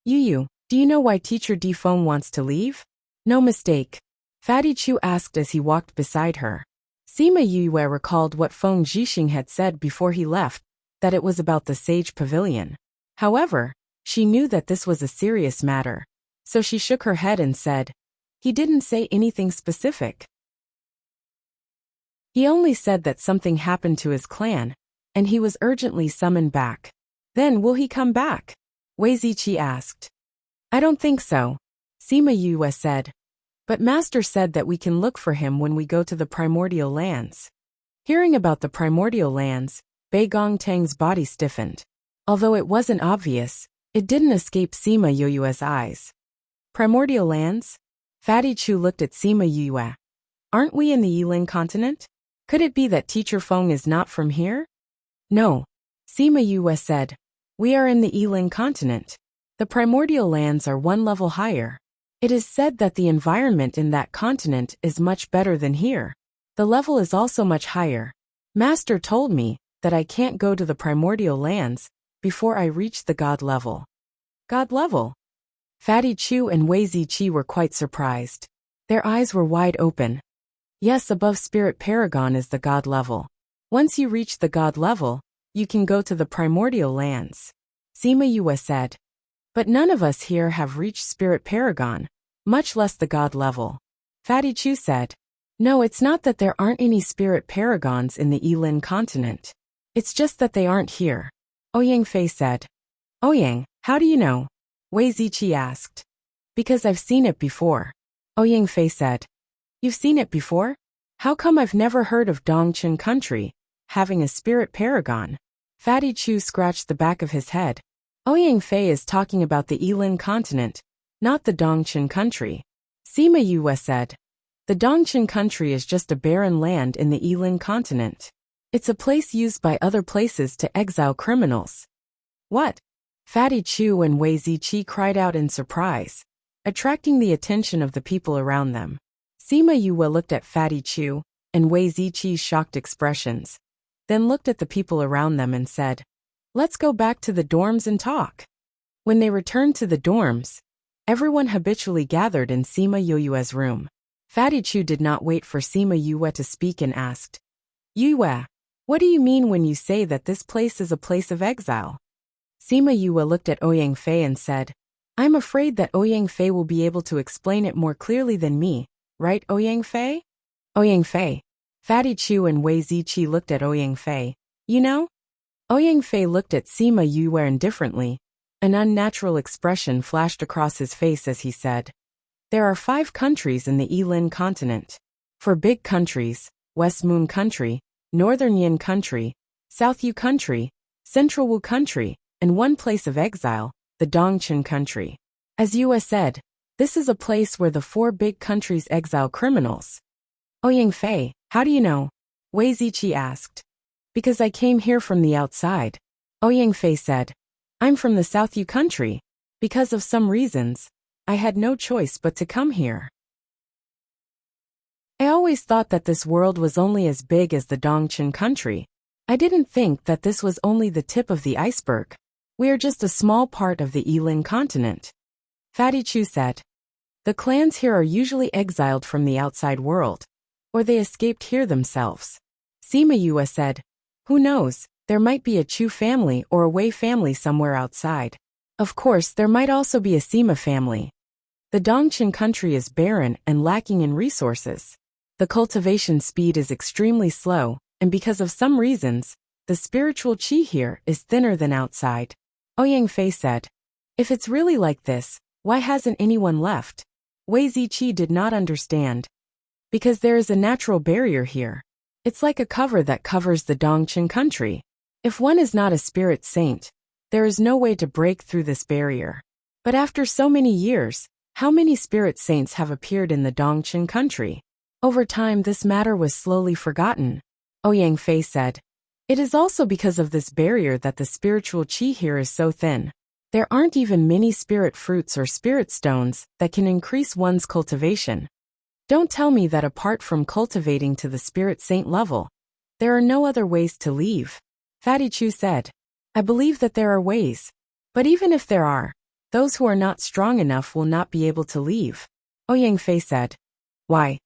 Yu, do you know why Teacher Di Feng wants to leave? No mistake, Fatty Chu asked as he walked beside her. Sima Yue recalled what Feng Zhixing had said before he left, that it was about the Sage Pavilion. However, she knew that this was a serious matter, so she shook her head and said, He didn't say anything specific. He only said that something happened to his clan, and he was urgently summoned back. Then will he come back? Wei Ziqi asked. I don't think so, Sima Yue said. But Master said that we can look for him when we go to the primordial lands. Hearing about the primordial lands, Bei Gongtang's body stiffened. Although it wasn't obvious, it didn't escape Sima Yue's eyes. Primordial lands? Fatty Chu looked at Sima Yue. Aren't we in the Yiling continent? Could it be that Teacher Feng is not from here? No. Sima Yue said. We are in the Yilin continent. The primordial lands are one level higher. It is said that the environment in that continent is much better than here. The level is also much higher. Master told me that I can't go to the primordial lands before I reach the god level. God level? Fatty Chu and Wei Ziqi were quite surprised. Their eyes were wide open. Yes, above Spirit Paragon is the god level. Once you reach the god level, you can go to the primordial lands. Sima Yue said. But none of us here have reached Spirit Paragon, much less the god level. Fatty Chu said. No, it's not that there aren't any Spirit Paragons in the Yilin continent. It's just that they aren't here. Ouyang Fei said. Ouyang, how do you know? Wei Ziqi asked. Because I've seen it before. Ouyang Fei said. You've seen it before? How come I've never heard of Dongchen country having a Spirit Paragon? Fatty Chu scratched the back of his head. Ouyang Fei is talking about the Yilin continent, not the Dongchen country. Sima Yue said. The Dongchen country is just a barren land in the Yilin continent. It's a place used by other places to exile criminals. What? Fatty Chu and Wei Ziqi cried out in surprise, attracting the attention of the people around them. Sima Yue looked at Fatty Chu and Wei Ziqi's shocked expressions, then looked at the people around them and said, Let's go back to the dorms and talk. When they returned to the dorms, everyone habitually gathered in Sima Yue's room. Fatty Chu did not wait for Sima Yue to speak and asked, Yue, what do you mean when you say that this place is a place of exile? Sima Yue looked at Ouyang Fei and said, I'm afraid that Ouyang Fei will be able to explain it more clearly than me, right, Ouyang Fei? Ouyang Fei. Fatty Chu and Wei Ziqi looked at Ouyang Fei. You know? Ouyang Fei looked at Sima Yue indifferently. An unnatural expression flashed across his face as he said, There are 5 countries in the Yilin continent. 4 big countries, West Moon country, Northern Yin country, South Yu country, Central Wu country, and 1 place of exile, the Dongchen country. As Yue said, this is a place where the 4 big countries exile criminals. Ouyang Fei, how do you know? Wei Ziqi asked. Because I came here from the outside. Ouyang Fei said. I'm from the South Yu country. Because of some reasons, I had no choice but to come here. I always thought that this world was only as big as the Dongchen country. I didn't think that this was only the tip of the iceberg. We are just a small part of the Yilin continent. Fatty Chu said. The clans here are usually exiled from the outside world, or they escaped here themselves. Sima Yue said. Who knows, there might be a Chu family or a Wei family somewhere outside. Of course, there might also be a Sima family. The Dongchen country is barren and lacking in resources. The cultivation speed is extremely slow, and because of some reasons, the spiritual qi here is thinner than outside. Ouyang Fei said. If it's really like this, why hasn't anyone left? Wei Ziqi did not understand. Because there is a natural barrier here. It's like a cover that covers the Dongchen country. If one is not a spirit saint, there is no way to break through this barrier. But after so many years, how many spirit saints have appeared in the Dongchen country? Over time this matter was slowly forgotten. Ouyang Fei said. It is also because of this barrier that the spiritual qi here is so thin. There aren't even many spirit fruits or spirit stones that can increase one's cultivation. Don't tell me that apart from cultivating to the spirit saint level, there are no other ways to leave. Fatty Chu said. I believe that there are ways. But even if there are, those who are not strong enough will not be able to leave. Ouyang Fei said. Why?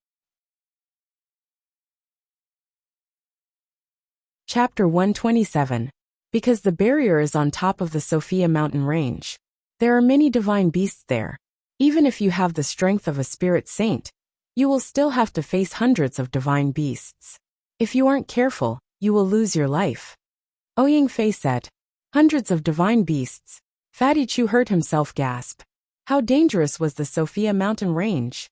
Chapter 127. Because the barrier is on top of the Sophia mountain range. There are many divine beasts there. Even if you have the strength of a spirit saint, you will still have to face hundreds of divine beasts. If you aren't careful, you will lose your life. Ouyang Fei said. Hundreds of divine beasts. Fatty Chu heard himself gasp. How dangerous was the Sophia mountain range?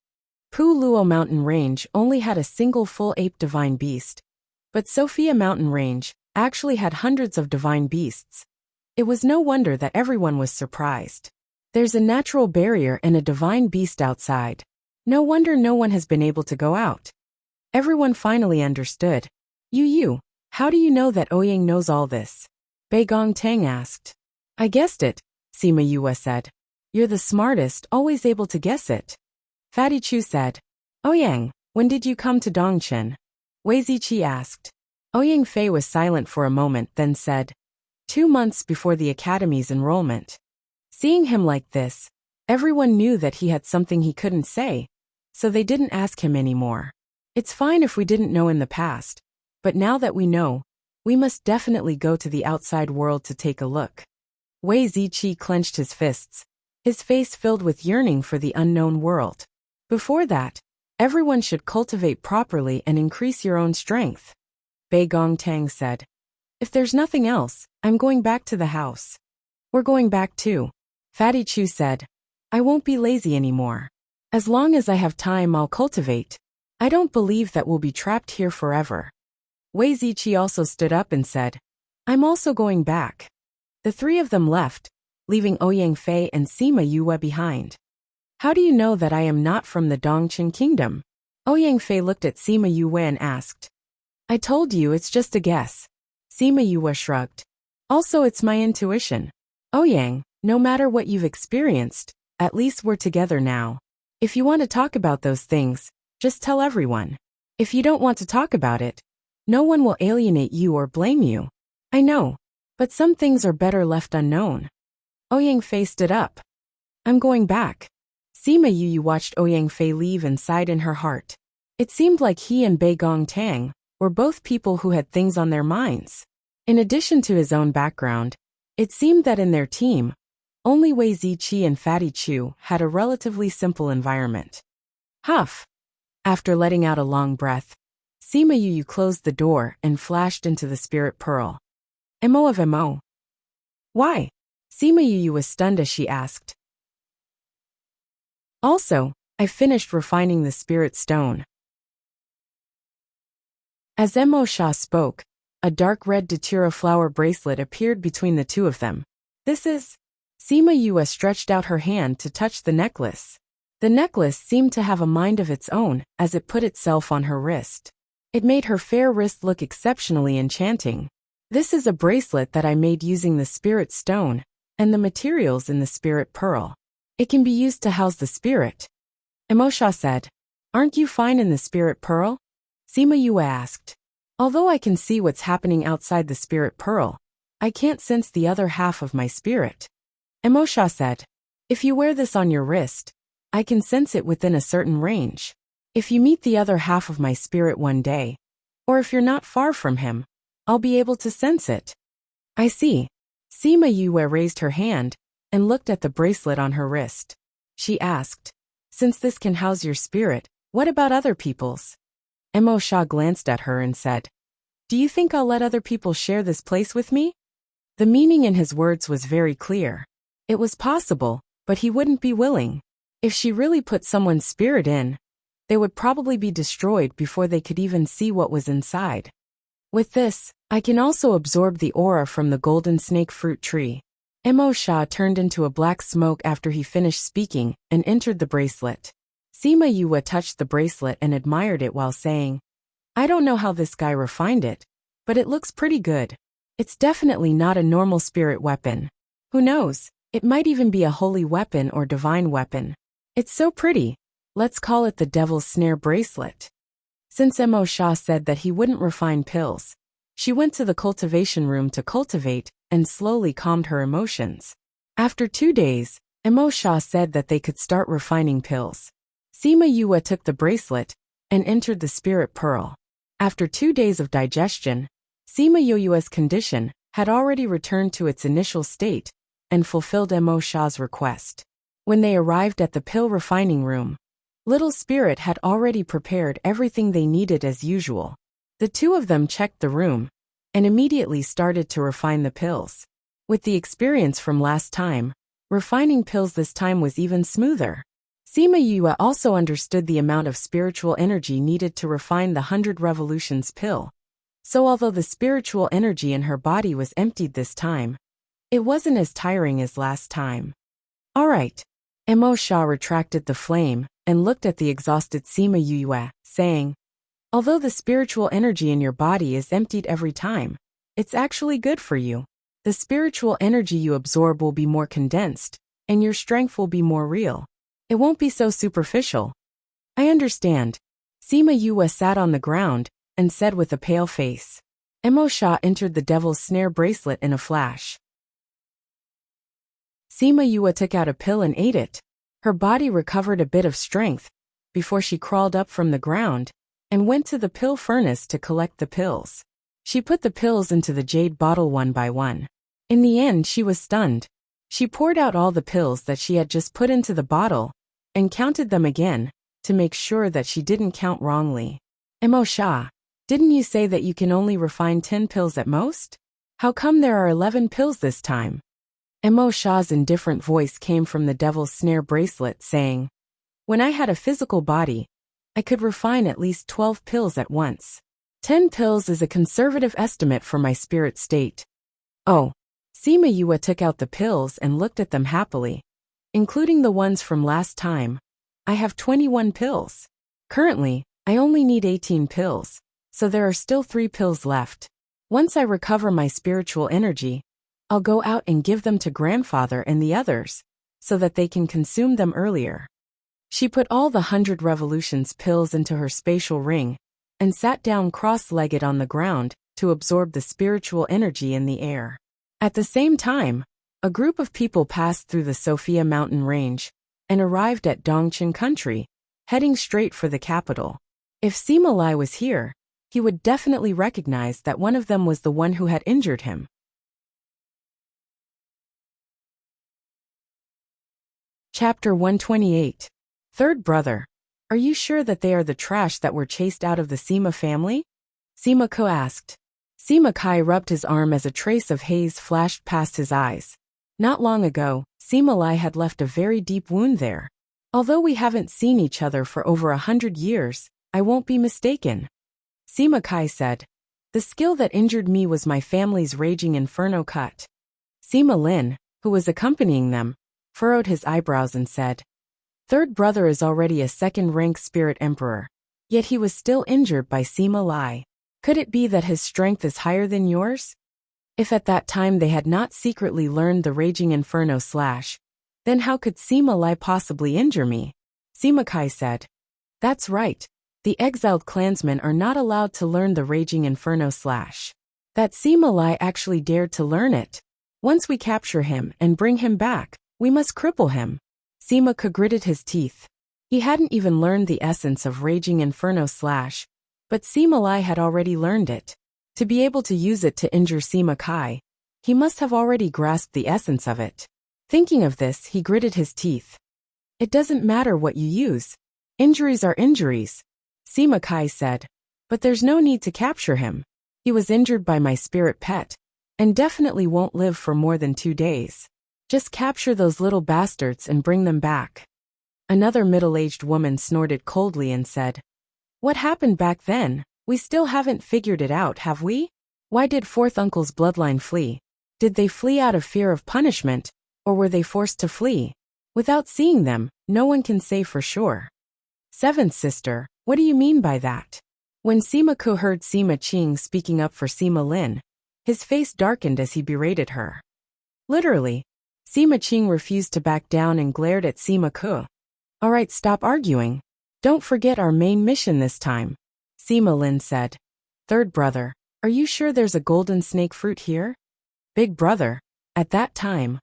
Pu Luo mountain range only had a single full ape divine beast. But Sophia mountain range actually had hundreds of divine beasts. It was no wonder that everyone was surprised. There's a natural barrier and a divine beast outside. No wonder no one has been able to go out. Everyone finally understood. You, how do you know that Ouyang knows all this? Bei Gongtang asked. I guessed it, Sima Yue said. You're the smartest, always able to guess it. Fatty Chu said. Ouyang, when did you come to Dongchen? Wei Ziqi asked. Ouyang Fei was silent for a moment, then said, 2 months before the academy's enrollment. Seeing him like this, everyone knew that he had something he couldn't say, so they didn't ask him anymore. It's fine if we didn't know in the past, but now that we know, we must definitely go to the outside world to take a look. Wei Ziqi clenched his fists, his face filled with yearning for the unknown world. Before that, everyone should cultivate properly and increase your own strength. Bei Gongtang said. If there's nothing else, I'm going back to the house. We're going back too. Fatty Chu said. I won't be lazy anymore. As long as I have time, I'll cultivate. I don't believe that we'll be trapped here forever. Wei Ziqi also stood up and said, I'm also going back. The three of them left, leaving Ouyang Fei and Sima Yue behind. How do you know that I am not from the Dongchen kingdom? Ouyang Fei looked at Sima Yue and asked. I told you it's just a guess. Sima Yue shrugged. Also, it's my intuition. Ouyang, no matter what you've experienced, at least we're together now. If you want to talk about those things, just tell everyone. If you don't want to talk about it, no one will alienate you or blame you. I know, but some things are better left unknown. Ouyang Fei stood up. I'm going back. Sima Yue watched Ouyang Fei leave and sighed in her heart. It seemed like he and Bei Gongtang were both people who had things on their minds. In addition to his own background, it seemed that in their team, only Wei Ziqi and Fatty Chu had a relatively simple environment. Huff! After letting out a long breath, Sima Yue closed the door and flashed into the spirit pearl. Mo of Mo. Why? Sima Yue was stunned as she asked. Also, I finished refining the spirit stone. As Mo Sha spoke, a dark red datura flower bracelet appeared between the two of them. This is... Sima Yue stretched out her hand to touch the necklace. The necklace seemed to have a mind of its own as it put itself on her wrist. It made her fair wrist look exceptionally enchanting. This is a bracelet that I made using the spirit stone and the materials in the spirit pearl. It can be used to house the spirit. Mo Sha said. Aren't you fine in the spirit pearl? Sima Yue asked. Although I can see what's happening outside the spirit pearl, I can't sense the other half of my spirit. Mo Sha said. If you wear this on your wrist, I can sense it within a certain range. If you meet the other half of my spirit one day, or if you're not far from him, I'll be able to sense it. I see. Sima Yue raised her hand and looked at the bracelet on her wrist. She asked, since this can house your spirit, what about other people's? Mo Sha glanced at her and said, do you think I'll let other people share this place with me? The meaning in his words was very clear. It was possible, but he wouldn't be willing. If she really put someone's spirit in, they would probably be destroyed before they could even see what was inside. With this, I can also absorb the aura from the golden snake fruit tree. Mo Sha turned into a black smoke after he finished speaking and entered the bracelet. Sima Yue touched the bracelet and admired it while saying, I don't know how this guy refined it, but it looks pretty good. It's definitely not a normal spirit weapon. Who knows, it might even be a holy weapon or divine weapon. It's so pretty. Let's call it the Devil's Snare bracelet. Since Mo Sha said that he wouldn't refine pills, she went to the cultivation room to cultivate and slowly calmed her emotions. After 2 days, Mo Sha said that they could start refining pills. Sima Yue took the bracelet and entered the spirit pearl. After 2 days of digestion, Sima Yue's condition had already returned to its initial state and fulfilled Mo Sha's request. When they arrived at the pill refining room, Little Spirit had already prepared everything they needed as usual. The two of them checked the room and immediately started to refine the pills. With the experience from last time, refining pills this time was even smoother. Sima Yue also understood the amount of spiritual energy needed to refine the 100 Revolutions pill. So although the spiritual energy in her body was emptied this time, it wasn't as tiring as last time. Alright. Mo Sha retracted the flame and looked at the exhausted Sima Yue, saying, Although the spiritual energy in your body is emptied every time, it's actually good for you. The spiritual energy you absorb will be more condensed, and your strength will be more real. It won't be so superficial. I understand. Sima Yue sat on the ground and said with a pale face. Emo Sha entered the devil's snare bracelet in a flash. Sima Yue took out a pill and ate it. Her body recovered a bit of strength before she crawled up from the ground and went to the pill furnace to collect the pills. She put the pills into the jade bottle one by one. In the end, she was stunned. She poured out all the pills that she had just put into the bottle and counted them again to make sure that she didn't count wrongly. Emo Sha, didn't you say that you can only refine 10 pills at most? How come there are 11 pills this time? Emo Sha's indifferent voice came from the devil's snare bracelet saying, when I had a physical body, I could refine at least 12 pills at once. 10 pills is a conservative estimate for my spirit state. Oh. Sima Yue took out the pills and looked at them happily. Including the ones from last time, I have 21 pills. Currently, I only need 18 pills, so there are still 3 pills left. Once I recover my spiritual energy, I'll go out and give them to grandfather and the others, so that they can consume them earlier. She put all the 100 revolutions pills into her spatial ring, and sat down cross-legged on the ground to absorb the spiritual energy in the air. At the same time, a group of people passed through the Sophia mountain range and arrived at Dongqing country, heading straight for the capital. If Sima Lai was here, he would definitely recognize that one of them was the one who had injured him. Chapter 128. Third brother. Are you sure that they are the trash that were chased out of the Sima family? Sima Ko asked. Sima Kai rubbed his arm as a trace of haze flashed past his eyes. Not long ago, Sima Lai had left a very deep wound there. Although we haven't seen each other for over 100 years, I won't be mistaken. Sima Kai said. The skill that injured me was my family's raging inferno cut. Sima Lin, who was accompanying them, furrowed his eyebrows and said, Third brother is already a second-rank spirit emperor, yet he was still injured by Sima Lai. Could it be that his strength is higher than yours? If at that time they had not secretly learned the Raging Inferno slash, then how could Sima Lai possibly injure me? Sima Kai said. That's right. The exiled clansmen are not allowed to learn the Raging Inferno slash. That Sima Lai actually dared to learn it. Once we capture him and bring him back, we must cripple him. Sima Ka gritted his teeth. He hadn't even learned the essence of Raging Inferno slash, but Sima Lai had already learned it. To be able to use it to injure Sima Kai, he must have already grasped the essence of it. Thinking of this, he gritted his teeth. It doesn't matter what you use. Injuries are injuries, Sima Kai said. But there's no need to capture him. He was injured by my spirit pet, and definitely won't live for more than 2 days. Just capture those little bastards and bring them back. Another middle-aged woman snorted coldly and said, What happened back then? We still haven't figured it out, have we? Why did fourth uncle's bloodline flee? Did they flee out of fear of punishment, or were they forced to flee? Without seeing them, no one can say for sure. Seventh sister, what do you mean by that? When Sima Ku heard Sima Qing speaking up for Sima Lin, his face darkened as he berated her. Literally, Sima Qing refused to back down and glared at Sima Ku. All right, stop arguing. Don't forget our main mission this time, Sima Lin said. Third brother, are you sure there's a golden snake fruit here? Big brother, at that time,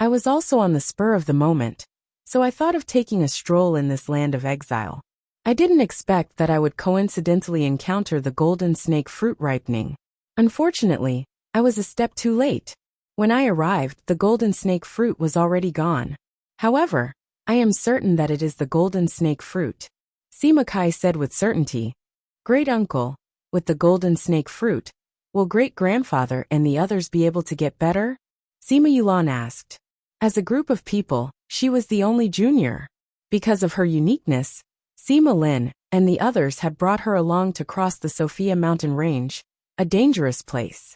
I was also on the spur of the moment, so I thought of taking a stroll in this land of exile. I didn't expect that I would coincidentally encounter the golden snake fruit ripening. Unfortunately, I was a step too late. When I arrived, the golden snake fruit was already gone. However, I am certain that it is the golden snake fruit, Sima Kai said with certainty. Great uncle, with the golden snake fruit, will great-grandfather and the others be able to get better? Sima Yulan asked. As a group of people, she was the only junior. Because of her uniqueness, Sima Lin and the others had brought her along to cross the Sophia mountain range, a dangerous place.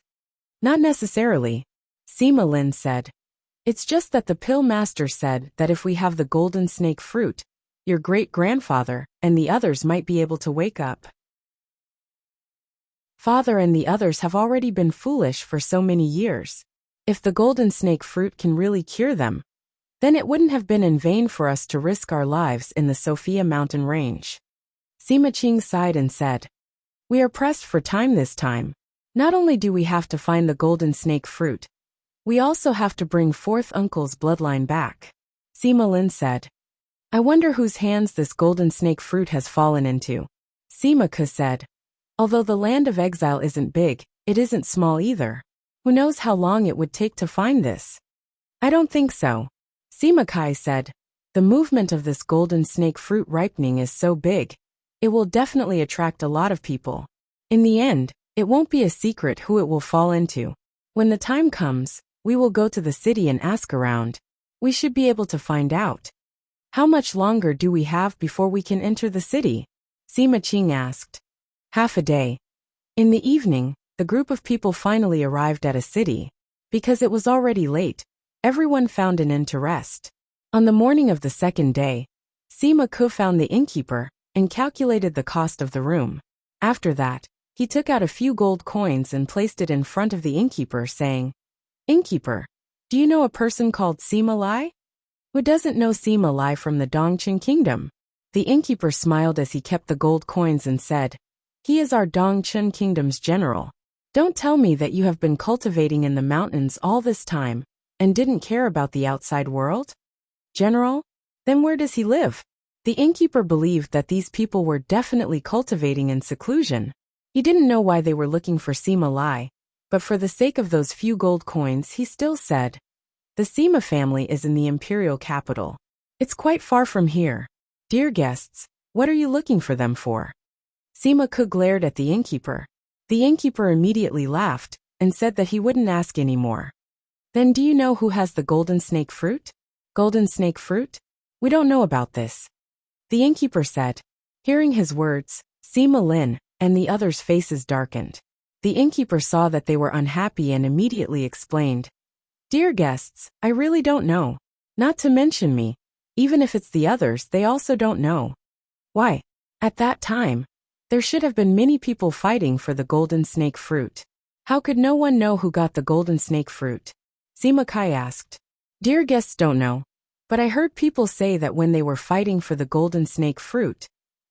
Not necessarily, Sima Lin said. It's just that the pill master said that if we have the golden snake fruit, your great-grandfather and the others might be able to wake up. Father and the others have already been foolish for so many years. If the golden snake fruit can really cure them, then it wouldn't have been in vain for us to risk our lives in the Sophia mountain range. Sima Qing sighed and said, "We are pressed for time this time. Not only do we have to find the golden snake fruit, we also have to bring fourth uncle's bloodline back." Sima Lin said, "I wonder whose hands this golden snake fruit has fallen into." Sima Ke said, "Although the land of exile isn't big, it isn't small either. Who knows how long it would take to find this?" "I don't think so." Sima Kai said, "The movement of this golden snake fruit ripening is so big, it will definitely attract a lot of people. In the end, it won't be a secret who it will fall into. When the time comes, we will go to the city and ask around. We should be able to find out." "How much longer do we have before we can enter the city?" Sima Qing asked. "Half a day." In the evening, the group of people finally arrived at a city. Because it was already late, everyone found an inn to rest. On the morning of the second day, Sima Ke found the innkeeper and calculated the cost of the room. After that, he took out a few gold coins and placed it in front of the innkeeper, saying, "Innkeeper, do you know a person called Sima Lai?" "Who doesn't know Sima Lai from the Dongqing kingdom?" The innkeeper smiled as he kept the gold coins and said, "He is our Dongqing kingdom's general. Don't tell me that you have been cultivating in the mountains all this time and didn't care about the outside world?" "General? Then where does he live?" The innkeeper believed that these people were definitely cultivating in seclusion. He didn't know why they were looking for Sima Lai, but for the sake of those few gold coins he still said, "The Sima family is in the imperial capital. It's quite far from here. Dear guests, what are you looking for them for?" Sima Ke glared at the innkeeper. The innkeeper immediately laughed and said that he wouldn't ask any more. "Then do you know who has the golden snake fruit?" "Golden snake fruit? We don't know about this." The innkeeper said. Hearing his words, Sima Lin and the others' faces darkened. The innkeeper saw that they were unhappy and immediately explained, "Dear guests, I really don't know. Not to mention me. Even if it's the others, they also don't know." "Why? At that time, there should have been many people fighting for the golden snake fruit. How could no one know who got the golden snake fruit?" Sima Kai asked. "Dear guests don't know, but I heard people say that when they were fighting for the golden snake fruit,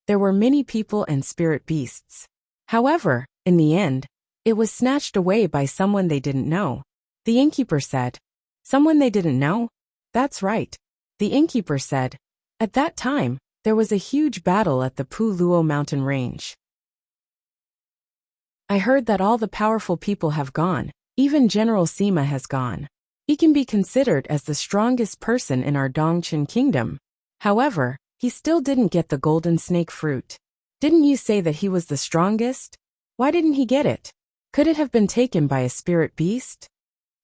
there were many people and spirit beasts. However, in the end, it was snatched away by someone they didn't know." The innkeeper said. "Someone they didn't know?" "That's right." The innkeeper said. At that time, there was a huge battle at the Pu Luo mountain range. "I heard that all the powerful people have gone, even General Sima has gone. He can be considered as the strongest person in our Dongqing kingdom. However, he still didn't get the golden snake fruit. Didn't you say that he was the strongest? Why didn't he get it? Could it have been taken by a spirit beast?"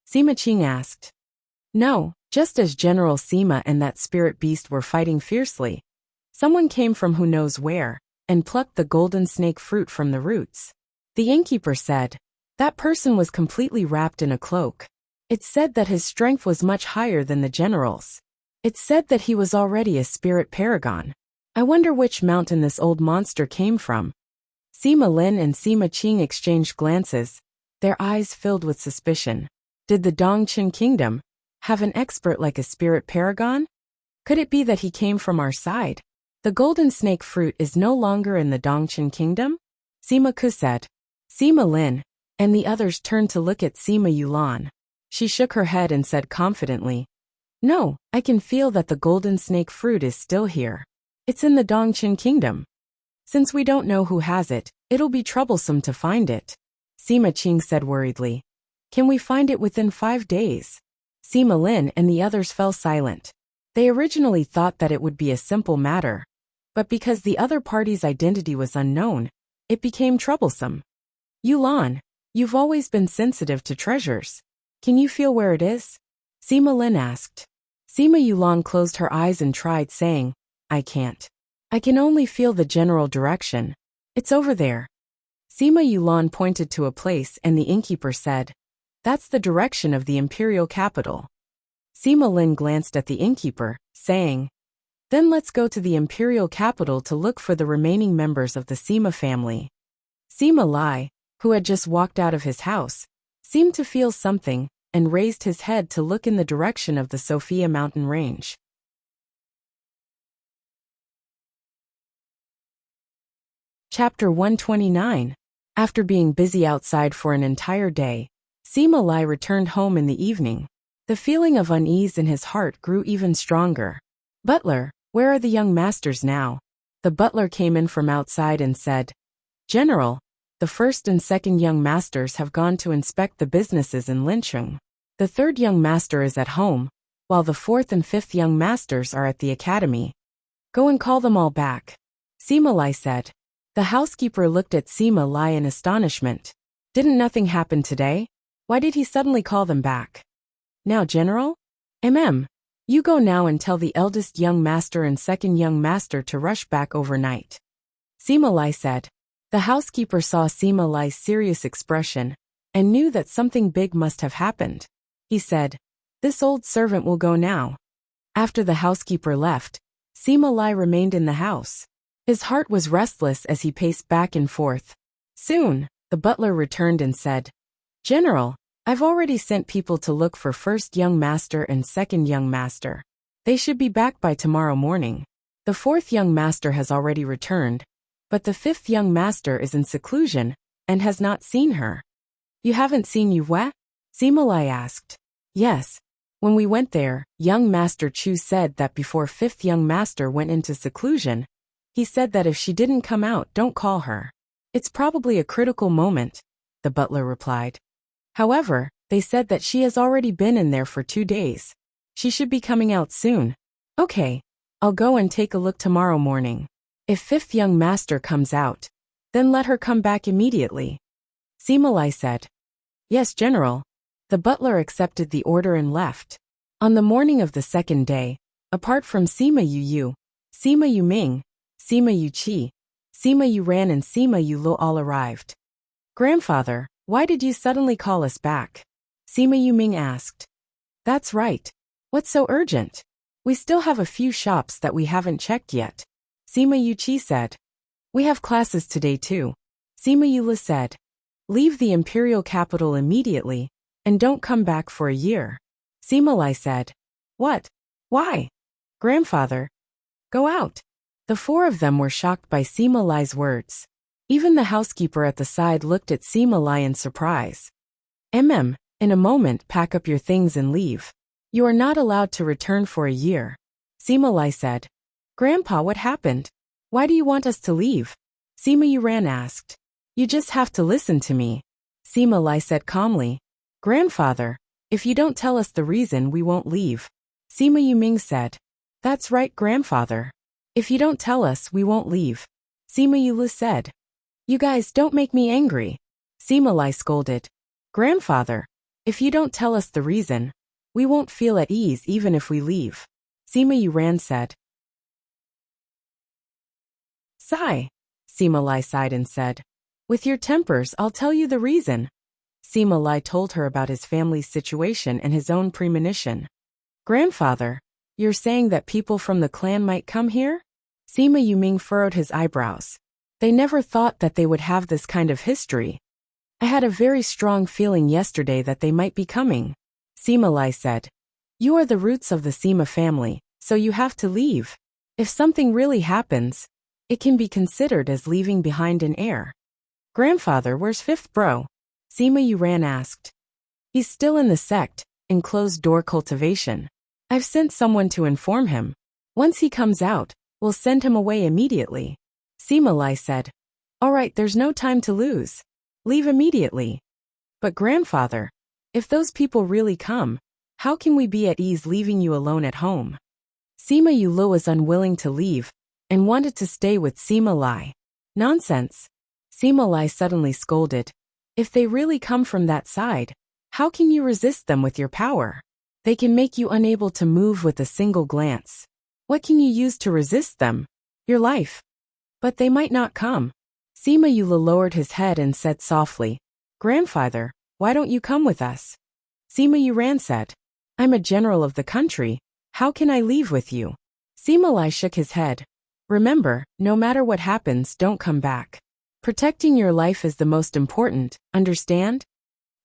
Sima Qing asked. "No, just as General Sima and that spirit beast were fighting fiercely, someone came from who knows where and plucked the golden snake fruit from the roots." The innkeeper said. That person was completely wrapped in a cloak. It's said that his strength was much higher than the general's. It's said that he was already a spirit paragon. I wonder which mountain this old monster came from. Sima Lin and Sima Qing exchanged glances, their eyes filled with suspicion. Did the Dongqing kingdom have an expert like a spirit paragon? Could it be that he came from our side? The golden snake fruit is no longer in the Dongqing kingdom? Sima Ke said. Sima Lin and the others turned to look at Sima Yulan. She shook her head and said confidently, "No, I can feel that the golden snake fruit is still here. It's in the Dongqing kingdom. Since we don't know who has it, it'll be troublesome to find it." Sima Qing said worriedly. "Can we find it within 5 days?" Sima Lin and the others fell silent. They originally thought that it would be a simple matter, but because the other party's identity was unknown, it became troublesome. "Yulan, you've always been sensitive to treasures. Can you feel where it is?" Sima Lin asked. Sima Yulan closed her eyes and tried saying, "I can't. I can only feel the general direction. It's over there." Sima Yulan pointed to a place and the innkeeper said, "That's the direction of the imperial capital." Sima Lin glanced at the innkeeper, saying, "Then let's go to the imperial capital to look for the remaining members of the Sima family." Sima Lai who had just walked out of his house, seemed to feel something and raised his head to look in the direction of the Sophia mountain range. Chapter 129. After being busy outside for an entire day, Sima Lai returned home in the evening. The feeling of unease in his heart grew even stronger. "Butler, where are the young masters now?" The butler came in from outside and said, "General, the first and second young masters have gone to inspect the businesses in Lincheng. The third young master is at home, while the fourth and fifth young masters are at the academy. Go and call them all back," Sima Lai said. The housekeeper looked at Sima Lai in astonishment. Didn't nothing happen today? Why did he suddenly call them back? "Now, General? You go now and tell the eldest young master and second young master to rush back overnight," Sima Lai said. The housekeeper saw Sima Lai's serious expression and knew that something big must have happened. He said, "This old servant will go now." After the housekeeper left, Sima Lai remained in the house. His heart was restless as he paced back and forth. Soon, the butler returned and said, "General, I've already sent people to look for first young master and second young master. They should be back by tomorrow morning. The fourth young master has already returned, but the fifth young master is in seclusion and has not seen her." "You haven't seen Yue?" Sima Lai asked. "Yes. When we went there, young master Chu said that before fifth young master went into seclusion, he said that if she didn't come out, don't call her. It's probably a critical moment," the butler replied. "However, they said that she has already been in there for 2 days. She should be coming out soon." "Okay, I'll go and take a look tomorrow morning. If fifth young master comes out, then let her come back immediately," Sima Lai said. "Yes, General." The butler accepted the order and left. On the morning of the second day, apart from Sima Yu, Sima Yu Ming, Sima Yu Qi, Sima Yu Ran and Sima Yu Lo all arrived. "Grandfather, why did you suddenly call us back?" Sima Yu Ming asked. "That's right. What's so urgent? We still have a few shops that we haven't checked yet," Sima Yu Qi said. "We have classes today too," Sima Yu Li said. "Leave the imperial capital immediately, and don't come back for a year," Sima Lai said. "What? Why?" "Grandfather, go out." The four of them were shocked by Sima Lai's words. Even the housekeeper at the side looked at Sima Lai in surprise. In a moment pack up your things and leave. You are not allowed to return for a year," Sima Lai said. "Grandpa, what happened? Why do you want us to leave?" Sima Yu Ran asked. "You just have to listen to me," Sima Lai said calmly. "Grandfather, if you don't tell us the reason, we won't leave," Sima Yu Ming said. "That's right, Grandfather. If you don't tell us, we won't leave," Sima Yu Li said. "You guys don't make me angry," Sima Lai scolded. "Grandfather, if you don't tell us the reason, we won't feel at ease even if we leave," Sima Yu Ran said. "Sigh," Sima Lai sighed and said. "With your tempers, I'll tell you the reason." Sima Lai told her about his family's situation and his own premonition. "Grandfather, you're saying that people from the clan might come here?" Sima Yu Ming furrowed his eyebrows. They never thought that they would have this kind of history. "I had a very strong feeling yesterday that they might be coming," Sima Lai said. "You are the roots of the Sima family, so you have to leave. If something really happens, it can be considered as leaving behind an heir." "Grandfather, where's fifth bro?" Sima Yu Ran asked. "He's still in the sect, in closed-door cultivation. I've sent someone to inform him. Once he comes out, we'll send him away immediately," Sima Lai said. "All right, there's no time to lose. Leave immediately." "But grandfather, if those people really come, how can we be at ease leaving you alone at home?" Sima Yu Lo was unwilling to leave and wanted to stay with Sima Lai. "Nonsense," Sima Lai suddenly scolded. "If they really come from that side, how can you resist them with your power? They can make you unable to move with a single glance. What can you use to resist them? Your life. But they might not come." Sima Yu Lo lowered his head and said softly, "Grandfather, why don't you come with us?" Sima Yu Ran said, "I'm a general of the country. How can I leave with you?" Sima Lai shook his head. "Remember, no matter what happens, don't come back. Protecting your life is the most important, understand?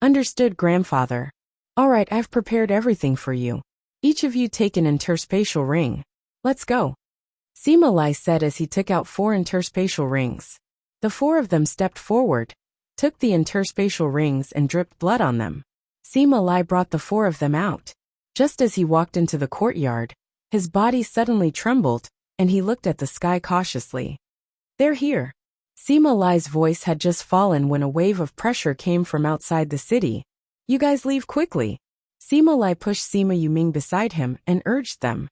Understood, grandfather. All right, I've prepared everything for you. Each of you take an interspatial ring. Let's go. Sima Lai said as he took out 4 interspatial rings. The 4 of them stepped forward, took the interspatial rings and dripped blood on them. Sima Lai brought the 4 of them out. Just as he walked into the courtyard, his body suddenly trembled, and he looked at the sky cautiously. They're here. Sima Lai's voice had just fallen when a wave of pressure came from outside the city. You guys leave quickly. Sima Lai pushed Sima Yuming beside him and urged them.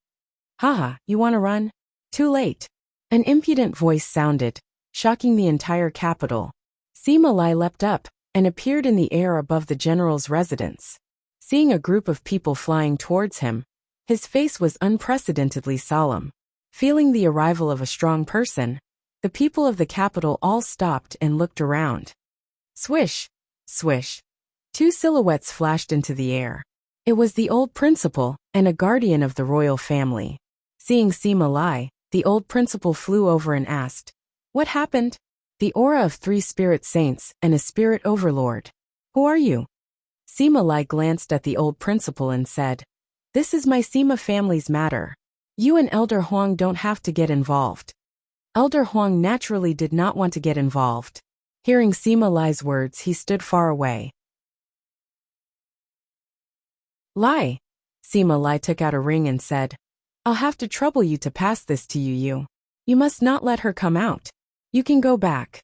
Haha, you want to run? Too late. An impudent voice sounded, shocking the entire capital. Sima Lai leapt up and appeared in the air above the general's residence. Seeing a group of people flying towards him, his face was unprecedentedly solemn. Feeling the arrival of a strong person, the people of the capital all stopped and looked around. Swish, swish. 2 silhouettes flashed into the air. It was the old principal and a guardian of the royal family. Seeing Sima Lai, the old principal flew over and asked, What happened? The aura of 3 spirit saints and a spirit overlord. Who are you? Sima Lai glanced at the old principal and said, This is my Sima family's matter. You and Elder Huang don't have to get involved. Elder Huang naturally did not want to get involved. Hearing Sima Lai's words, he stood far away. Lai. Sima Lai took out a ring and said, I'll have to trouble you to pass this to you. You must not let her come out. You can go back.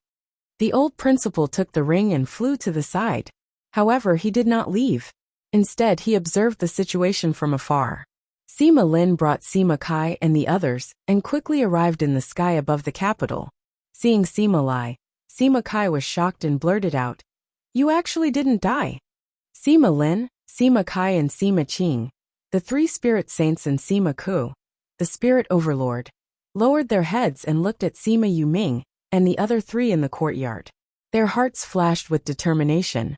The old principal took the ring and flew to the side. However, he did not leave. Instead, he observed the situation from afar. Sima Lin brought Sima Kai and the others and quickly arrived in the sky above the capital. Seeing Sima Lai, Sima Kai was shocked and blurted out, You actually didn't die. Sima Lin, Sima Kai and Sima Qing, the 3 spirit saints and Sima Ku, the spirit overlord, lowered their heads and looked at Sima Yuming and the other 3 in the courtyard. Their hearts flashed with determination.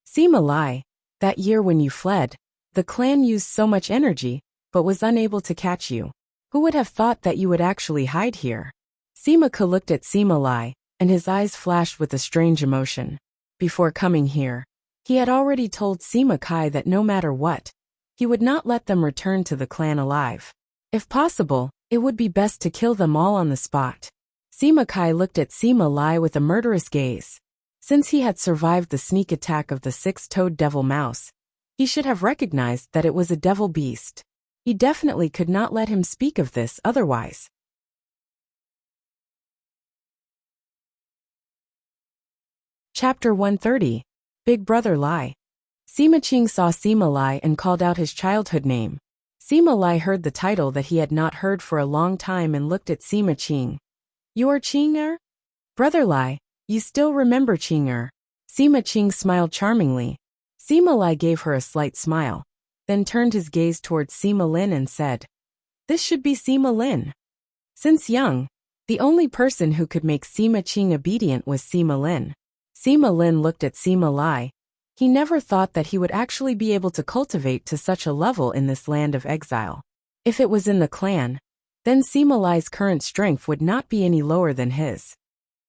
Sima Lai, that year when you fled, the clan used so much energy, but was unable to catch you. Who would have thought that you would actually hide here? Sima Ku looked at Sima Lai, and his eyes flashed with a strange emotion. Before coming here, he had already told Sima Kai that no matter what, he would not let them return to the clan alive. If possible, it would be best to kill them all on the spot. Sima Kai looked at Sima Lai with a murderous gaze. Since he had survived the sneak attack of the 6-toed devil mouse, he should have recognized that it was a devil beast. He definitely could not let him speak of this otherwise. Chapter 130. Big Brother Lai. Sima Qing saw Sima Lai and called out his childhood name. Sima Lai heard the title that he had not heard for a long time and looked at Sima Qing. You are Qing-er? Brother Lai, you still remember Qing-er? Sima Qing smiled charmingly. Sima Lai gave her a slight smile, then turned his gaze towards Sima Lin and said, This should be Sima Lin. Since young, the only person who could make Sima Qing obedient was Sima Lin. Sima Lin looked at Sima Lai. He never thought that he would actually be able to cultivate to such a level in this land of exile. If it was in the clan, then Sima Lai's current strength would not be any lower than his.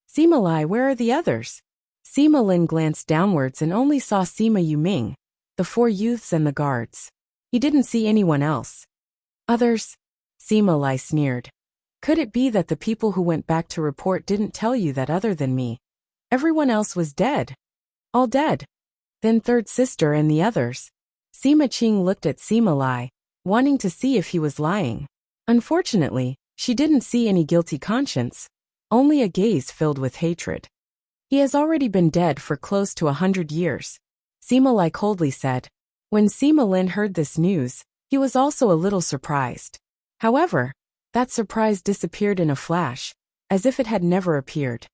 Sima Lai, where are the others? Sima Lin glanced downwards and only saw Sima Yuming, the 4 youths and the guards. He didn't see anyone else. Others? Sima Lai sneered. Could it be that the people who went back to report didn't tell you that other than me, everyone else was dead? All dead. Then third sister and the others. Sima Qing looked at Sima Lai, wanting to see if he was lying. Unfortunately, she didn't see any guilty conscience, only a gaze filled with hatred. He has already been dead for close to 100 years. Sima Lai coldly said. When Sima Lin heard this news, he was also a little surprised. However, that surprise disappeared in a flash, as if it had never appeared.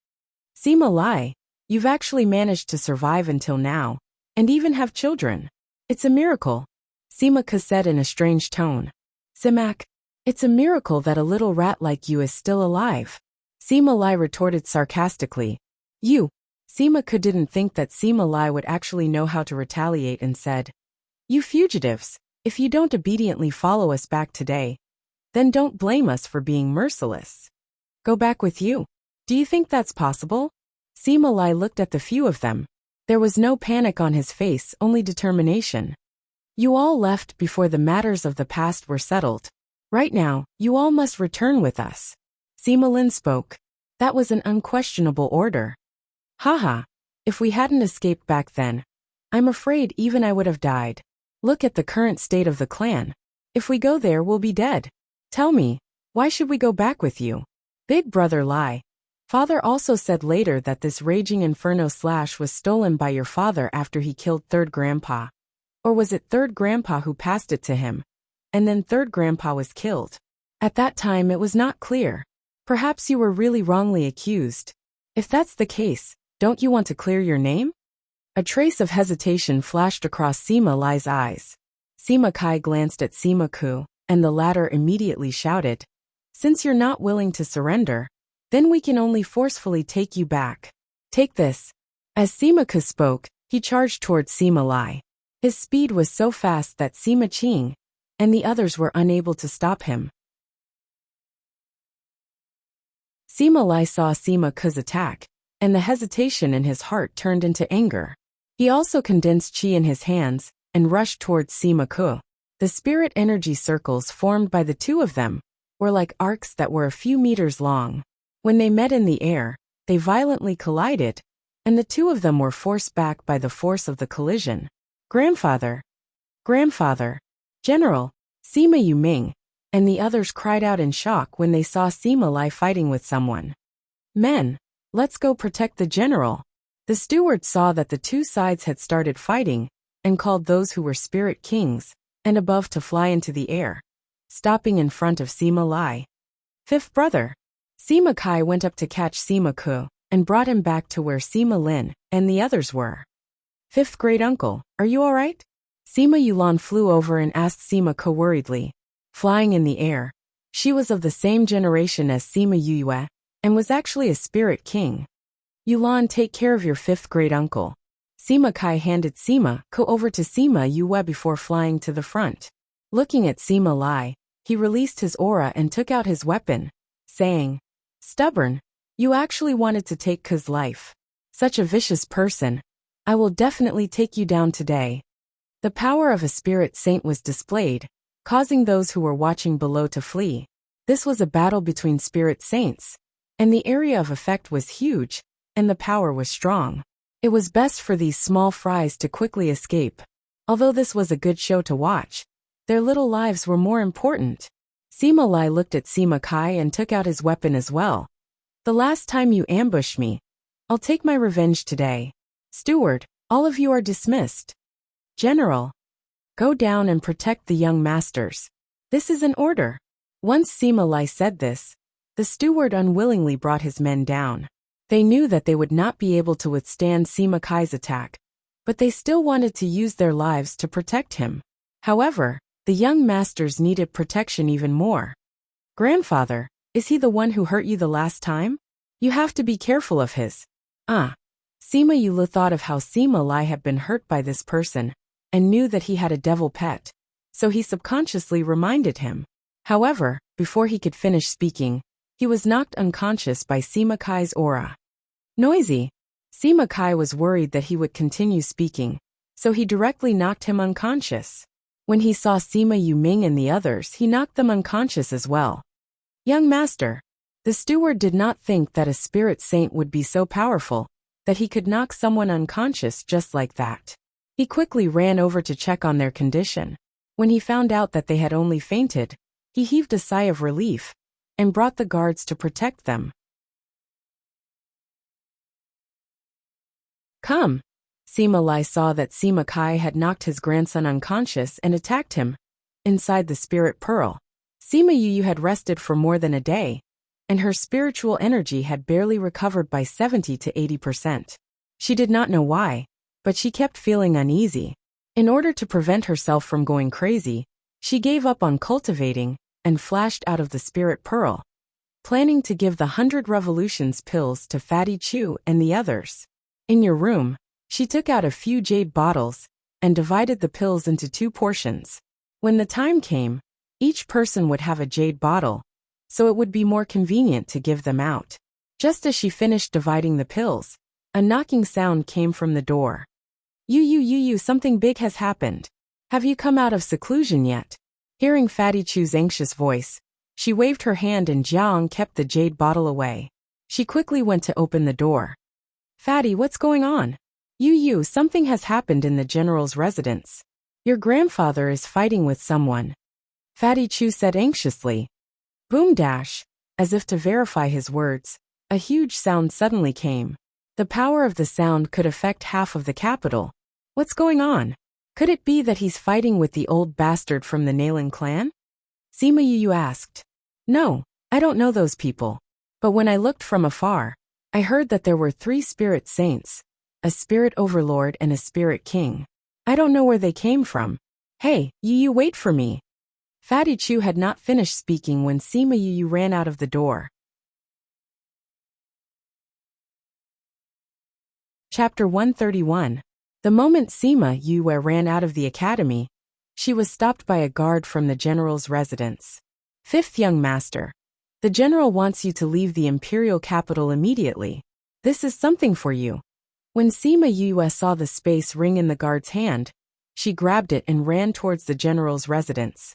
Sima Lai, you've actually managed to survive until now, and even have children. It's a miracle. Sima Ka said in a strange tone. Simak, it's a miracle that a little rat like you is still alive. Sima Lai retorted sarcastically. You. Sima Ka didn't think that Sima Lai would actually know how to retaliate and said, You fugitives, if you don't obediently follow us back today, then don't blame us for being merciless. Go back with you. Do you think that's possible? Sima Lai looked at the few of them. There was no panic on his face, only determination. You all left before the matters of the past were settled. Right now, you all must return with us. Sima Lin spoke. That was an unquestionable order. Haha. If we hadn't escaped back then, I'm afraid even I would have died. Look at the current state of the clan. If we go there, we'll be dead. Tell me, why should we go back with you? Big brother Lai. Father also said later that this raging inferno slash was stolen by your father after he killed third grandpa. Or was it third grandpa who passed it to him? And then third grandpa was killed. At that time it was not clear. Perhaps you were really wrongly accused. If that's the case, don't you want to clear your name? A trace of hesitation flashed across Sima Lai's eyes. Sima Kai glanced at Sima Ku, and the latter immediately shouted, Since you're not willing to surrender, then we can only forcefully take you back. Take this. As Sima Ku spoke, he charged towards Sima Lai. His speed was so fast that Sima Qing and the others were unable to stop him. Sima Lai saw Sima Ku's attack, and the hesitation in his heart turned into anger. He also condensed chi in his hands and rushed towards Sima Ku. The spirit energy circles formed by the two of them were like arcs that were a few meters long. When they met in the air, they violently collided, and the two of them were forced back by the force of the collision. Grandfather! Grandfather! General! Sima Yuming! And the others cried out in shock when they saw Sima Lai fighting with someone. Men! Let's go protect the general. The steward saw that the two sides had started fighting, and called those who were spirit kings and above to fly into the air, stopping in front of Sima Lai. Fifth brother. Sima Kai went up to catch Sima Ku and brought him back to where Sima Lin and the others were. Fifth great uncle, are you all right? Sima Yulan flew over and asked Sima Ku worriedly. Flying in the air, she was of the same generation as Sima Yue and was actually a spirit king. Yulan, take care of your fifth great uncle. Sima Kai handed Sima Ku over to Sima Yue before flying to the front. Looking at Sima Lai, he released his aura and took out his weapon, saying, Stubborn, you actually wanted to take Ku's life. Such a vicious person. I will definitely take you down today. The power of a spirit saint was displayed, causing those who were watching below to flee. This was a battle between spirit saints, and the area of effect was huge, and the power was strong. It was best for these small fries to quickly escape. Although this was a good show to watch, their little lives were more important. Sima Lai looked at Sima Kai and took out his weapon as well. The last time you ambushed me, I'll take my revenge today. Steward, all of you are dismissed. General, go down and protect the young masters. This is an order. Once Sima Lai said this, the steward unwillingly brought his men down. They knew that they would not be able to withstand Sima Kai's attack, but they still wanted to use their lives to protect him. However, the young masters needed protection even more. Grandfather, is he the one who hurt you the last time? You have to be careful of his. Sima Yue thought of how Sima Lai had been hurt by this person, and knew that he had a devil pet, so he subconsciously reminded him. However, before he could finish speaking, he was knocked unconscious by Sima Kai's aura. Noisy. Sima Kai was worried that he would continue speaking, so he directly knocked him unconscious. When he saw Sima Yuming and the others, he knocked them unconscious as well. Young master. The steward did not think that a spirit saint would be so powerful that he could knock someone unconscious just like that. He quickly ran over to check on their condition. When he found out that they had only fainted, he heaved a sigh of relief and brought the guards to protect them. Come. Sima Lai saw that Sima Kai had knocked his grandson unconscious and attacked him. Inside the spirit pearl, Sima Yu had rested for more than a day, and her spiritual energy had barely recovered by 70 to 80%. She did not know why, but she kept feeling uneasy. In order to prevent herself from going crazy, she gave up on cultivating and flashed out of the spirit pearl, planning to give the 100 revolutions pills to Fatty Chu and the others. In your room, she took out a few jade bottles and divided the pills into 2 portions. When the time came, each person would have a jade bottle, so it would be more convenient to give them out. Just as she finished dividing the pills, A knocking sound came from the door. You, something big has happened. Have you come out of seclusion yet? Hearing Fatty Chu's anxious voice, she waved her hand and Jiang kept the jade bottle away. She quickly went to open the door. Fatty, what's going on? You, something has happened in the general's residence. Your grandfather is fighting with someone. Fatty Chu said anxiously. Boom dash. As if to verify his words, a huge sound suddenly came. The power of the sound could affect half of the capital. What's going on? Could it be that he's fighting with the old bastard from the Nalan clan? Sima Yu asked. No, I don't know those people. But when I looked from afar, I heard that there were 3 spirit saints, a spirit overlord and a spirit king. I don't know where they came from. Hey, Yu, wait for me. Fatty Chu had not finished speaking when Sima Yu ran out of the door. Chapter 131. The moment Sima Yu ran out of the academy, she was stopped by a guard from the general's residence. 5th young master. The general wants you to leave the imperial capital immediately. This is something for you. When Sima Yu saw the space ring in the guard's hand, she grabbed it and ran towards the general's residence.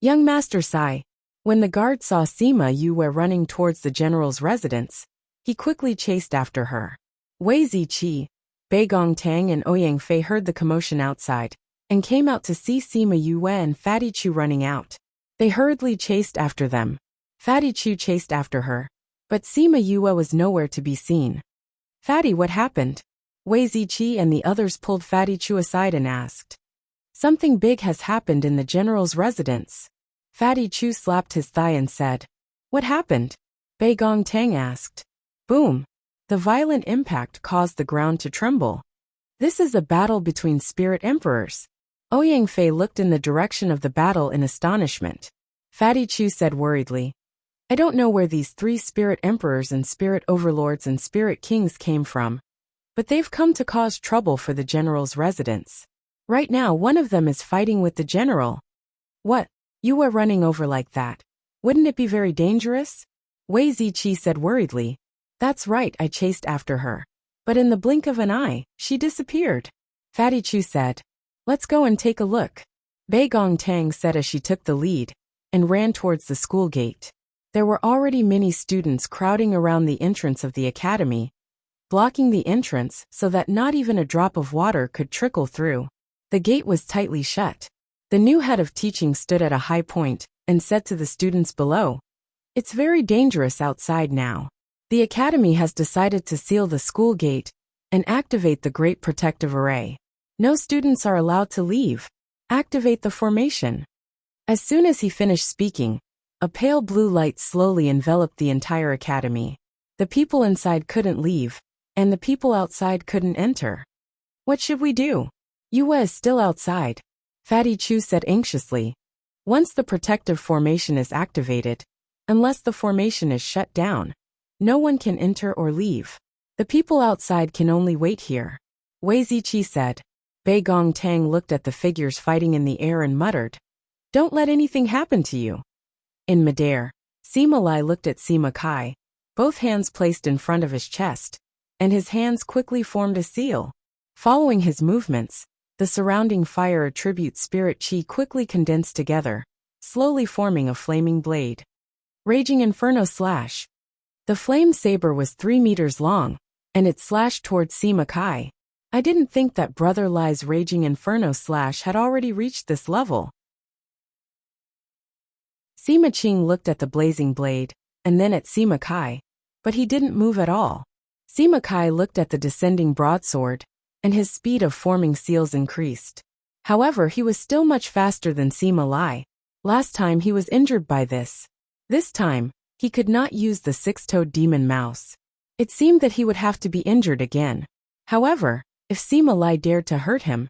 Young Master Sai. When the guard saw Sima Yu running towards the general's residence, he quickly chased after her. Wei Ziqi, Bei Gongtang and Ouyang Fei heard the commotion outside, and came out to see Sima Yu and Fatty Chu running out. They hurriedly chased after them. Fatty Chu chased after her, but Sima Yu was nowhere to be seen. Fatty, what happened? Wei Ziqi and the others pulled Fatty Chu aside and asked. Something big has happened in the general's residence. Fatty Chu slapped his thigh and said. What happened? Bei Gongtang asked. Boom. The violent impact caused the ground to tremble. This is a battle between spirit emperors. Ouyang Fei looked in the direction of the battle in astonishment. Fatty Chu said worriedly. I don't know where these 3 spirit emperors and spirit overlords and spirit kings came from, but they've come to cause trouble for the general's residence. Right now one of them is fighting with the general. What? You were running over like that. Wouldn't it be very dangerous? Wei Ziqi said worriedly. That's right, I chased after her. But in the blink of an eye, she disappeared. Fatty Chu said. Let's go and take a look. Bei Gongtang said as she took the lead, and ran towards the school gate. There were already many students crowding around the entrance of the academy, blocking the entrance so that not even a drop of water could trickle through. The gate was tightly shut. The new head of teaching stood at a high point, and said to the students below, It's very dangerous outside now. The academy has decided to seal the school gate and activate the Great Protective Array. No students are allowed to leave. Activate the formation. As soon as he finished speaking, a pale blue light slowly enveloped the entire academy. The people inside couldn't leave, and the people outside couldn't enter. What should we do? Yue is still outside. Fatty Chu said anxiously. Once the protective formation is activated, unless the formation is shut down, no one can enter or leave. The people outside can only wait here. Wei Ziqi said. Bei Gongtang looked at the figures fighting in the air and muttered. Don't let anything happen to you. In midair, Sima Lai looked at Sima Kai, both hands placed in front of his chest, and his hands quickly formed a seal. Following his movements, the surrounding fire attribute spirit chi quickly condensed together, slowly forming a flaming blade. Raging Inferno Slash. The flame saber was 3 meters long, and it slashed towards Sima Kai. I didn't think that Brother Lai's Raging Inferno Slash had already reached this level. Sima Qing looked at the blazing blade, and then at Sima Kai, but he didn't move at all. Sima Kai looked at the descending broadsword, and his speed of forming seals increased. However, he was still much faster than Sima Lai. Last time he was injured by this. This time, he could not use the 6-toed demon mouse. It seemed that he would have to be injured again. However, if Sima Lai dared to hurt him,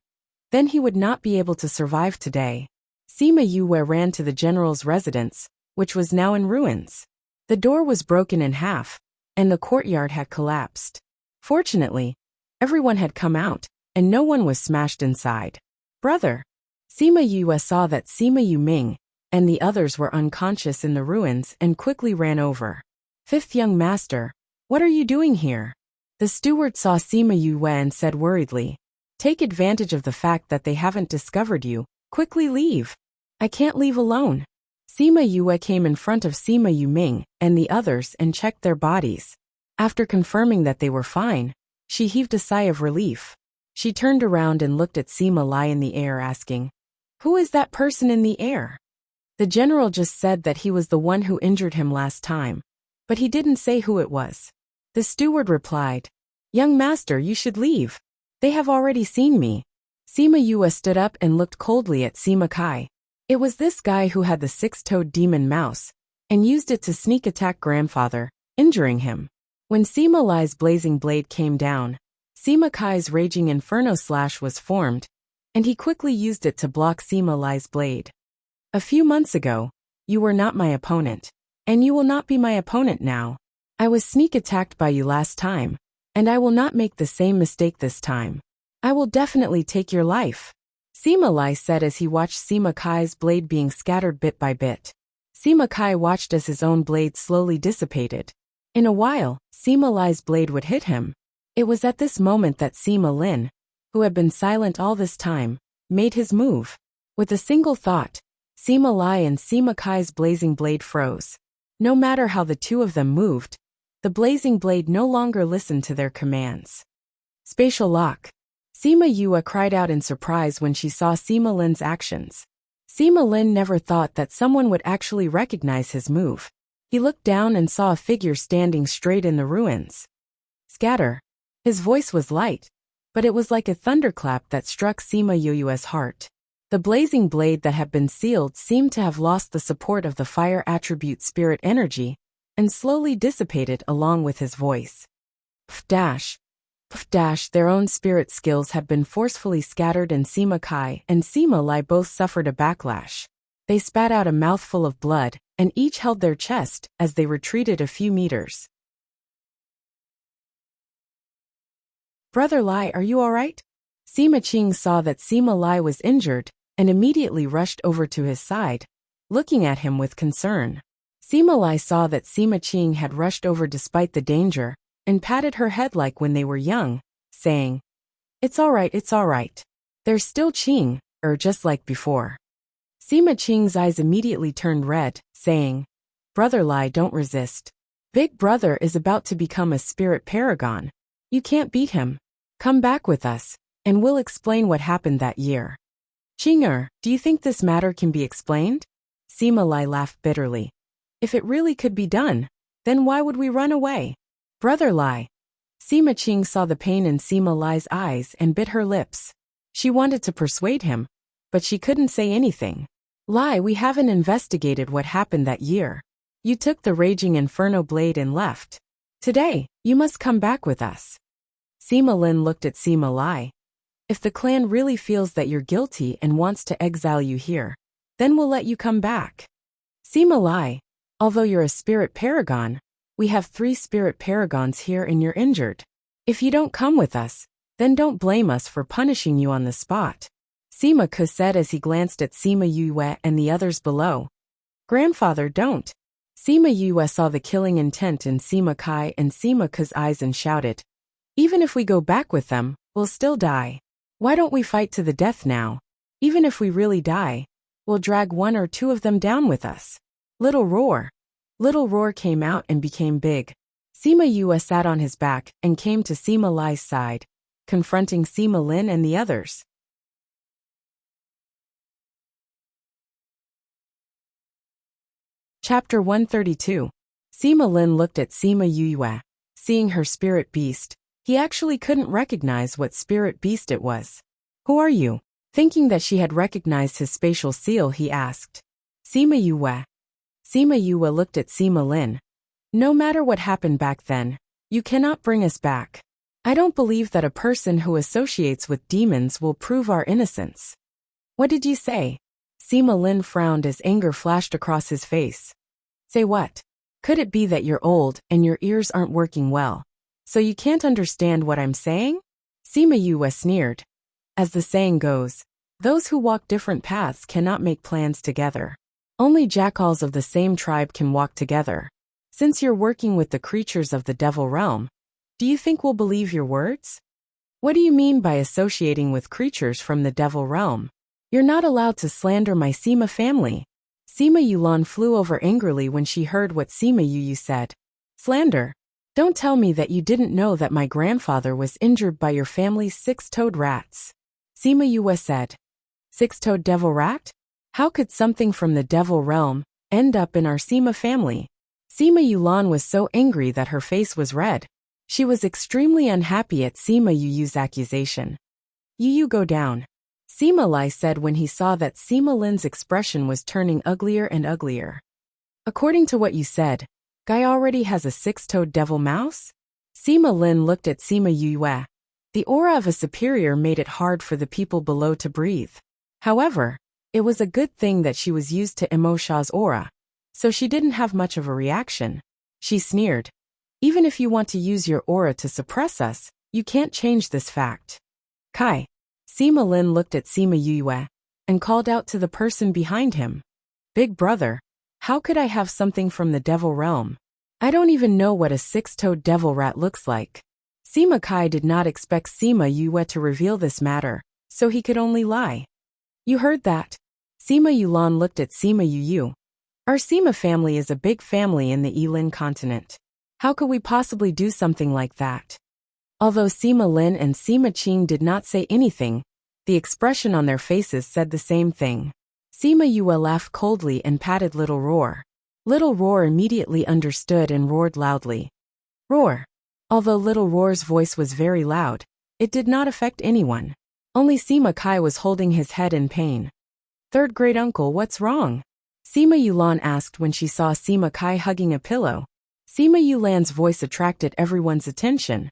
then he would not be able to survive today. Sima Yue ran to the general's residence, which was now in ruins. The door was broken in half, and the courtyard had collapsed. Fortunately, everyone had come out, and no one was smashed inside. Brother. Sima Yue saw that Sima Yuming and the others were unconscious in the ruins and quickly ran over. 5th young master, what are you doing here? The steward saw Sima Yue and said worriedly, "Take advantage of the fact that they haven't discovered you. Quickly leave." "I can't leave alone." Sima Yue came in front of Sima Yuming and the others and checked their bodies. After confirming that they were fine, she heaved a sigh of relief. She turned around and looked at Sima Lai in the air, asking, "Who is that person in the air?" The general just said that he was the one who injured him last time, but he didn't say who it was. The steward replied, "Young master, you should leave. They have already seen me." Sima Yue stood up and looked coldly at Sima Kai. It was this guy who had the six-toed demon mouse, and used it to sneak attack grandfather, injuring him. When Sima Lai's blazing blade came down, Sima Kai's raging inferno slash was formed, and he quickly used it to block Sima Lai's blade. "A few months ago, you were not my opponent, and you will not be my opponent now. I was sneak attacked by you last time, and I will not make the same mistake this time. I will definitely take your life," Sima Lai said as he watched Sima Kai's blade being scattered bit by bit. Sima Kai watched as his own blade slowly dissipated. In a while, Sima Lai's blade would hit him. It was at this moment that Sima Lin, who had been silent all this time, made his move. With a single thought, Sima Lai and Sima Kai's blazing blade froze. No matter how the two of them moved, the blazing blade no longer listened to their commands. Spatial lock. Sima Yue cried out in surprise when she saw Sima Lin's actions. Sima Lin never thought that someone would actually recognize his move. He looked down and saw a figure standing straight in the ruins. "Scatter." His voice was light, but it was like a thunderclap that struck Sima Yue's heart. The blazing blade that had been sealed seemed to have lost the support of the fire attribute spirit energy, and slowly dissipated along with his voice. Pf-dash. Pf-dash. Their own spirit skills had been forcefully scattered, and Sima Kai and Sima Lai both suffered a backlash. They spat out a mouthful of blood, and each held their chest as they retreated a few meters. "Brother Lai, are you all right?" Sima Qing saw that Sima Lai was injured and immediately rushed over to his side, looking at him with concern. Sima Lai saw that Sima Qing had rushed over despite the danger, and patted her head like when they were young, saying, it's all right. There's still Qing, just like before." Sima Qing's eyes immediately turned red, saying, "Brother Lai, don't resist. Big brother is about to become a spirit paragon. You can't beat him. Come back with us, and we'll explain what happened that year." "Qing, do you think this matter can be explained?" Sima Lai laughed bitterly. "If it really could be done, then why would we run away? Brother Lai." Sima Qing saw the pain in Sima Lai's eyes and bit her lips. She wanted to persuade him, but she couldn't say anything. "Lai, we haven't investigated what happened that year. You took the raging inferno blade and left. Today, you must come back with us." Sima Lin looked at Sima Lai. "If the clan really feels that you're guilty and wants to exile you here, then we'll let you come back." "Sima Lai, although you're a spirit paragon, we have 3 spirit paragons here and you're injured. If you don't come with us, then don't blame us for punishing you on the spot," Sima Ke said as he glanced at Sima Yue and the others below. "Grandfather, don't." Sima Yue saw the killing intent in Sima Kai and Sima Ke's eyes and shouted, "Even if we go back with them, we'll still die. Why don't we fight to the death now? Even if we really die, we'll drag 1 or 2 of them down with us." Little roar. Little roar came out and became big. Sima Yue sat on his back and came to Sima Lai's side, confronting Sima Lin and the others. Chapter 132. Sima Lin looked at Sima Yue. Seeing her spirit beast, he actually couldn't recognize what spirit beast it was. "Who are you?" Thinking that she had recognized his spatial seal, he asked. "Sima Yue." Sima Yue looked at Sima Lin. "No matter what happened back then, you cannot bring us back. I don't believe that a person who associates with demons will prove our innocence." "What did you say?" Sima Lin frowned as anger flashed across his face. "Say what? Could it be that you're old and your ears aren't working well, so you can't understand what I'm saying?" Sima Yue sneered. As the saying goes, those who walk different paths cannot make plans together. Only jackals of the same tribe can walk together. Since you're working with the creatures of the devil realm, Do you think we'll believe your words? What do you mean by associating with creatures from the devil realm? You're not allowed to slander my Sima family. Sima Yulan flew over angrily when she heard what Sima Yuyu said. Slander? Don't tell me that you didn't know that my grandfather was injured by your family's six-toed rats. Sima Yue said. Six-toed devil rat? How could something from the devil realm end up in our Sima family? Sima Yulan was so angry that her face was red. She was extremely unhappy at Sima Yuyu's accusation. Yuyu, go down. Sima Lai said when he saw that Sima Lin's expression was turning uglier and uglier. According to what you said, Guy already has a six-toed devil mouse? Sima Lin looked at Sima Yue. The aura of a superior made it hard for the people below to breathe. However, it was a good thing that she was used to Emo Sha's aura, so she didn't have much of a reaction. She sneered. Even if you want to use your aura to suppress us, you can't change this fact. Kai. Sima Lin looked at Sima Yue and called out to the person behind him. Big brother, how could I have something from the devil realm? I don't even know what a six-toed devil rat looks like. Sima Kai did not expect Sima Yue to reveal this matter, so he could only lie. You heard that? Sima Yulan looked at Sima Yuyu. Our Sima family is a big family in the Yilin continent. How could we possibly do something like that? Although Sima Lin and Sima Qing did not say anything, the expression on their faces said the same thing. Sima Yue laughed coldly and patted Little Roar. Little Roar immediately understood and roared loudly. Roar. Although Little Roar's voice was very loud, it did not affect anyone. Only Sima Kai was holding his head in pain. Third great uncle, what's wrong? Sima Yulan asked when she saw Sima Kai hugging a pillow. Sima Yulan's voice attracted everyone's attention.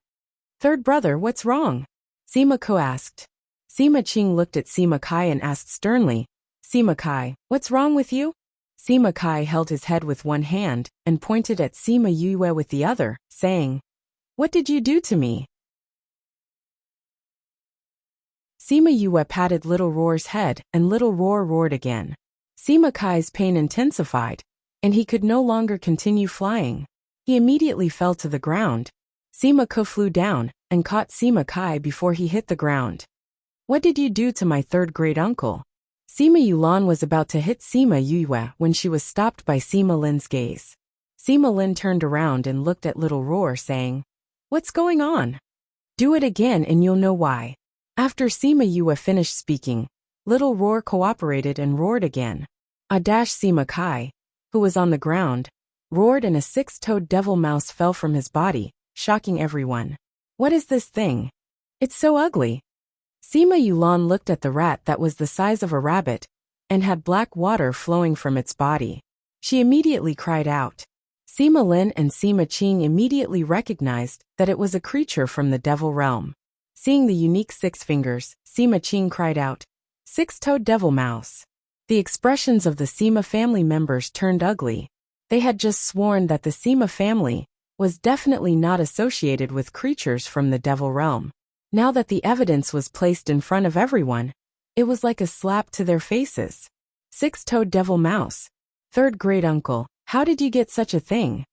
Third brother, what's wrong? Sima Ko asked. Sima Qing looked at Sima Kai and asked sternly, Sima Kai, what's wrong with you? Sima Kai held his head with one hand and pointed at Sima Yue with the other, saying, What did you do to me? Sima Yue patted Little Roar's head and Little Roar roared again. Sima Kai's pain intensified, and he could no longer continue flying. He immediately fell to the ground. Sima Ko flew down and caught Sima Kai before he hit the ground. What did you do to my third great uncle? Sima Yulan was about to hit Sima Yue when she was stopped by Sima Lin's gaze. Sima Lin turned around and looked at Little Roar saying, What's going on? Do it again and you'll know why. After Sima Yue finished speaking, Little Roar cooperated and roared again. Sima Kai, who was on the ground, roared and a six-toed devil mouse fell from his body, shocking everyone. What is this thing? It's so ugly. Sima Yulan looked at the rat that was the size of a rabbit and had black water flowing from its body. She immediately cried out. Sima Lin and Sima Qing immediately recognized that it was a creature from the devil realm. Seeing the unique six fingers, Sima Qing cried out, Six-toed devil mouse. The expressions of the Sima family members turned ugly. They had just sworn that the Sima family was definitely not associated with creatures from the devil realm. Now that the evidence was placed in front of everyone, it was like a slap to their faces. Six-toed devil mouse. Third great uncle, how did you get such a thing?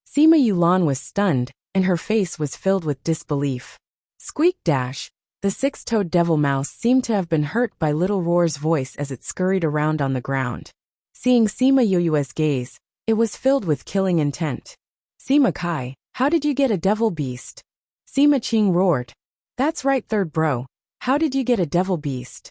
Sima Yulan was stunned, and her face was filled with disbelief. Squeak dash. The six-toed devil mouse seemed to have been hurt by Little Roar's voice as it scurried around on the ground. Seeing Sima Yuyu's gaze, it was filled with killing intent. Sima Kai, how did you get a devil beast? Sima Qing roared. That's right, third bro. How did you get a devil beast?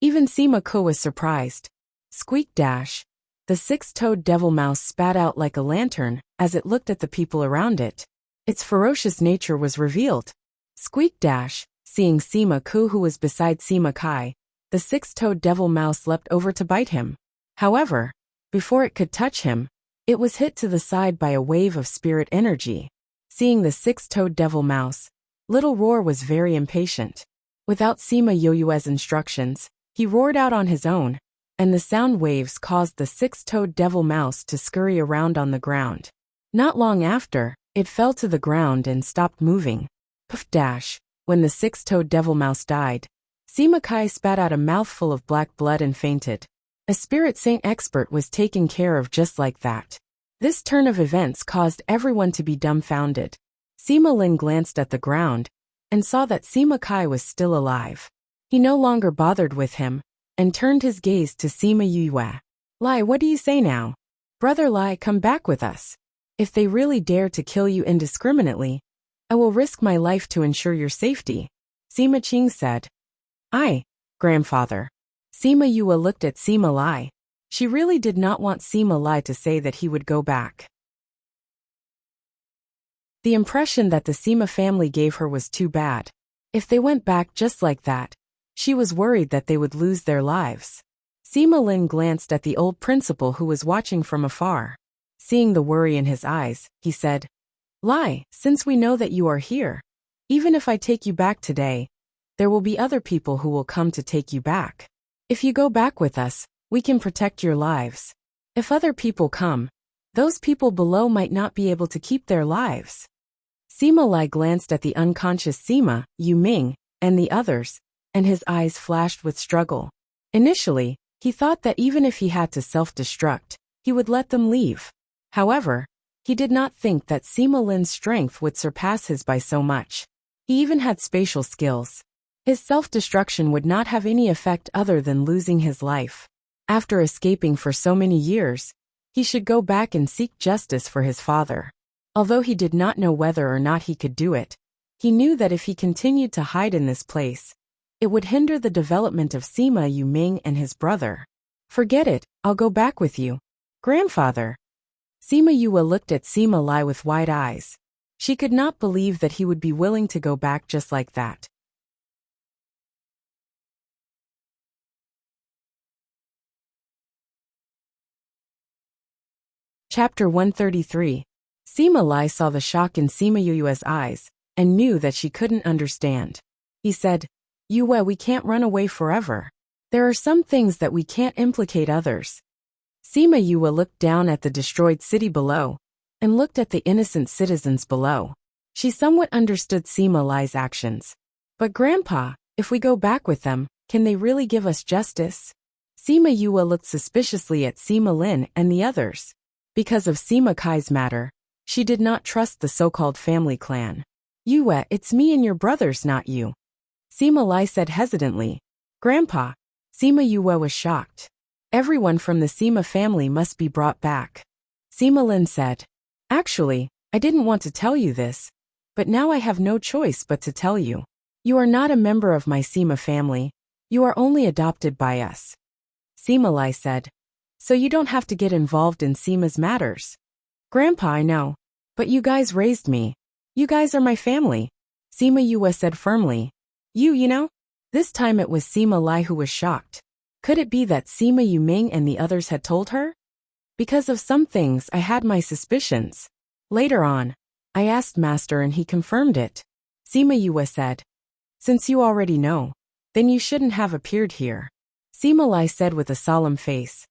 Even Sima Ko was surprised. Squeak dash. The six-toed devil mouse spat out like a lantern as it looked at the people around it. Its ferocious nature was revealed. Squeak dash. Seeing Sima Ko who was beside Sima Kai, the six-toed devil mouse leapt over to bite him. However, before it could touch him, it was hit to the side by a wave of spirit energy. Seeing the six-toed devil mouse, Little Roar was very impatient. Without Sima Yuyu's instructions, he roared out on his own, and the sound waves caused the six-toed devil mouse to scurry around on the ground. Not long after, it fell to the ground and stopped moving. Puff dash. When the six-toed devil mouse died, Sima Kai spat out a mouthful of black blood and fainted. A spirit saint expert was taken care of just like that. This turn of events caused everyone to be dumbfounded. Sima Lin glanced at the ground and saw that Sima Kai was still alive. He no longer bothered with him and turned his gaze to Sima Yue. Lai, what do you say now? Brother Lai, come back with us. If they really dare to kill you indiscriminately, I will risk my life to ensure your safety, Sima Qing said. Aye, grandfather. Sima Yue looked at Sima Lai. She really did not want Sima Lai to say that he would go back. The impression that the Sima family gave her was too bad. If they went back just like that, she was worried that they would lose their lives. Sima Lin glanced at the old principal who was watching from afar. Seeing the worry in his eyes, he said, Lai, since we know that you are here, even if I take you back today, there will be other people who will come to take you back. If you go back with us, we can protect your lives. If other people come, those people below might not be able to keep their lives. Sima Lai glanced at the unconscious Sima, Yu Ming, and the others, and his eyes flashed with struggle. Initially, he thought that even if he had to self-destruct, he would let them leave. However, he did not think that Sima Lin's strength would surpass his by so much. He even had spatial skills. His self-destruction would not have any effect other than losing his life. After escaping for so many years, he should go back and seek justice for his father. Although he did not know whether or not he could do it, he knew that if he continued to hide in this place, it would hinder the development of Sima Yu Ming and his brother. Forget it, I'll go back with you, grandfather. Sima Yue looked at Sima Lai with wide eyes. She could not believe that he would be willing to go back just like that. Chapter 133. Sima Lai saw the shock in Sima Yue's eyes and knew that she couldn't understand. He said, Yue, we can't run away forever. There are some things that we can't implicate others. Sima Yue looked down at the destroyed city below and looked at the innocent citizens below. She somewhat understood Sima Lai's actions. But Grandpa, if we go back with them, can they really give us justice? Sima Yue looked suspiciously at Sima Lin and the others. Because of Sima Kai's matter, she did not trust the so-called family clan. Yue, it's me and your brothers, not you. Sima Lai said hesitantly. Grandpa. Sima Yue was shocked. Everyone from the Sima family must be brought back. Sima Lin said. Actually, I didn't want to tell you this, but now I have no choice but to tell you. You are not a member of my Sima family. You are only adopted by us. Sima Lai said. So you don't have to get involved in Sima's matters. Grandpa, I know. But you guys raised me. You guys are my family. Sima Yue said firmly. You know? This time it was Sima Lai who was shocked. Could it be that Sima Yu Ming and the others had told her? Because of some things I had my suspicions. Later on, I asked Master and he confirmed it. Sima Yue said. Since you already know, then you shouldn't have appeared here. Sima Lai said with a solemn face.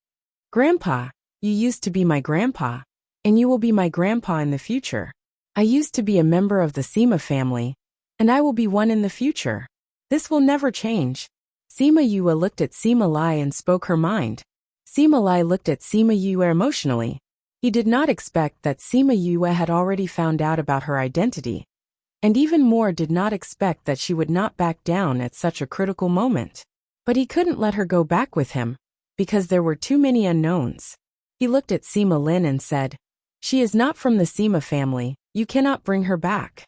Grandpa, you used to be my grandpa, and you will be my grandpa in the future. I used to be a member of the Sima family, and I will be one in the future. This will never change. Sima Yue looked at Sima Lai and spoke her mind. Sima Lai looked at Sima Yue emotionally. He did not expect that Sima Yue had already found out about her identity, and even more did not expect that she would not back down at such a critical moment. But he couldn't let her go back with him, because there were too many unknowns. He looked at Sima Lin and said, She is not from the Sima family, you cannot bring her back.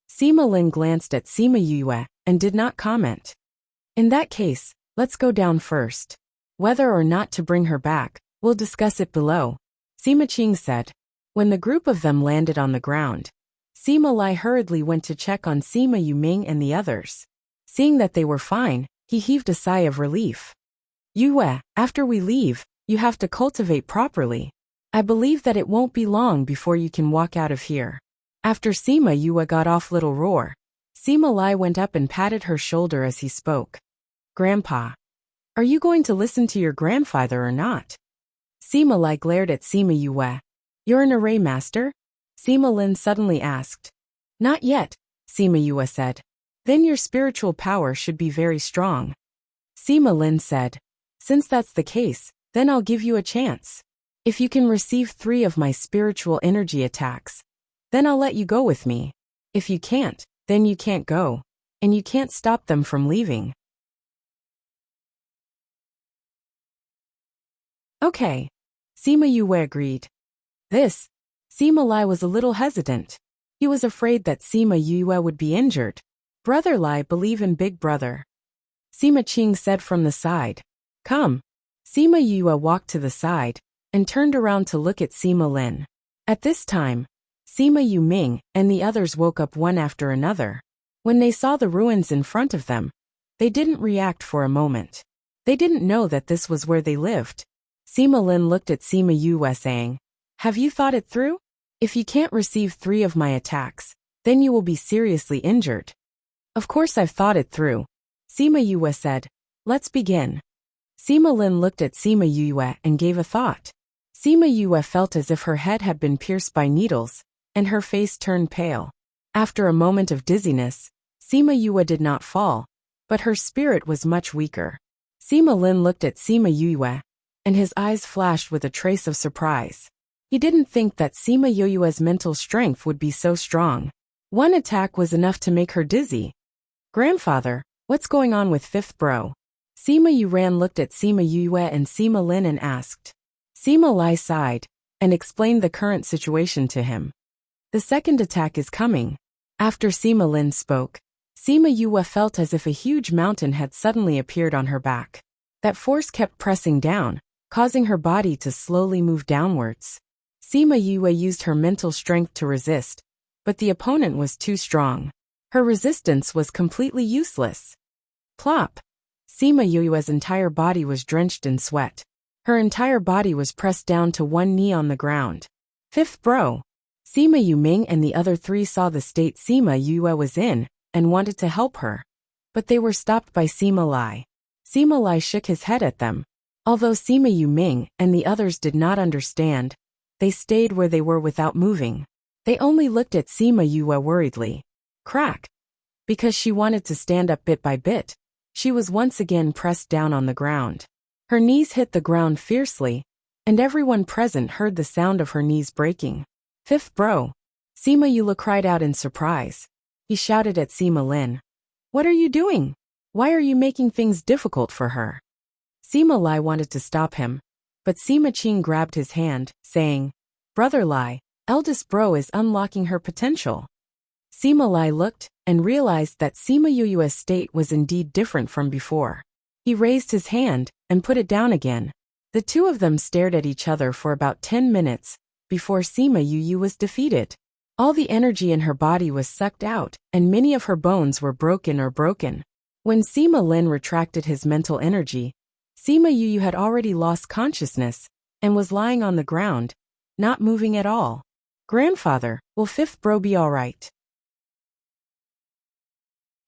Sima Lin glanced at Sima Yue and did not comment. In that case, let's go down first. Whether or not to bring her back, we'll discuss it below, Sima Qing said. When the group of them landed on the ground, Sima Lai hurriedly went to check on Sima Yu Ming and the others. Seeing that they were fine, he heaved a sigh of relief. Yue, after we leave, you have to cultivate properly. I believe that it won't be long before you can walk out of here. After Sima Yue got off little roar, Sima Lai went up and patted her shoulder as he spoke. Grandpa, are you going to listen to your grandfather or not? Sima Lai glared at Sima Yue. You're an array master? Sima Lin suddenly asked. Not yet, Sima Yue said. Then your spiritual power should be very strong. Sima Lin said. Since that's the case, then I'll give you a chance. If you can receive 3 of my spiritual energy attacks, then I'll let you go with me. If you can't, then you can't go. And you can't stop them from leaving. Okay. Sima Yue agreed. Sima Lai was a little hesitant. He was afraid that Sima Yue would be injured. Brother Lai believe in Big Brother. Sima Qing said from the side. Come. Sima Yue walked to the side and turned around to look at Sima Lin. At this time, Sima Yuming and the others woke up one after another. When they saw the ruins in front of them, they didn't react for a moment. They didn't know that this was where they lived. Sima Lin looked at Sima Yue saying, Have you thought it through? If you can't receive 3 of my attacks, then you will be seriously injured. Of course I've thought it through. Sima Yue said, Let's begin. Sima Lin looked at Sima Yue and gave a thought. Sima Yue felt as if her head had been pierced by needles, and her face turned pale. After a moment of dizziness, Sima Yue did not fall, but her spirit was much weaker. Sima Lin looked at Sima Yue, and his eyes flashed with a trace of surprise. He didn't think that Sima Yue's mental strength would be so strong. One attack was enough to make her dizzy. Grandfather, what's going on with 5th bro? Sima Yuran looked at Sima Yue and Sima Lin and asked. Sima Lai sighed and explained the current situation to him. The second attack is coming. After Sima Lin spoke, Sima Yue felt as if a huge mountain had suddenly appeared on her back. That force kept pressing down, causing her body to slowly move downwards. Sima Yue used her mental strength to resist, but the opponent was too strong. Her resistance was completely useless. Plop! Sima Yue's entire body was drenched in sweat. Her entire body was pressed down to one knee on the ground. 5th bro! Sima Yuming and the other 3 saw the state Sima Yue was in and wanted to help her. But they were stopped by Sima Lai. Sima Lai shook his head at them. Although Sima Yuming and the others did not understand, they stayed where they were without moving. They only looked at Sima Yue worriedly. Crack! Because she wanted to stand up bit by bit, she was once again pressed down on the ground. Her knees hit the ground fiercely, and everyone present heard the sound of her knees breaking. 5th bro! Sima Yue cried out in surprise. He shouted at Sima Lin. What are you doing? Why are you making things difficult for her? Sima Lai wanted to stop him, but Sima Qing grabbed his hand, saying, Brother Lai, eldest bro is unlocking her potential. Sima Lai looked and realized that Sima Yue's state was indeed different from before. He raised his hand and put it down again. The two of them stared at each other for about 10 minutes before Sima Yue was defeated. All the energy in her body was sucked out, and many of her bones were broken. When Sima Lin retracted his mental energy, Sima Yue had already lost consciousness and was lying on the ground, not moving at all. Grandfather, will 5th bro be alright?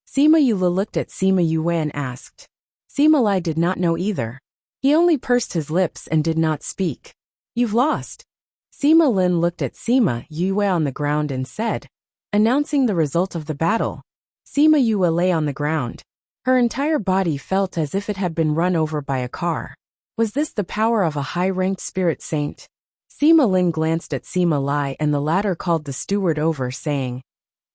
Sima Yue looked at Sima Yue and asked. Sima Lai did not know either. He only pursed his lips and did not speak. You've lost. Sima Lin looked at Sima Yue on the ground and said, announcing the result of the battle. Sima Yue lay on the ground. Her entire body felt as if it had been run over by a car. Was this the power of a high-ranked spirit saint? Sima Lin glanced at Sima Lai and the latter called the steward over saying,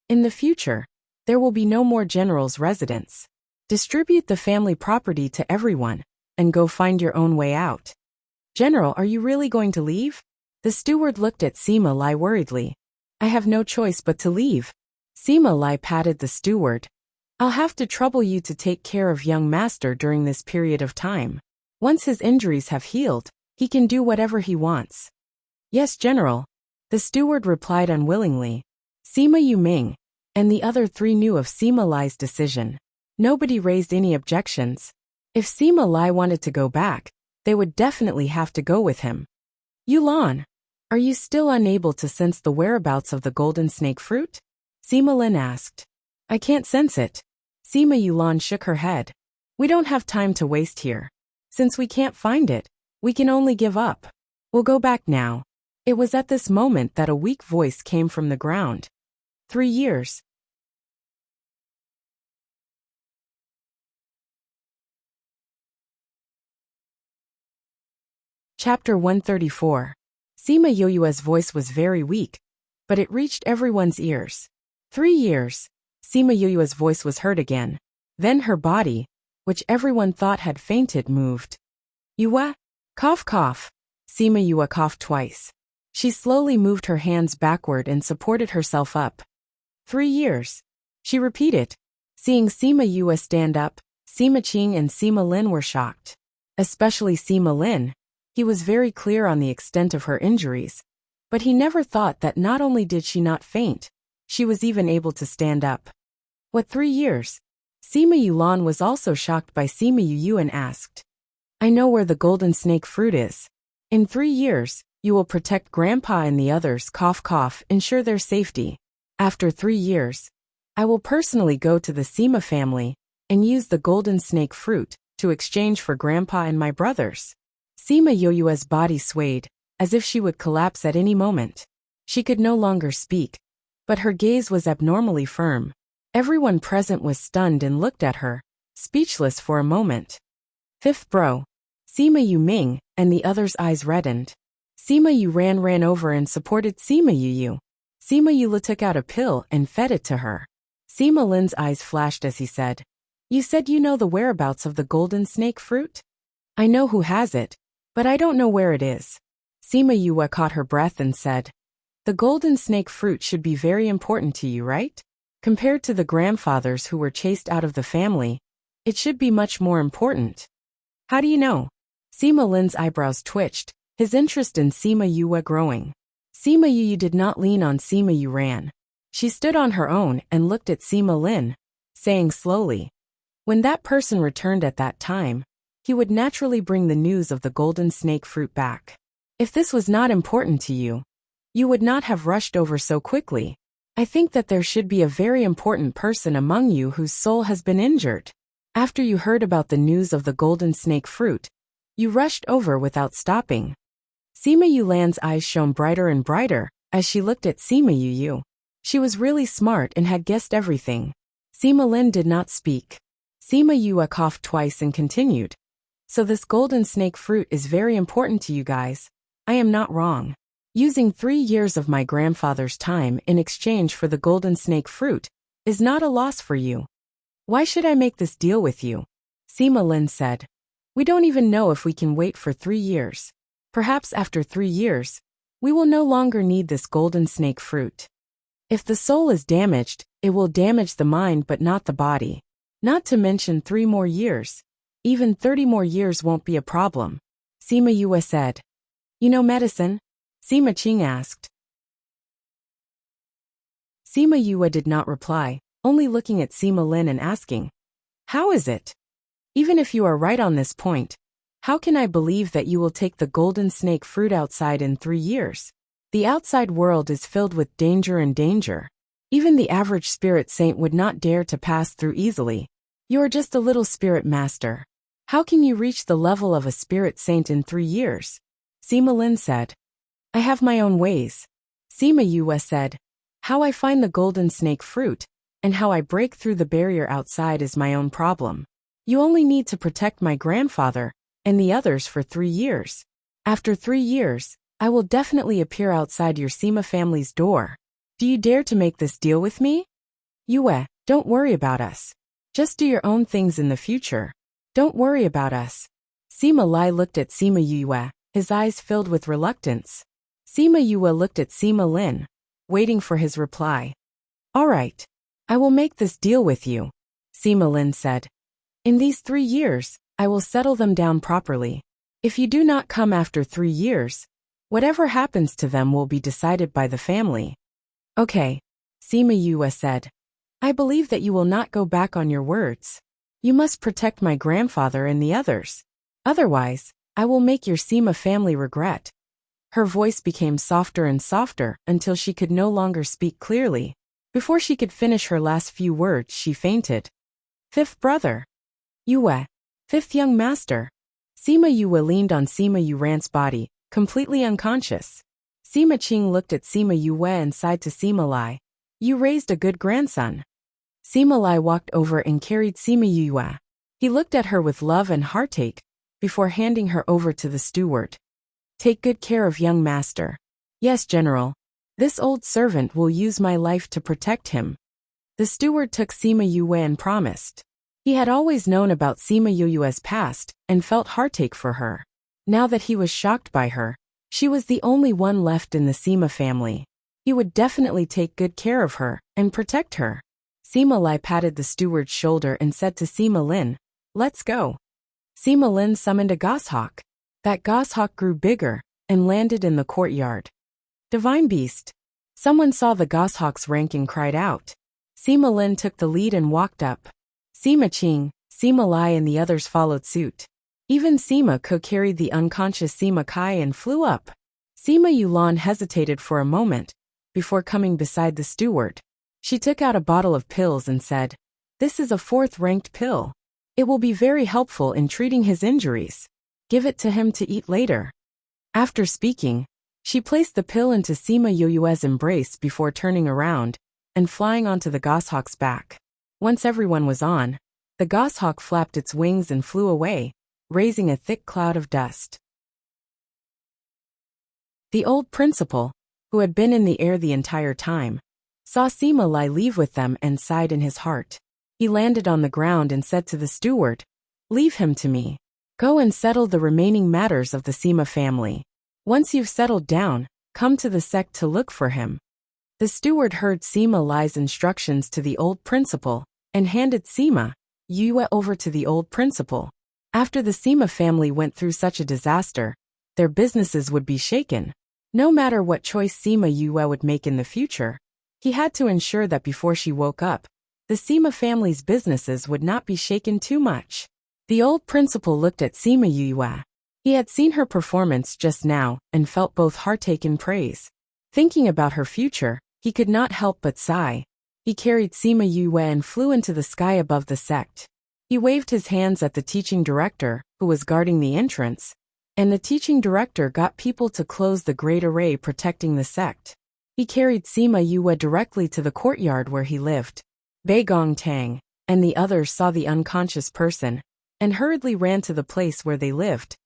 In the future, there will be no more general's residence. Distribute the family property to everyone, and go find your own way out. General, are you really going to leave? The steward looked at Sima Lai worriedly. I have no choice but to leave. Sima Lai patted the steward. I'll have to trouble you to take care of young master during this period of time. Once his injuries have healed, he can do whatever he wants. Yes, General. The steward replied unwillingly. Sima Yuming and the other 3 knew of Sima Lai's decision. Nobody raised any objections. If Sima Lai wanted to go back, they would definitely have to go with him. Yulan, are you still unable to sense the whereabouts of the golden snake fruit? Sima Lin asked. I can't sense it. Sima Yulan shook her head. We don't have time to waste here. Since we can't find it, we can only give up. We'll go back now. It was at this moment that a weak voice came from the ground. 3 years. Chapter 134. Sima Yue's voice was very weak, but it reached everyone's ears. 3 years. Sima Yuya's voice was heard again. Then her body, which everyone thought had fainted, moved. Yue? Cough cough. Sima Yue coughed twice. She slowly moved her hands backward and supported herself up. 3 years. She repeated. Seeing Sima Yue stand up, Sima Qing and Sima Lin were shocked. Especially Sima Lin. He was very clear on the extent of her injuries. But he never thought that not only did she not faint, she was even able to stand up. What 3 years? Sima Yulan was also shocked by Sima Yu and asked. I know where the golden snake fruit is. In 3 years, you will protect Grandpa and the others, cough cough, ensure their safety. After 3 years, I will personally go to the Sima family and use the golden snake fruit to exchange for Grandpa and my brothers. Sima Yoyue's body swayed, as if she would collapse at any moment. She could no longer speak, but her gaze was abnormally firm. Everyone present was stunned and looked at her, speechless for a moment. Fifth bro. Sima Yu Ming, and the others' eyes reddened. Sima Yu ran over and supported Sima Yu. Sima Yu took out a pill and fed it to her. Sima Lin's eyes flashed as he said, You said you know the whereabouts of the golden snake fruit? I know who has it, but I don't know where it is. Sima Yue caught her breath and said, The golden snake fruit should be very important to you, right? Compared to the grandfathers who were chased out of the family, it should be much more important. How do you know? Sima Lin's eyebrows twitched, his interest in Sima Yue growing. Sima Yu did not lean on Sima Yu ran. She stood on her own and looked at Sima Lin, saying slowly, When that person returned at that time, he would naturally bring the news of the golden snake fruit back. If this was not important to you, you would not have rushed over so quickly. I think that there should be a very important person among you whose soul has been injured. After you heard about the news of the golden snake fruit, you rushed over without stopping. Sima Yulan's eyes shone brighter and brighter as she looked at Sima Yu. She was really smart and had guessed everything. Sima Lin did not speak. Sima Yue coughed twice and continued. So this golden snake fruit is very important to you guys. I am not wrong. Using 3 years of my grandfather's time in exchange for the golden snake fruit is not a loss for you. Why should I make this deal with you? Sima Lin said. We don't even know if we can wait for 3 years. Perhaps after 3 years, we will no longer need this golden snake fruit. If the soul is damaged, it will damage the mind but not the body. Not to mention 3 more years. Even 30 more years won't be a problem. Sima Yue said. You know medicine? Sima Qing asked. Sima Yue did not reply, only looking at Sima Lin and asking, How is it? Even if you are right on this point, how can I believe that you will take the golden snake fruit outside in 3 years? The outside world is filled with danger and danger. Even the average spirit saint would not dare to pass through easily. You are just a little spirit master. How can you reach the level of a spirit saint in 3 years? Sima Lin said. I have my own ways. Sima Yue said. How I find the golden snake fruit, and how I break through the barrier outside is my own problem. You only need to protect my grandfather and the others for 3 years. After 3 years, I will definitely appear outside your Sima family's door. Do you dare to make this deal with me? Yue, don't worry about us. Just do your own things in the future. Don't worry about us. Sima Lai looked at Sima Yue, his eyes filled with reluctance. Sima Yue looked at Sima Lin, waiting for his reply. All right. I will make this deal with you, Sima Lin said. In these 3 years, I will settle them down properly. If you do not come after 3 years, whatever happens to them will be decided by the family. Okay, Sima Yue said. I believe that you will not go back on your words. You must protect my grandfather and the others. Otherwise, I will make your Sima family regret. Her voice became softer and softer until she could no longer speak clearly. Before she could finish her last few words, she fainted. Fifth brother. Yue. Fifth young master. Sima Yue leaned on Sima Yuran's body, completely unconscious. Sima Qing looked at Sima Yue and sighed to Sima Lai. You raised a good grandson. Sima Lai walked over and carried Sima Yue. He looked at her with love and heartache, before handing her over to the steward. Take good care of young master. Yes, General. This old servant will use my life to protect him. The steward took Sima Yue and promised. He had always known about Sima Yue's past and felt heartache for her. Now that he was shocked by her, she was the only one left in the Sima family. He would definitely take good care of her and protect her. Sima Lai patted the steward's shoulder and said to Sima Lin, "Let's go." Sima Lin summoned a goshawk. That goshawk grew bigger and landed in the courtyard. Divine beast. Someone saw the goshawk's rank and cried out. Sima Lin took the lead and walked up. Sima Qing, Sima Lai and the others followed suit. Even Sima Ke carried the unconscious Sima Kai and flew up. Sima Yulan hesitated for a moment before coming beside the steward. She took out a bottle of pills and said, "This is a 4th-ranked pill. It will be very helpful in treating his injuries. Give it to him to eat later." After speaking, she placed the pill into Sima Yue's embrace before turning around and flying onto the goshawk's back. Once everyone was on, the goshawk flapped its wings and flew away, raising a thick cloud of dust. The old principal, who had been in the air the entire time, saw Sima Lai leave with them and sighed in his heart. He landed on the ground and said to the steward, "Leave him to me. Go and settle the remaining matters of the Sima family. Once you've settled down, come to the sect to look for him." The steward heard Sima Lai's instructions to the old principal and handed Sima Yue over to the old principal. After the Sima family went through such a disaster, their businesses would be shaken. No matter what choice Sima Yue would make in the future, he had to ensure that before she woke up, the Sima family's businesses would not be shaken too much. The old principal looked at Sima Yue. He had seen her performance just now and felt both heartache and praise. Thinking about her future, he could not help but sigh. He carried Sima Yue and flew into the sky above the sect. He waved his hands at the teaching director, who was guarding the entrance, and the teaching director got people to close the great array protecting the sect. He carried Sima Yue directly to the courtyard where he lived. Bei Gong Tang and the others saw the unconscious person and hurriedly ran to the place where they lived,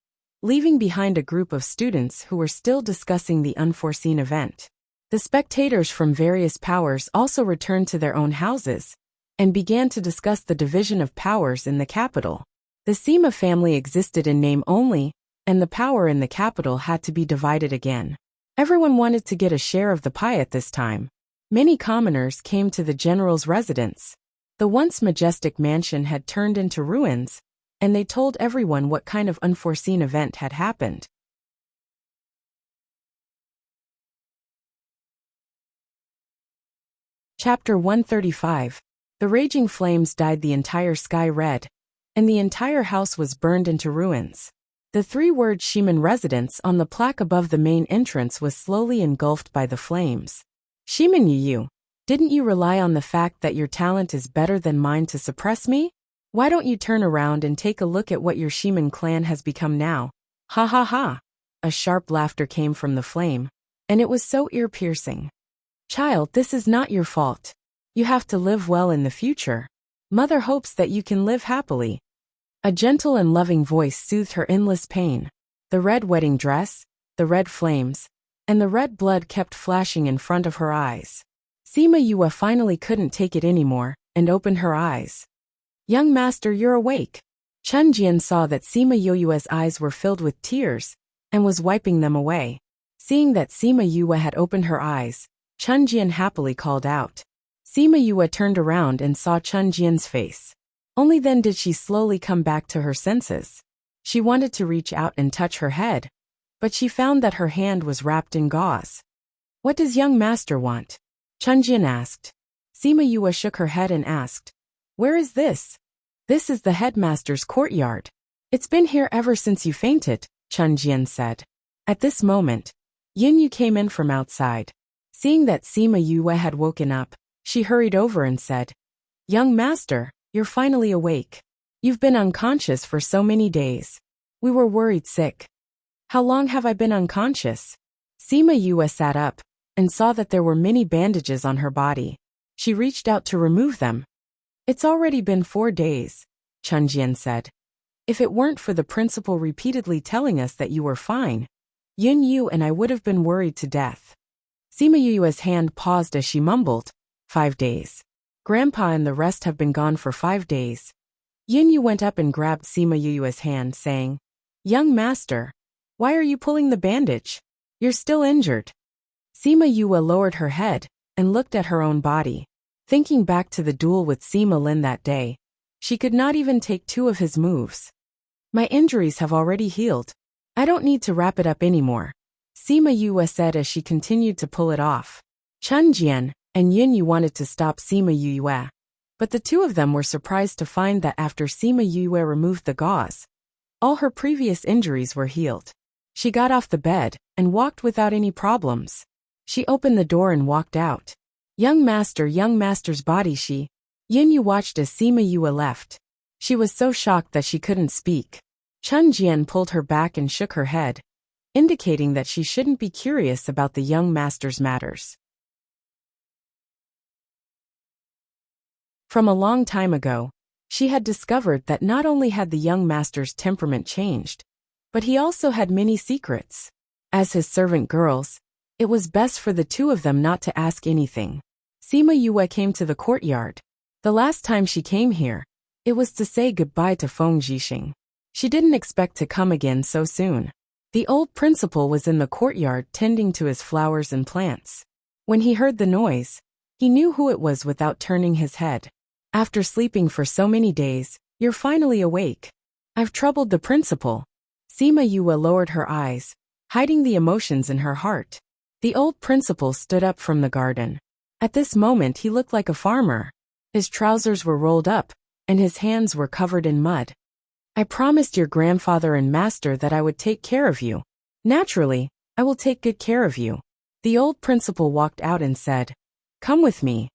leaving behind a group of students who were still discussing the unforeseen event. The spectators from various powers also returned to their own houses and began to discuss the division of powers in the capital. The Sima family existed in name only, and the power in the capital had to be divided again. Everyone wanted to get a share of the pie at this time. Many commoners came to the general's residence. The once majestic mansion had turned into ruins, and they told everyone what kind of unforeseen event had happened. Chapter 135. The raging flames dyed the entire sky red, and the entire house was burned into ruins. The 3-word Shiman residence on the plaque above the main entrance was slowly engulfed by the flames. Shiman Yu, didn't you rely on the fact that your talent is better than mine to suppress me? Why don't you turn around and take a look at what your Shiman clan has become now? Ha ha ha. A sharp laughter came from the flame, and it was so ear-piercing. Child, this is not your fault. You have to live well in the future. Mother hopes that you can live happily. A gentle and loving voice soothed her endless pain. The red wedding dress, the red flames, and the red blood kept flashing in front of her eyes. Sima Yue finally couldn't take it anymore and opened her eyes. "Young master, you're awake." Chen Jian saw that Sima Yue's eyes were filled with tears and was wiping them away. Seeing that Sima Yue had opened her eyes, Chen Jian happily called out. Sima Yue turned around and saw Chen Jian's face. Only then did she slowly come back to her senses. She wanted to reach out and touch her head, but she found that her hand was wrapped in gauze. "What does young master want?" Chen Jian asked. Sima Yue shook her head and asked, "Where is this?" "This is the headmaster's courtyard. It's been here ever since you fainted," Chen Jian said. At this moment, Yin Yu came in from outside. Seeing that Sima Yue had woken up, she hurried over and said, "Young master, you're finally awake. You've been unconscious for so many days. We were worried sick." "How long have I been unconscious?" Sima Yue sat up and saw that there were many bandages on her body. She reached out to remove them. "It's already been 4 days," Chen Jian said. "If it weren't for the principal repeatedly telling us that you were fine, Yin Yu and I would have been worried to death." Sima Yue's hand paused as she mumbled, 5 days. Grandpa and the rest have been gone for 5 days. Yin Yu went up and grabbed Sima Yu's hand, saying, "Young master, why are you pulling the bandage? You're still injured." Sima Yue lowered her head and looked at her own body. Thinking back to the duel with Sima Lin that day, she could not even take 2 of his moves. "My injuries have already healed. I don't need to wrap it up anymore," Sima Yue said as she continued to pull it off. Chen Jian and Yin Yu wanted to stop Sima Yue, but the 2 of them were surprised to find that after Sima Yue removed the gauze, all her previous injuries were healed. She got off the bed and walked without any problems. She opened the door and walked out. Young master's body." Yin Yu watched as Sima Yue left. She was so shocked that she couldn't speak. Chen Jian pulled her back and shook her head, indicating that she shouldn't be curious about the young master's matters. From a long time ago, she had discovered that not only had the young master's temperament changed, but he also had many secrets. As his servant girls, it was best for the 2 of them not to ask anything. Sima Yue came to the courtyard. The last time she came here, it was to say goodbye to Feng Zhixing. She didn't expect to come again so soon. The old principal was in the courtyard tending to his flowers and plants. When he heard the noise, he knew who it was without turning his head. "After sleeping for so many days, you're finally awake. I've troubled the principal." Sima Yue lowered her eyes, hiding the emotions in her heart. The old principal stood up from the garden. At this moment he looked like a farmer. His trousers were rolled up, and his hands were covered in mud. "I promised your grandfather and master that I would take care of you. Naturally, I will take good care of you." The old principal walked out and said, "Come with me."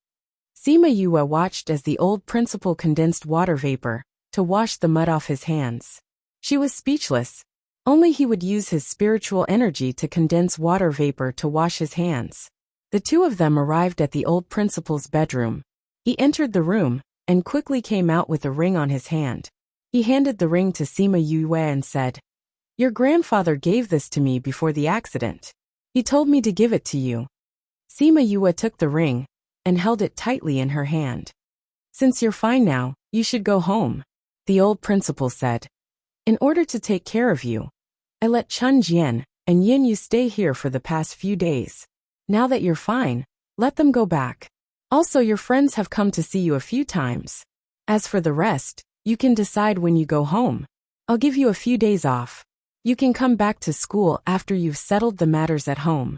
Sima Yue watched as the old principal condensed water vapor to wash the mud off his hands. She was speechless. Only he would use his spiritual energy to condense water vapor to wash his hands. The 2 of them arrived at the old principal's bedroom. He entered the room and quickly came out with a ring on his hand. He handed the ring to Sima Yue and said, "Your grandfather gave this to me before the accident. He told me to give it to you." Sima Yue took the ring and held it tightly in her hand. "Since you're fine now, you should go home," the old principal said. "In order to take care of you, I let Chen Jian and Yin Yu stay here for the past few days. Now that you're fine, let them go back. Also, your friends have come to see you a few times. As for the rest, you can decide when you go home. I'll give you a few days off. You can come back to school after you've settled the matters at home."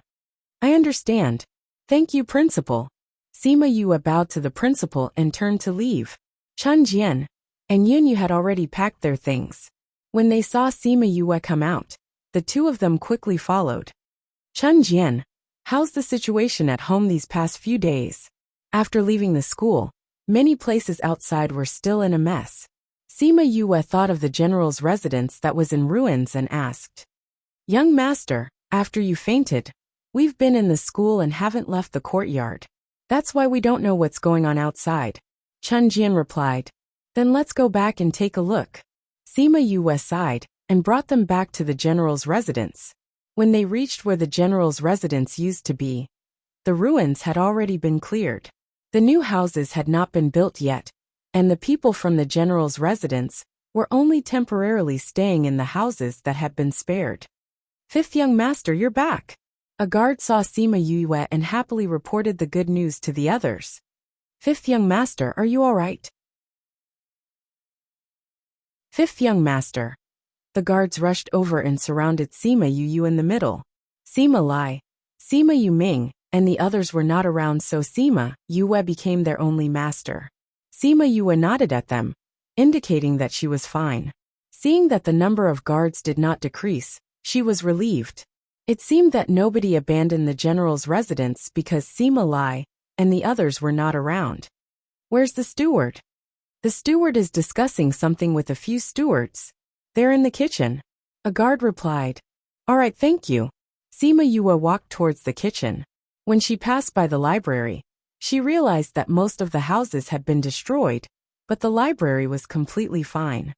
"I understand. Thank you, principal." Sima Yue bowed to the principal and turned to leave. Chen Jian and Yin Yu had already packed their things. When they saw Sima Yue come out, the 2 of them quickly followed. "Chen Jian, how's the situation at home these past few days?" After leaving the school, many places outside were still in a mess. Sima Yue thought of the general's residence that was in ruins and asked, "Young master, after you fainted, we've been in the school and haven't left the courtyard. That's why we don't know what's going on outside." Chen Jian replied, "Then let's go back and take a look." Sima Yue sighed and brought them back to the general's residence. When they reached where the general's residence used to be, the ruins had already been cleared. The new houses had not been built yet, and the people from the general's residence were only temporarily staying in the houses that had been spared. "Fifth young master, you're back." A guard saw Sima Yue and happily reported the good news to the others. "Fifth young master, are you all right?" "Fifth young master." The guards rushed over and surrounded Sima Yue in the middle. Sima Lai, Sima Yuming, and the others were not around, so Sima Yue became their only master. Sima Yue nodded at them, indicating that she was fine. Seeing that the number of guards did not decrease, she was relieved. It seemed that nobody abandoned the general's residence because Sima Lai and the others were not around. "Where's the steward?" "The steward is discussing something with a few stewards. They're in the kitchen," a guard replied. "All right, thank you." Sima Yue walked towards the kitchen. When she passed by the library, she realized that most of the houses had been destroyed, but the library was completely fine.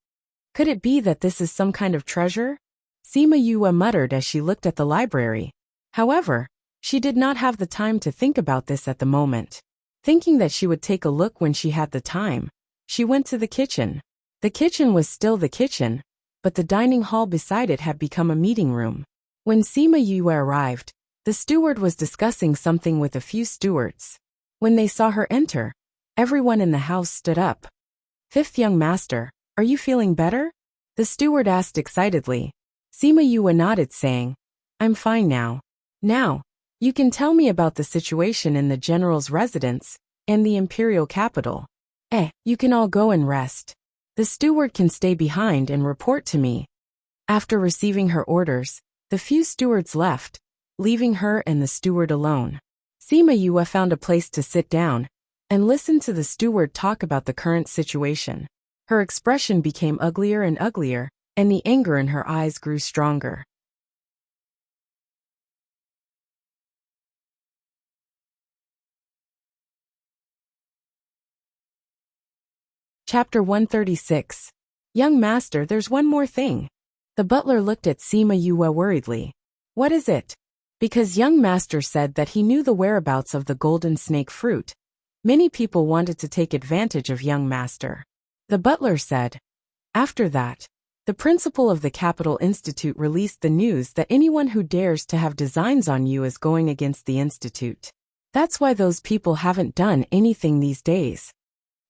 Could it be that this is some kind of treasure? Sima Yue muttered as she looked at the library. However, she did not have the time to think about this at the moment. Thinking that she would take a look when she had the time, she went to the kitchen. The kitchen was still the kitchen, but the dining hall beside it had become a meeting room. When Sima Yue arrived, the steward was discussing something with a few stewards. When they saw her enter, everyone in the house stood up. "Fifth young master, are you feeling better?" the steward asked excitedly. Sima Yue nodded, saying, "I'm fine now. Now, you can tell me about the situation in the general's residence and the imperial capital. You can all go and rest. The steward can stay behind and report to me." After receiving her orders, the few stewards left, leaving her and the steward alone. Sima Yue found a place to sit down and listened to the steward talk about the current situation. Her expression became uglier and uglier, and the anger in her eyes grew stronger. Chapter 136. Young master, there's one more thing. The butler looked at Sima Yue worriedly. "What is it?" Because young master said that he knew the whereabouts of the golden snake fruit, many people wanted to take advantage of young master. The butler said. After that, the principal of the Capital Institute released the news that anyone who dares to have designs on you is going against the institute. That's why those people haven't done anything these days.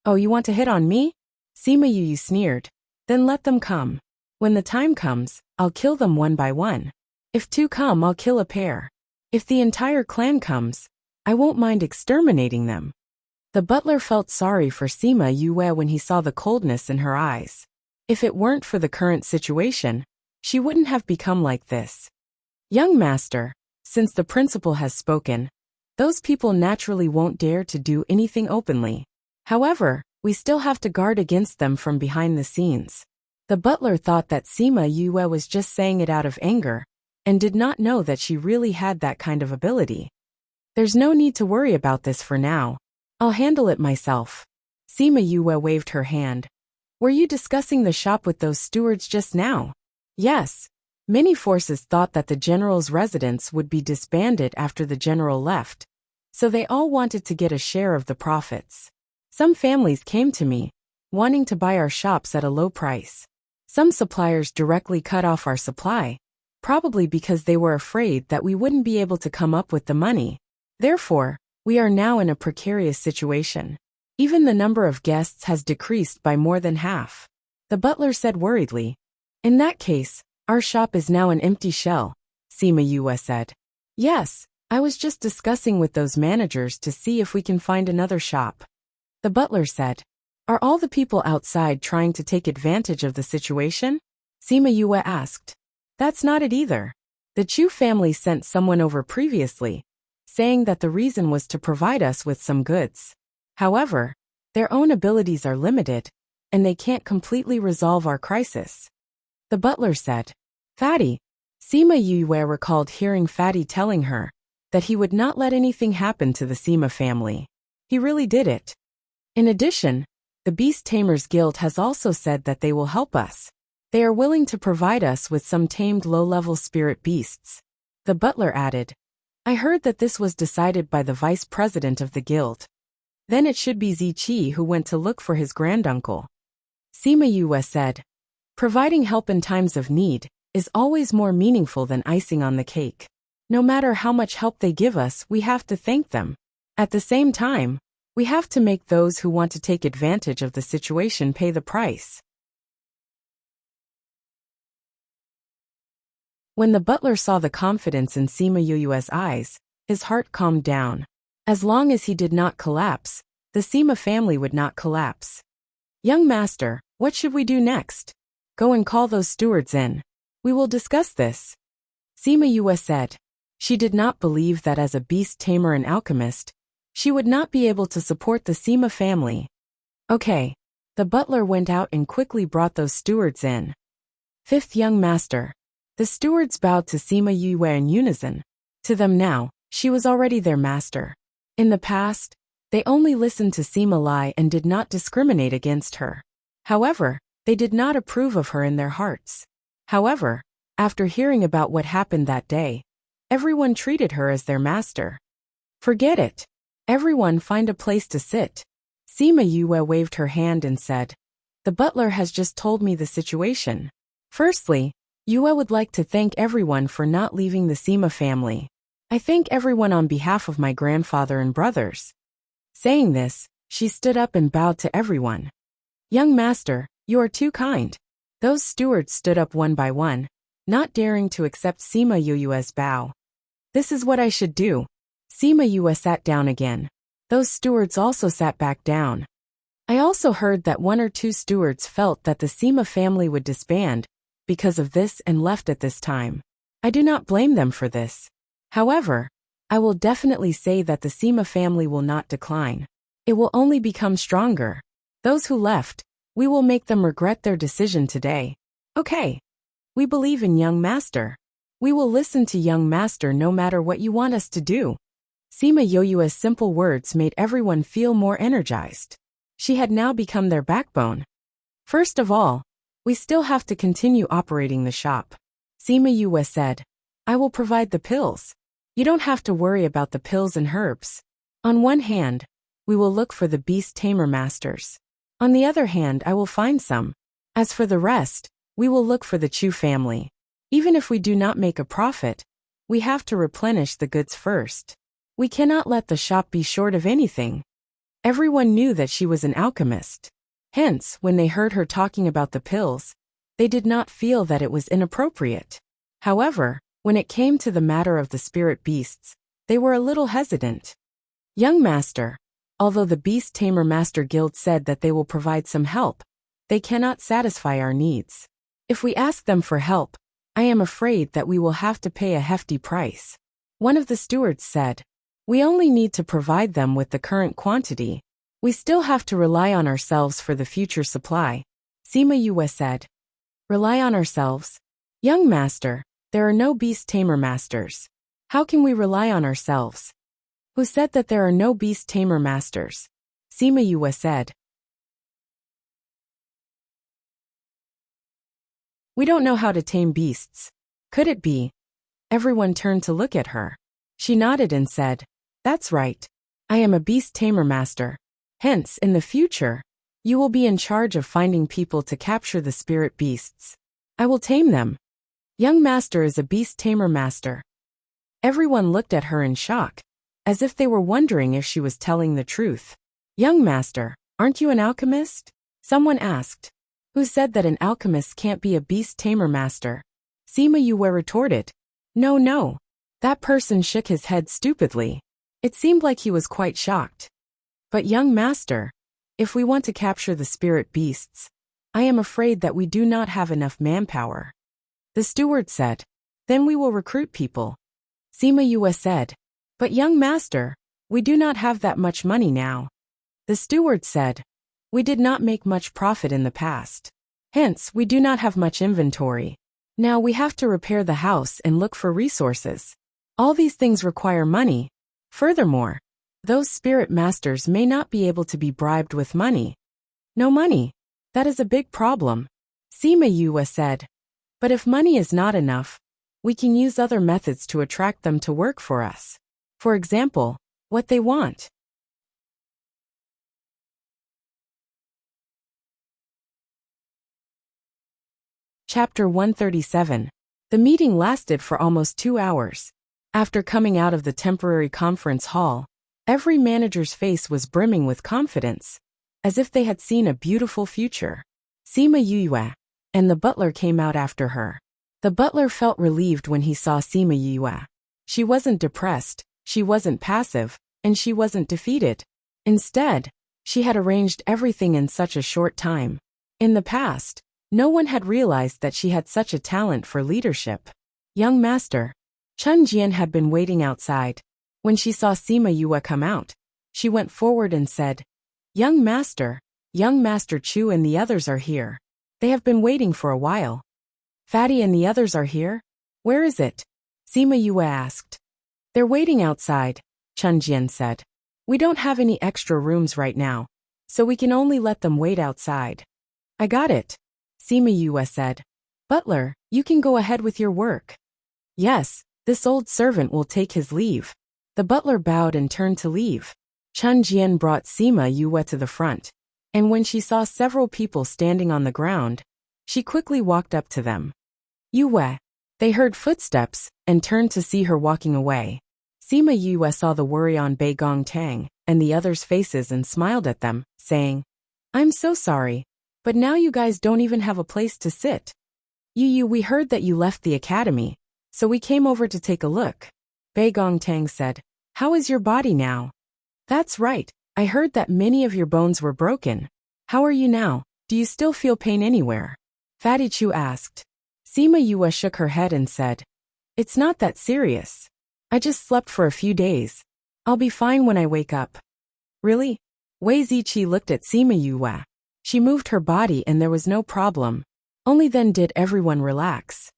"Oh, you want to hit on me?" Sima Yue sneered. "Then let them come. When the time comes, I'll kill them one by one. If two come, I'll kill a pair. If the entire clan comes, I won't mind exterminating them." The butler felt sorry for Sima Yue when he saw the coldness in her eyes. If it weren't for the current situation, she wouldn't have become like this. "Young master, since the principal has spoken, those people naturally won't dare to do anything openly. However, we still have to guard against them from behind the scenes." The butler thought that Sima Yue was just saying it out of anger, and did not know that she really had that kind of ability. "There's no need to worry about this for now. I'll handle it myself." Sima Yue waved her hand. "Were you discussing the shop with those stewards just now?" "Yes. Many forces thought that the general's residence would be disbanded after the general left, so they all wanted to get a share of the profits. Some families came to me, wanting to buy our shops at a low price. Some suppliers directly cut off our supply, probably because they were afraid that we wouldn't be able to come up with the money. Therefore, we are now in a precarious situation. Even the number of guests has decreased by more than half." The butler said worriedly. "In that case, our shop is now an empty shell," Sima Yue said. "Yes, I was just discussing with those managers to see if we can find another shop." The butler said. "Are all the people outside trying to take advantage of the situation?" Sima Yue asked. "That's not it either. The Chu family sent someone over previously, saying that the reason was to provide us with some goods. However, their own abilities are limited, and they can't completely resolve our crisis." The butler said. "Fatty." Sima Yue recalled hearing Fatty telling her that he would not let anything happen to the Sima family. He really did it. In addition, the Beast Tamers Guild has also said that they will help us. They are willing to provide us with some tamed low-level spirit beasts. The butler added. "I heard that this was decided by the vice president of the guild. Then it should be Ziqi who went to look for his granduncle." Sima Yue said. "Providing help in times of need is always more meaningful than icing on the cake. No matter how much help they give us, we have to thank them. At the same time, we have to make those who want to take advantage of the situation pay the price." When the butler saw the confidence in Sima Yue's eyes, his heart calmed down. As long as he did not collapse, the Sima family would not collapse. "Young master, what should we do next?" "Go and call those stewards in. We will discuss this," Sima Yue said. She did not believe that as a beast tamer and alchemist, she would not be able to support the Sima family. "Okay." The butler went out and quickly brought those stewards in. "Fifth young master." The stewards bowed to Sima Yue in unison. To them now, she was already their master. In the past, they only listened to Sima Lai and did not discriminate against her. However, they did not approve of her in their hearts. However, after hearing about what happened that day, everyone treated her as their master. "Forget it. Everyone find a place to sit. Sima Yue waved her hand and said, "The butler has just told me the situation. Firstly, Yue would like to thank everyone for not leaving the Sima family. I thank everyone on behalf of my grandfather and brothers." Saying this, she stood up and bowed to everyone. "Young master, you are too kind." Those stewards stood up one by one, not daring to accept Sima Yue's bow. "This is what I should do." Sima Yue sat down again. Those stewards also sat back down. I also heard that one or two stewards felt that the Sima family would disband because of this and left at this time. I do not blame them for this. However, I will definitely say that the Sima family will not decline. It will only become stronger. Those who left, we will make them regret their decision today. Okay. We believe in young master. We will listen to young master no matter what you want us to do. Sima Yue's simple words made everyone feel more energized. She had now become their backbone. "First of all, we still have to continue operating the shop." Sima Yue said, "I will provide the pills. You don't have to worry about the pills and herbs. On one hand, we will look for the beast tamer masters. On the other hand, I will find some. As for the rest, we will look for the Chu family. Even if we do not make a profit, we have to replenish the goods first. We cannot let the shop be short of anything." Everyone knew that she was an alchemist. Hence, when they heard her talking about the pills, they did not feel that it was inappropriate. However, when it came to the matter of the spirit beasts, they were a little hesitant. "Young master, although the Beast Tamer Master Guild said that they will provide some help, they cannot satisfy our needs. If we ask them for help, I am afraid that we will have to pay a hefty price." One of the stewards said, "We only need to provide them with the current quantity. We still have to rely on ourselves for the future supply." Sima Yue said, "Rely on ourselves? Young master, there are no beast tamer masters. How can we rely on ourselves?" "Who said that there are no beast tamer masters?" Sima Yue said. "We don't know how to tame beasts. Could it be?" Everyone turned to look at her. She nodded and said, "That's right. I am a beast tamer master. Hence, in the future, you will be in charge of finding people to capture the spirit beasts. I will tame them." "Young master is a beast tamer master." Everyone looked at her in shock, as if they were wondering if she was telling the truth. "Young master, aren't you an alchemist?" Someone asked. "Who said that an alchemist can't be a beast tamer master?" Sima Yue retorted, No. That person shook his head stupidly. It seemed like he was quite shocked. "But young master, if we want to capture the spirit beasts, I am afraid that we do not have enough manpower." The steward said, "Then we will recruit people." Sima Yue said, "But young master, we do not have that much money now." The steward said, "We did not make much profit in the past. Hence, we do not have much inventory. Now we have to repair the house and look for resources. All these things require money. Furthermore, those spirit masters may not be able to be bribed with money." "No money. That is a big problem." Sima Yue said, "But if money is not enough, we can use other methods to attract them to work for us. For example, what they want." Chapter 137. The meeting lasted for almost 2 hours. After coming out of the temporary conference hall, every manager's face was brimming with confidence, as if they had seen a beautiful future. Sima Yue and the butler came out after her. The butler felt relieved when he saw Sima Yue. She wasn't depressed, she wasn't passive, and she wasn't defeated. Instead, she had arranged everything in such a short time. In the past, no one had realized that she had such a talent for leadership. "Young master." Chun Jian had been waiting outside. When she saw Sima Yue come out, she went forward and said, Young Master Chu and the others are here. They have been waiting for a while." "Fatty and the others are here? Where is it?" Sima Yue asked. "They're waiting outside," Chun Jian said. "We don't have any extra rooms right now, so we can only let them wait outside." "I got it," Sima Yue said. "Butler, you can go ahead with your work." "Yes, this old servant will take his leave." The butler bowed and turned to leave. Chun Jian brought Sima Yue to the front, and when she saw several people standing on the ground, she quickly walked up to them. Yue. They heard footsteps and turned to see her walking away. Sima Yue saw the worry on Bei Gong Tang and the others' faces and smiled at them, saying, "I'm so sorry, but now you guys don't even have a place to sit. Yu, we heard that you left the academy, so we came over to take a look." Bei Gong Tang said, "How is your body now?" "That's right, I heard that many of your bones were broken. How are you now? Do you still feel pain anywhere?" Fatty Chu asked. Sima Yue shook her head and said, "It's not that serious. I just slept for a few days. I'll be fine when I wake up." "Really?" Wei Ziqi looked at Sima Yue. She moved her body and there was no problem. Only then did everyone relax.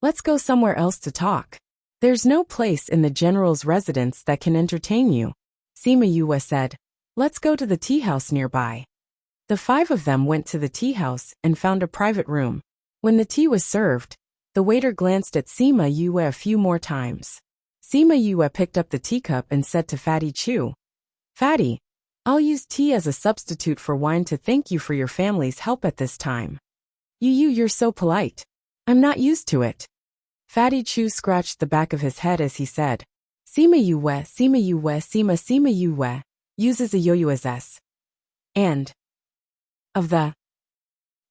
"Let's go somewhere else to talk. There's no place in the general's residence that can entertain you," Sima Yue said. "Let's go to the tea house nearby." The five of them went to the tea house and found a private room. When the tea was served, the waiter glanced at Sima Yue a few more times. Sima Yue picked up the teacup and said to Fatty Chu, "Fatty, I'll use tea as a substitute for wine to thank you for your family's help at this time." You're so polite. I'm not used to it." Fatty Chu scratched the back of his head as he said, Sima Yue uses a yo as s. And of the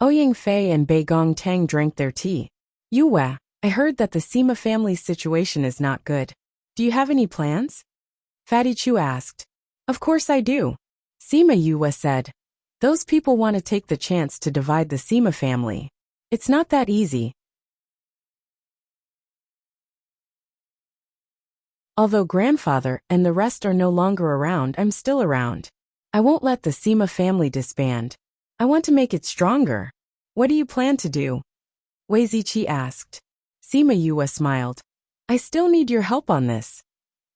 Ouyang Fei and Bei Gong Tang drank their tea. "Yue, I heard that the Sima family's situation is not good. Do you have any plans?" Fatty Chu asked. "Of course I do," Sima Yue said. "Those people want to take the chance to divide the Sima family. It's not that easy. Although grandfather and the rest are no longer around, I'm still around. I won't let the Sima family disband. I want to make it stronger. What do you plan to do?" Wei Ziqi asked. Sima Yue smiled. "I still need your help on this."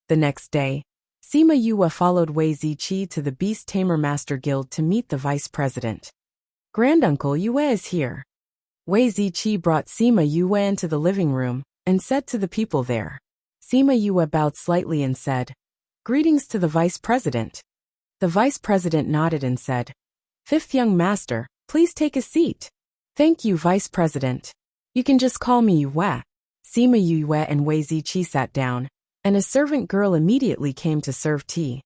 The next day, Sima Yue followed Wei Ziqi to the Beast Tamer Master Guild to meet the vice president. "Granduncle Yue is here." Wei Ziqi brought Sima Yue into the living room and said to the people there. Sima Yue bowed slightly and said, "Greetings to the vice president." The vice president nodded and said, "Fifth young master, please take a seat." "Thank you, vice president. You can just call me Yue." Sima Yue and Wei Ziqi sat down, and a servant girl immediately came to serve tea.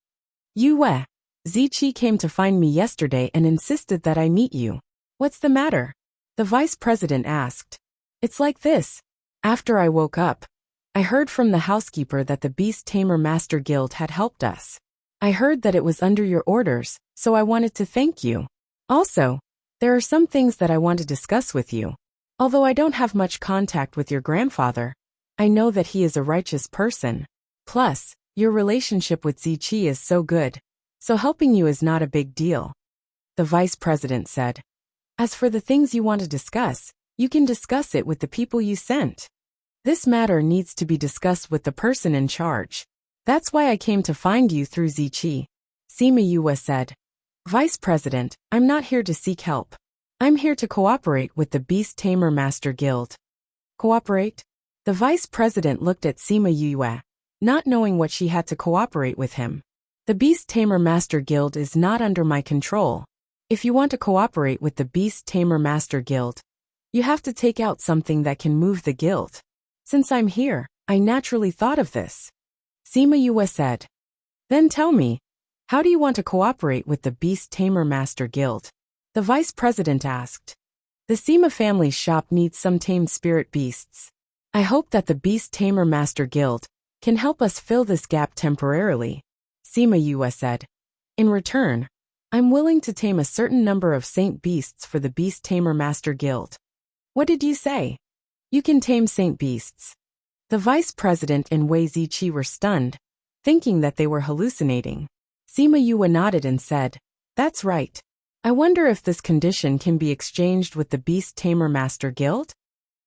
"Yue, Ziqi came to find me yesterday and insisted that I meet you. What's the matter?" the vice president asked. "It's like this. After I woke up, I heard from the housekeeper that the Beast Tamer Master Guild had helped us. I heard that it was under your orders, so I wanted to thank you. Also, there are some things that I want to discuss with you. Although I don't have much contact with your grandfather, I know that he is a righteous person. Plus, your relationship with Ziqi is so good, so helping you is not a big deal." The vice president said, "As for the things you want to discuss, you can discuss it with the people you sent. This matter needs to be discussed with the person in charge. That's why I came to find you through Ziqi," Sima Yue said. "Vice President, I'm not here to seek help. I'm here to cooperate with the Beast Tamer Master Guild." "Cooperate?" The vice president looked at Sima Yue, not knowing what she had to cooperate with him. "The Beast Tamer Master Guild is not under my control. If you want to cooperate with the Beast Tamer Master Guild, you have to take out something that can move the guild. Since I'm here, I naturally thought of this," Sima Yue said. "Then tell me, how do you want to cooperate with the Beast Tamer Master Guild?" the vice president asked. "The Sima family's shop needs some tame spirit beasts. I hope that the Beast Tamer Master Guild can help us fill this gap temporarily," Sima Yue said. "In return, I'm willing to tame a certain number of saint beasts for the Beast Tamer Master Guild." "What did you say?" "You can tame saint beasts." The vice president and Wei Ziqi were stunned, thinking that they were hallucinating. Sima Yue nodded and said, "That's right. I wonder if this condition can be exchanged with the Beast Tamer Master Guild?"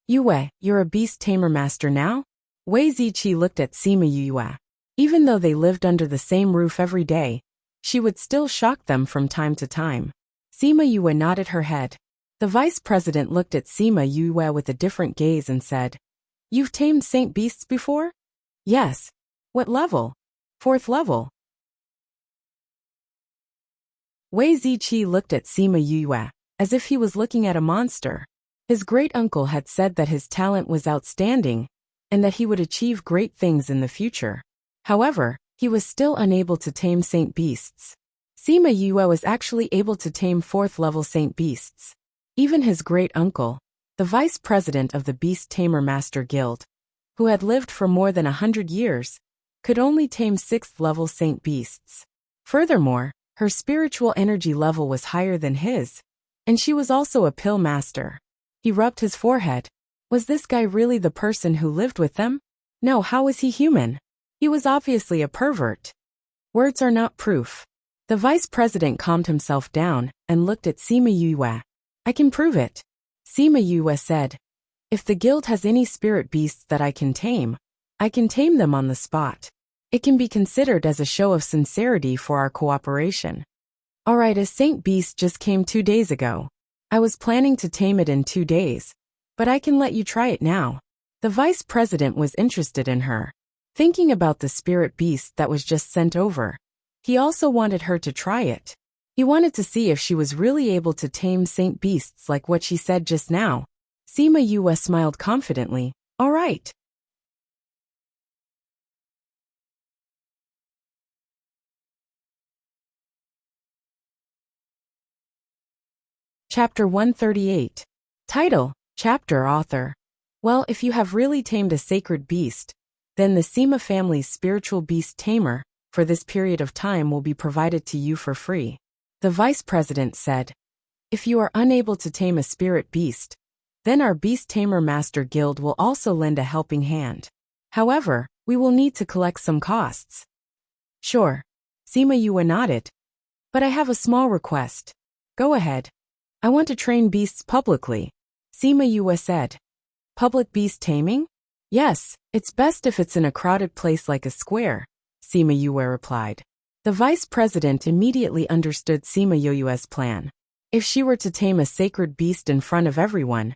"Yue, you're a Beast Tamer Master now?" Wei Ziqi looked at Sima Yue. Even though they lived under the same roof every day, she would still shock them from time to time. Sima Yue nodded her head. The vice president looked at Sima Yue with a different gaze and said, "You've tamed saint beasts before?" "Yes." "What level?" "4th level." Wei Ziqi looked at Sima Yue, as if he was looking at a monster. His great-uncle had said that his talent was outstanding, and that he would achieve great things in the future. However, he was still unable to tame saint beasts. Sima Yue was actually able to tame 4th-level saint beasts. Even his great-uncle, the vice president of the Beast Tamer Master Guild, who had lived for more than 100 years, could only tame 6th-level saint beasts. Furthermore, her spiritual energy level was higher than his, and she was also a pill master. He rubbed his forehead. Was this guy really the person who lived with them? No, how was he human? He was obviously a pervert. Words are not proof. The vice president calmed himself down and looked at Sima Yue. I can prove it. Sima Yue said, if the guild has any spirit beasts that I can tame them on the spot. It can be considered as a show of sincerity for our cooperation. Alright, a saint beast just came 2 days ago. I was planning to tame it in 2 days, but I can let you try it now. The vice president was interested in her. Thinking about the spirit beast that was just sent over, he also wanted her to try it. He wanted to see if she was really able to tame saint beasts like what she said just now. Sima Yue smiled confidently. Alright. Chapter 138. Title, Chapter Author. Well, if you have really tamed a sacred beast, then the Sima family's spiritual beast tamer, for this period of time will be provided to you for free. The vice president said, if you are unable to tame a spirit beast, then our Beast Tamer Master Guild will also lend a helping hand. However, we will need to collect some costs. Sure. Sima Yue nodded. But I have a small request. Go ahead. I want to train beasts publicly. Sima Yue said. Public beast taming? Yes, it's best if it's in a crowded place like a square, Sima Yue replied. The vice president immediately understood Sima Yue's plan. If she were to tame a sacred beast in front of everyone,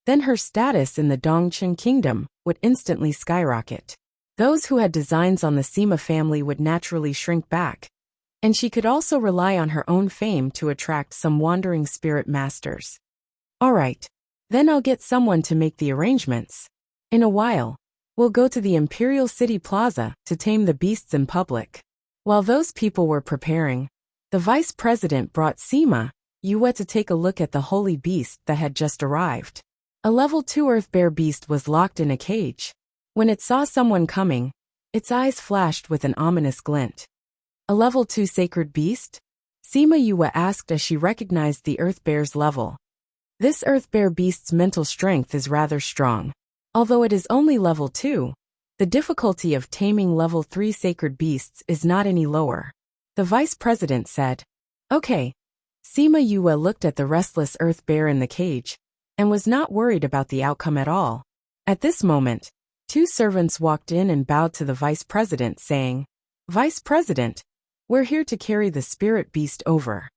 then her status in the Dongqing kingdom would instantly skyrocket. Those who had designs on the Sima family would naturally shrink back, and she could also rely on her own fame to attract some wandering spirit masters. Alright, then I'll get someone to make the arrangements. In a while, we'll go to the Imperial City Plaza to tame the beasts in public. While those people were preparing, the vice president brought Sima Yue to take a look at the holy beast that had just arrived. A level 2 earth bear beast was locked in a cage. When it saw someone coming, its eyes flashed with an ominous glint. A level 2 sacred beast? Sima Yue asked as she recognized the earth bear's level. This earth bear beast's mental strength is rather strong. Although it is only level 2, the difficulty of taming level 3 sacred beasts is not any lower. The vice president said, okay. Sima Yue looked at the restless earth bear in the cage, and was not worried about the outcome at all. At this moment, 2 servants walked in and bowed to the vice president saying, Vice President, we're here to carry the spirit beast over.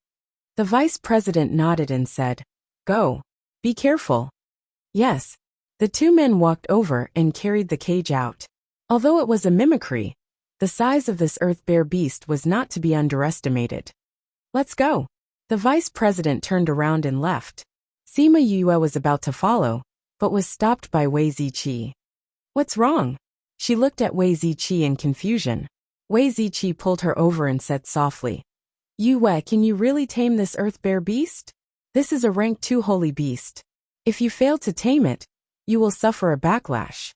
The vice president nodded and said, go. Be careful. Yes. The 2 men walked over and carried the cage out. Although it was a mimicry, the size of this earth bear beast was not to be underestimated. Let's go. The vice president turned around and left. Sima Yue was about to follow, but was stopped by Wei Ziqi. What's wrong? She looked at Wei Ziqi in confusion. Wei Ziqi pulled her over and said softly, Yue, can you really tame this earth bear beast? This is a rank 2 holy beast. If you fail to tame it, you will suffer a backlash.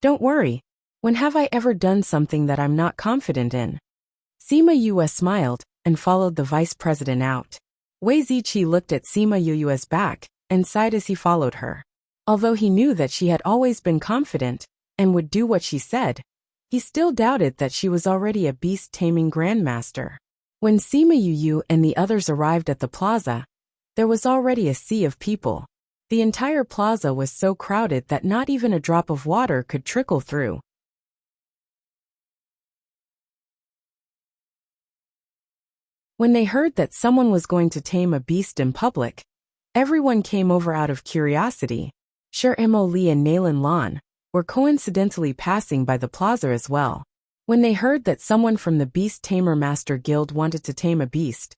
Don't worry. When have I ever done something that I'm not confident in? Sima Yue smiled and followed the vice president out. Wei Ziqi looked at Sima Yue's back and sighed as he followed her. Although he knew that she had always been confident and would do what she said, he still doubted that she was already a beast-taming grandmaster. When Sima Yue and the others arrived at the plaza, there was already a sea of people. The entire plaza was so crowded that not even a drop of water could trickle through. When they heard that someone was going to tame a beast in public, everyone came over out of curiosity. Sure, Mo Li and Nalan Lan were coincidentally passing by the plaza as well. When they heard that someone from the Beast Tamer Master Guild wanted to tame a beast,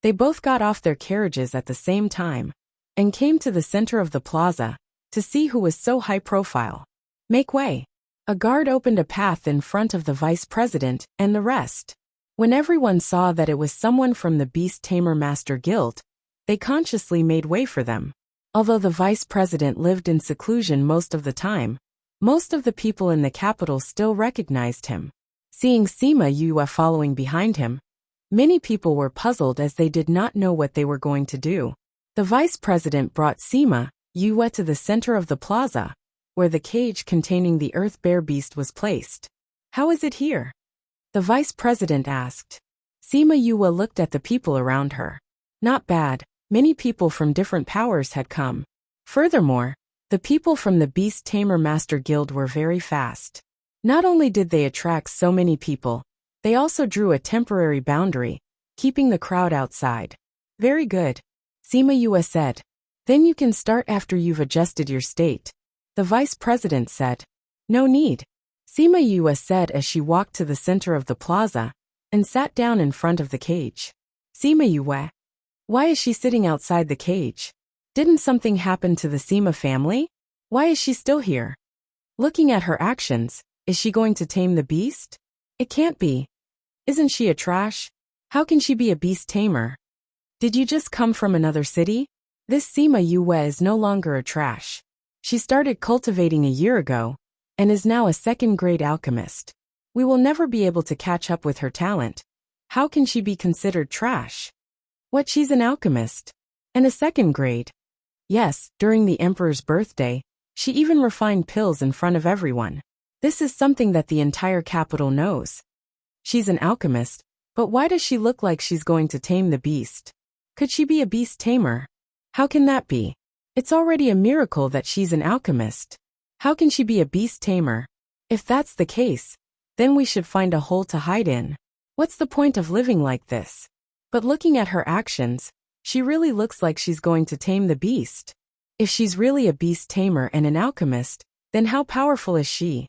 They both got off their carriages at the same time and came to the center of the plaza to see who was so high profile. Make way. A guard opened a path in front of the vice president and the rest. When everyone saw that it was someone from the Beast Tamer Master Guild, they consciously made way for them. Although the vice president lived in seclusion most of the time, most of the people in the capital still recognized him. Seeing Sima Yue following behind him, many people were puzzled as they did not know what they were going to do. The vice president brought Sima Yue to the center of the plaza, where the cage containing the Earth Bear Beast was placed. How is it here? The vice president asked. Sima Yue looked at the people around her. Not bad, many people from different powers had come. Furthermore, the people from the Beast Tamer Master Guild were very fast. Not only did they attract so many people, they also drew a temporary boundary, keeping the crowd outside. Very good, Sima Yue said. Then you can start after you've adjusted your state. The vice president said. No need, Sima Yue said as she walked to the center of the plaza and sat down in front of the cage. Sima Yue. Why is she sitting outside the cage? Didn't something happen to the Sima family? Why is she still here? Looking at her actions, is she going to tame the beast? It can't be. Isn't she a trash? How can she be a beast tamer? Did you just come from another city? This Sima Yue is no longer a trash. She started cultivating a year ago and is now a second-grade alchemist. We will never be able to catch up with her talent. How can she be considered trash? What, she's an alchemist? And a second grade? Yes, during the emperor's birthday, she even refined pills in front of everyone. This is something that the entire capital knows. She's an alchemist, but why does she look like she's going to tame the beast? Could she be a beast tamer? How can that be? It's already a miracle that she's an alchemist. How can she be a beast tamer? If that's the case, then we should find a hole to hide in. What's the point of living like this? But looking at her actions, she really looks like she's going to tame the beast. If she's really a beast tamer and an alchemist, then how powerful is she?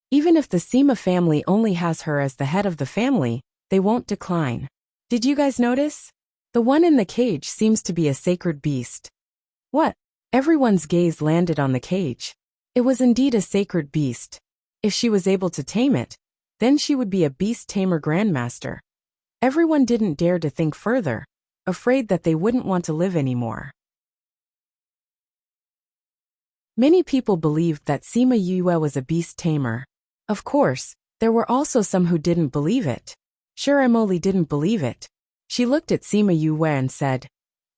Even if the Sima family only has her as the head of the family, they won't decline. Did you guys notice? The one in the cage seems to be a sacred beast. What? Everyone's gaze landed on the cage. It was indeed a sacred beast. If she was able to tame it, then she would be a beast tamer grandmaster. Everyone didn't dare to think further, afraid that they wouldn't want to live anymore. Many people believed that Sima Yue was a beast tamer. Of course, there were also some who didn't believe it. Sure, Emily didn't believe it. She looked at Sima Yue and said,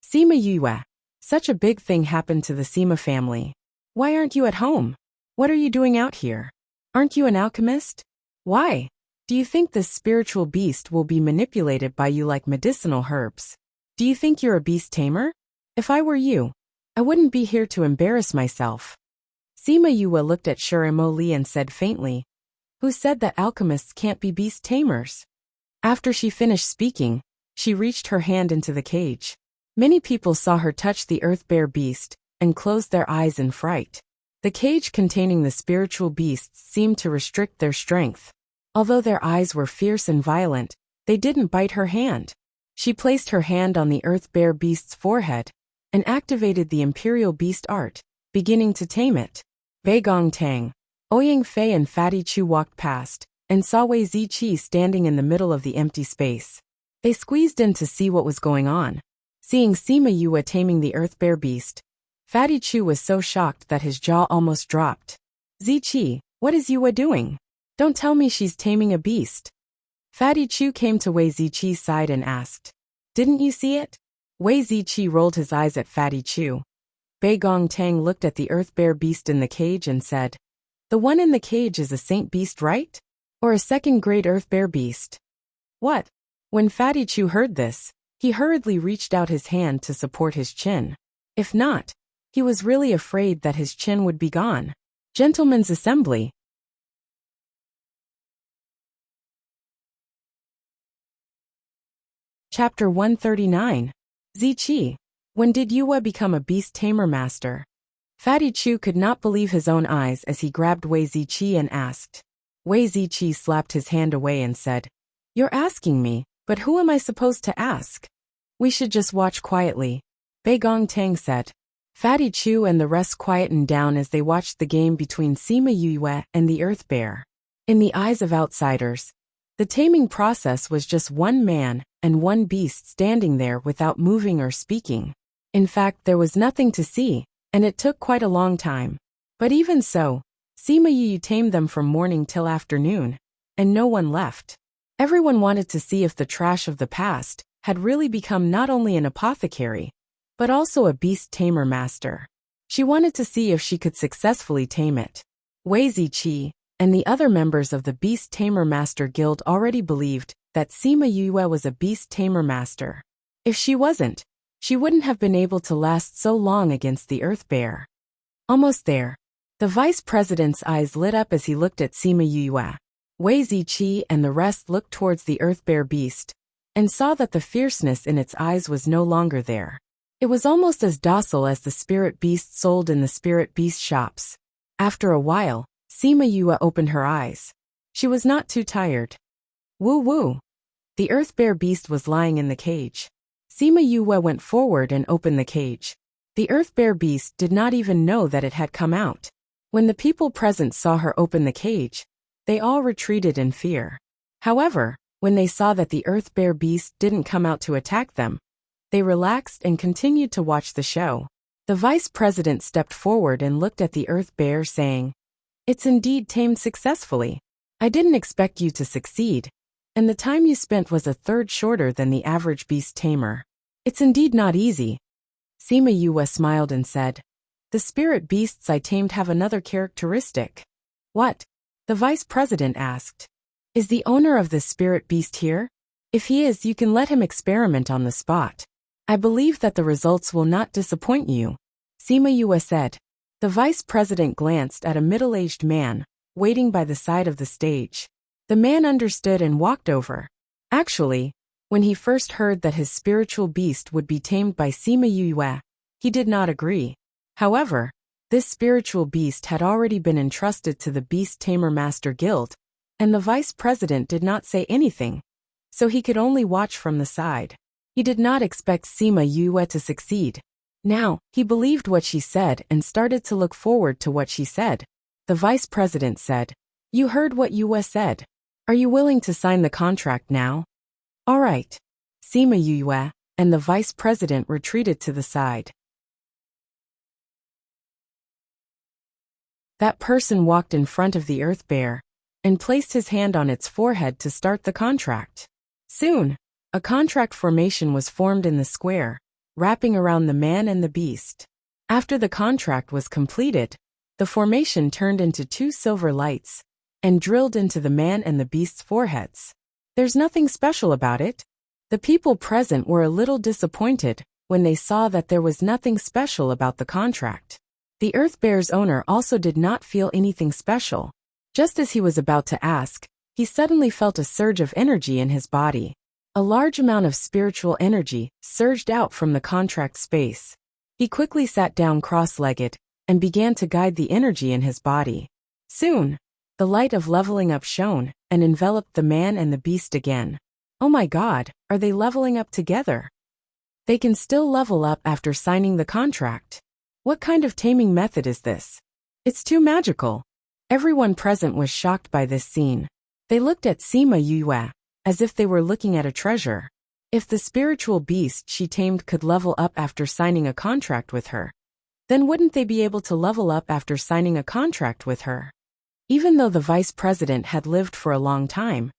Sima Yue, such a big thing happened to the Sima family. Why aren't you at home? What are you doing out here? Aren't you an alchemist? Why? Do you think this spiritual beast will be manipulated by you like medicinal herbs? Do you think you're a beast tamer? If I were you, I wouldn't be here to embarrass myself. Sima Yue looked at Shurimo Li and said faintly, Who said that alchemists can't be beast tamers? After she finished speaking, she reached her hand into the cage. Many people saw her touch the earth bear beast and closed their eyes in fright. The cage containing the spiritual beasts seemed to restrict their strength. Although their eyes were fierce and violent, they didn't bite her hand. She placed her hand on the earth bear beast's forehead and activated the imperial beast art, beginning to tame it. Bei Gong Tang, Ouyang Fei and Fatty Chu walked past and saw Wei Ziqi standing in the middle of the empty space. They squeezed in to see what was going on. Seeing Sima Yue taming the earth bear beast, Fatty Chu was so shocked that his jaw almost dropped. Ziqi, what is Yue doing? Don't tell me she's taming a beast. Fatty Chu came to Wei Ziqi's side and asked, Didn't you see it? Wei Ziqi rolled his eyes at Fatty Chu. Bei Gong Tang looked at the earth bear beast in the cage and said, The one in the cage is a saint beast, right? Or a second-grade earth bear beast? What? When Fatty Chu heard this, he hurriedly reached out his hand to support his chin. If not, he was really afraid that his chin would be gone. Gentlemen's assembly. Chapter 139. Ziqi, when did Yue become a beast tamer master? Fatty Chu could not believe his own eyes as he grabbed Wei Ziqi and asked. Wei Ziqi slapped his hand away and said, You're asking me, but who am I supposed to ask? We should just watch quietly, Beigong Tang said. Fatty Chu and the rest quietened down as they watched the game between Sima Yue and the Earth Bear. In the eyes of outsiders, the taming process was just one man and one beast standing there without moving or speaking. In fact, there was nothing to see, and it took quite a long time. But even so, Sima Yue tamed them from morning till afternoon, and no one left. Everyone wanted to see if the trash of the past had really become not only an apothecary, but also a beast tamer master. She wanted to see if she could successfully tame it. Wei Ziqi and the other members of the Beast Tamer Master Guild already believed that Sima Yue was a beast tamer master. If she wasn't, she wouldn't have been able to last so long against the Earth Bear. Almost there. The vice president's eyes lit up as he looked at Sima Yue. Wei Ziqi and the rest looked towards the Earth Bear beast and saw that the fierceness in its eyes was no longer there. It was almost as docile as the spirit beast sold in the spirit beast shops. After a while, Sima Yue opened her eyes. She was not too tired. Woo woo! The Earth Bear beast was lying in the cage. Sima Yue went forward and opened the cage. The Earth Bear beast did not even know that it had come out. When the people present saw her open the cage, they all retreated in fear. However, when they saw that the Earth Bear beast didn't come out to attack them, they relaxed and continued to watch the show. The vice president stepped forward and looked at the Earth Bear, saying, "It's indeed tamed successfully. I didn't expect you to succeed, and the time you spent was a third shorter than the average beast tamer. It's indeed not easy." Sima Yue smiled and said, "The spirit beasts I tamed have another characteristic." "What?" the vice president asked. "Is the owner of the spirit beast here? If he is, you can let him experiment on the spot. I believe that the results will not disappoint you," Sima Yue said. The vice president glanced at a middle-aged man, waiting by the side of the stage. The man understood and walked over. Actually, when he first heard that his spiritual beast would be tamed by Sima Yue, he did not agree. However, this spiritual beast had already been entrusted to the Beast Tamer Master Guild, and the vice president did not say anything, so he could only watch from the side. He did not expect Sima Yue to succeed. Now, he believed what she said and started to look forward to what she said. The vice president said, "You heard what Yue said. Are you willing to sign the contract now?" "All right." Sima Yue and the vice president retreated to the side. That person walked in front of the Earth Bear and placed his hand on its forehead to start the contract. Soon, a contract formation was formed in the square, wrapping around the man and the beast. After the contract was completed, the formation turned into two silver lights and drilled into the man and the beast's foreheads. There's nothing special about it. The people present were a little disappointed when they saw that there was nothing special about the contract. The Earth Bear's owner also did not feel anything special. Just as he was about to ask, he suddenly felt a surge of energy in his body. A large amount of spiritual energy surged out from the contract space. He quickly sat down cross-legged and began to guide the energy in his body. Soon, the light of leveling up shone and enveloped the man and the beast again. Oh my God, are they leveling up together? They can still level up after signing the contract. What kind of taming method is this? It's too magical. Everyone present was shocked by this scene. They looked at Sima Yue as if they were looking at a treasure. If the spiritual beast she tamed could level up after signing a contract with her, then wouldn't they be able to level up after signing a contract with her? Even though the vice president had lived for a long time,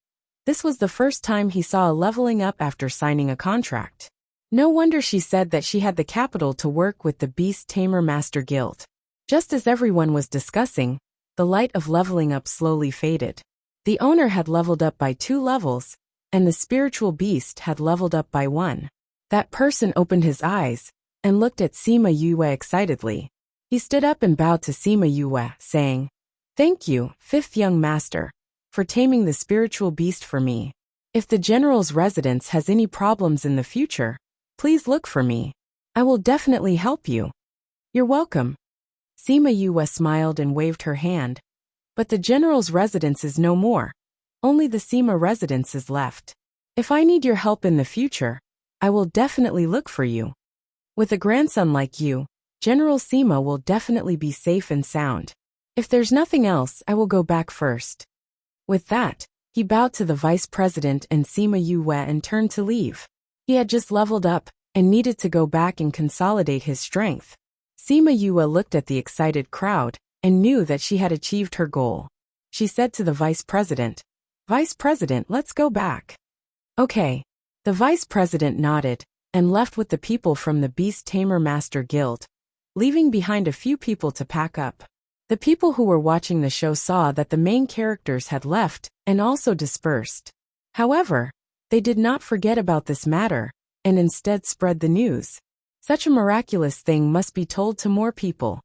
this was the first time he saw a leveling up after signing a contract. No wonder she said that she had the capital to work with the Beast Tamer Master Guild. Just as everyone was discussing, the light of leveling up slowly faded. The owner had leveled up by 2 levels, and the spiritual beast had leveled up by 1. That person opened his eyes and looked at Sima Yue excitedly. He stood up and bowed to Sima Yue, saying, "Thank you, 5th young master, for taming the spiritual beast for me. If the general's residence has any problems in the future, please look for me. I will definitely help you." "You're welcome." Sima Yue smiled and waved her hand. "But the general's residence is no more. Only the Sima residence is left. If I need your help in the future, I will definitely look for you. With a grandson like you, General Sima will definitely be safe and sound. If there's nothing else, I will go back first. With that, he bowed to the vice president and Sima Yue and turned to leave. He had just leveled up and needed to go back and consolidate his strength. Sima Yue looked at the excited crowd and knew that she had achieved her goal. She said to the vice president, "Vice President, let's go back." Okay. The vice president nodded and left with the people from the Beast Tamer Master Guild, leaving behind a few people to pack up. The people who were watching the show saw that the main characters had left and also dispersed. However, they did not forget about this matter and instead spread the news. Such a miraculous thing must be told to more people.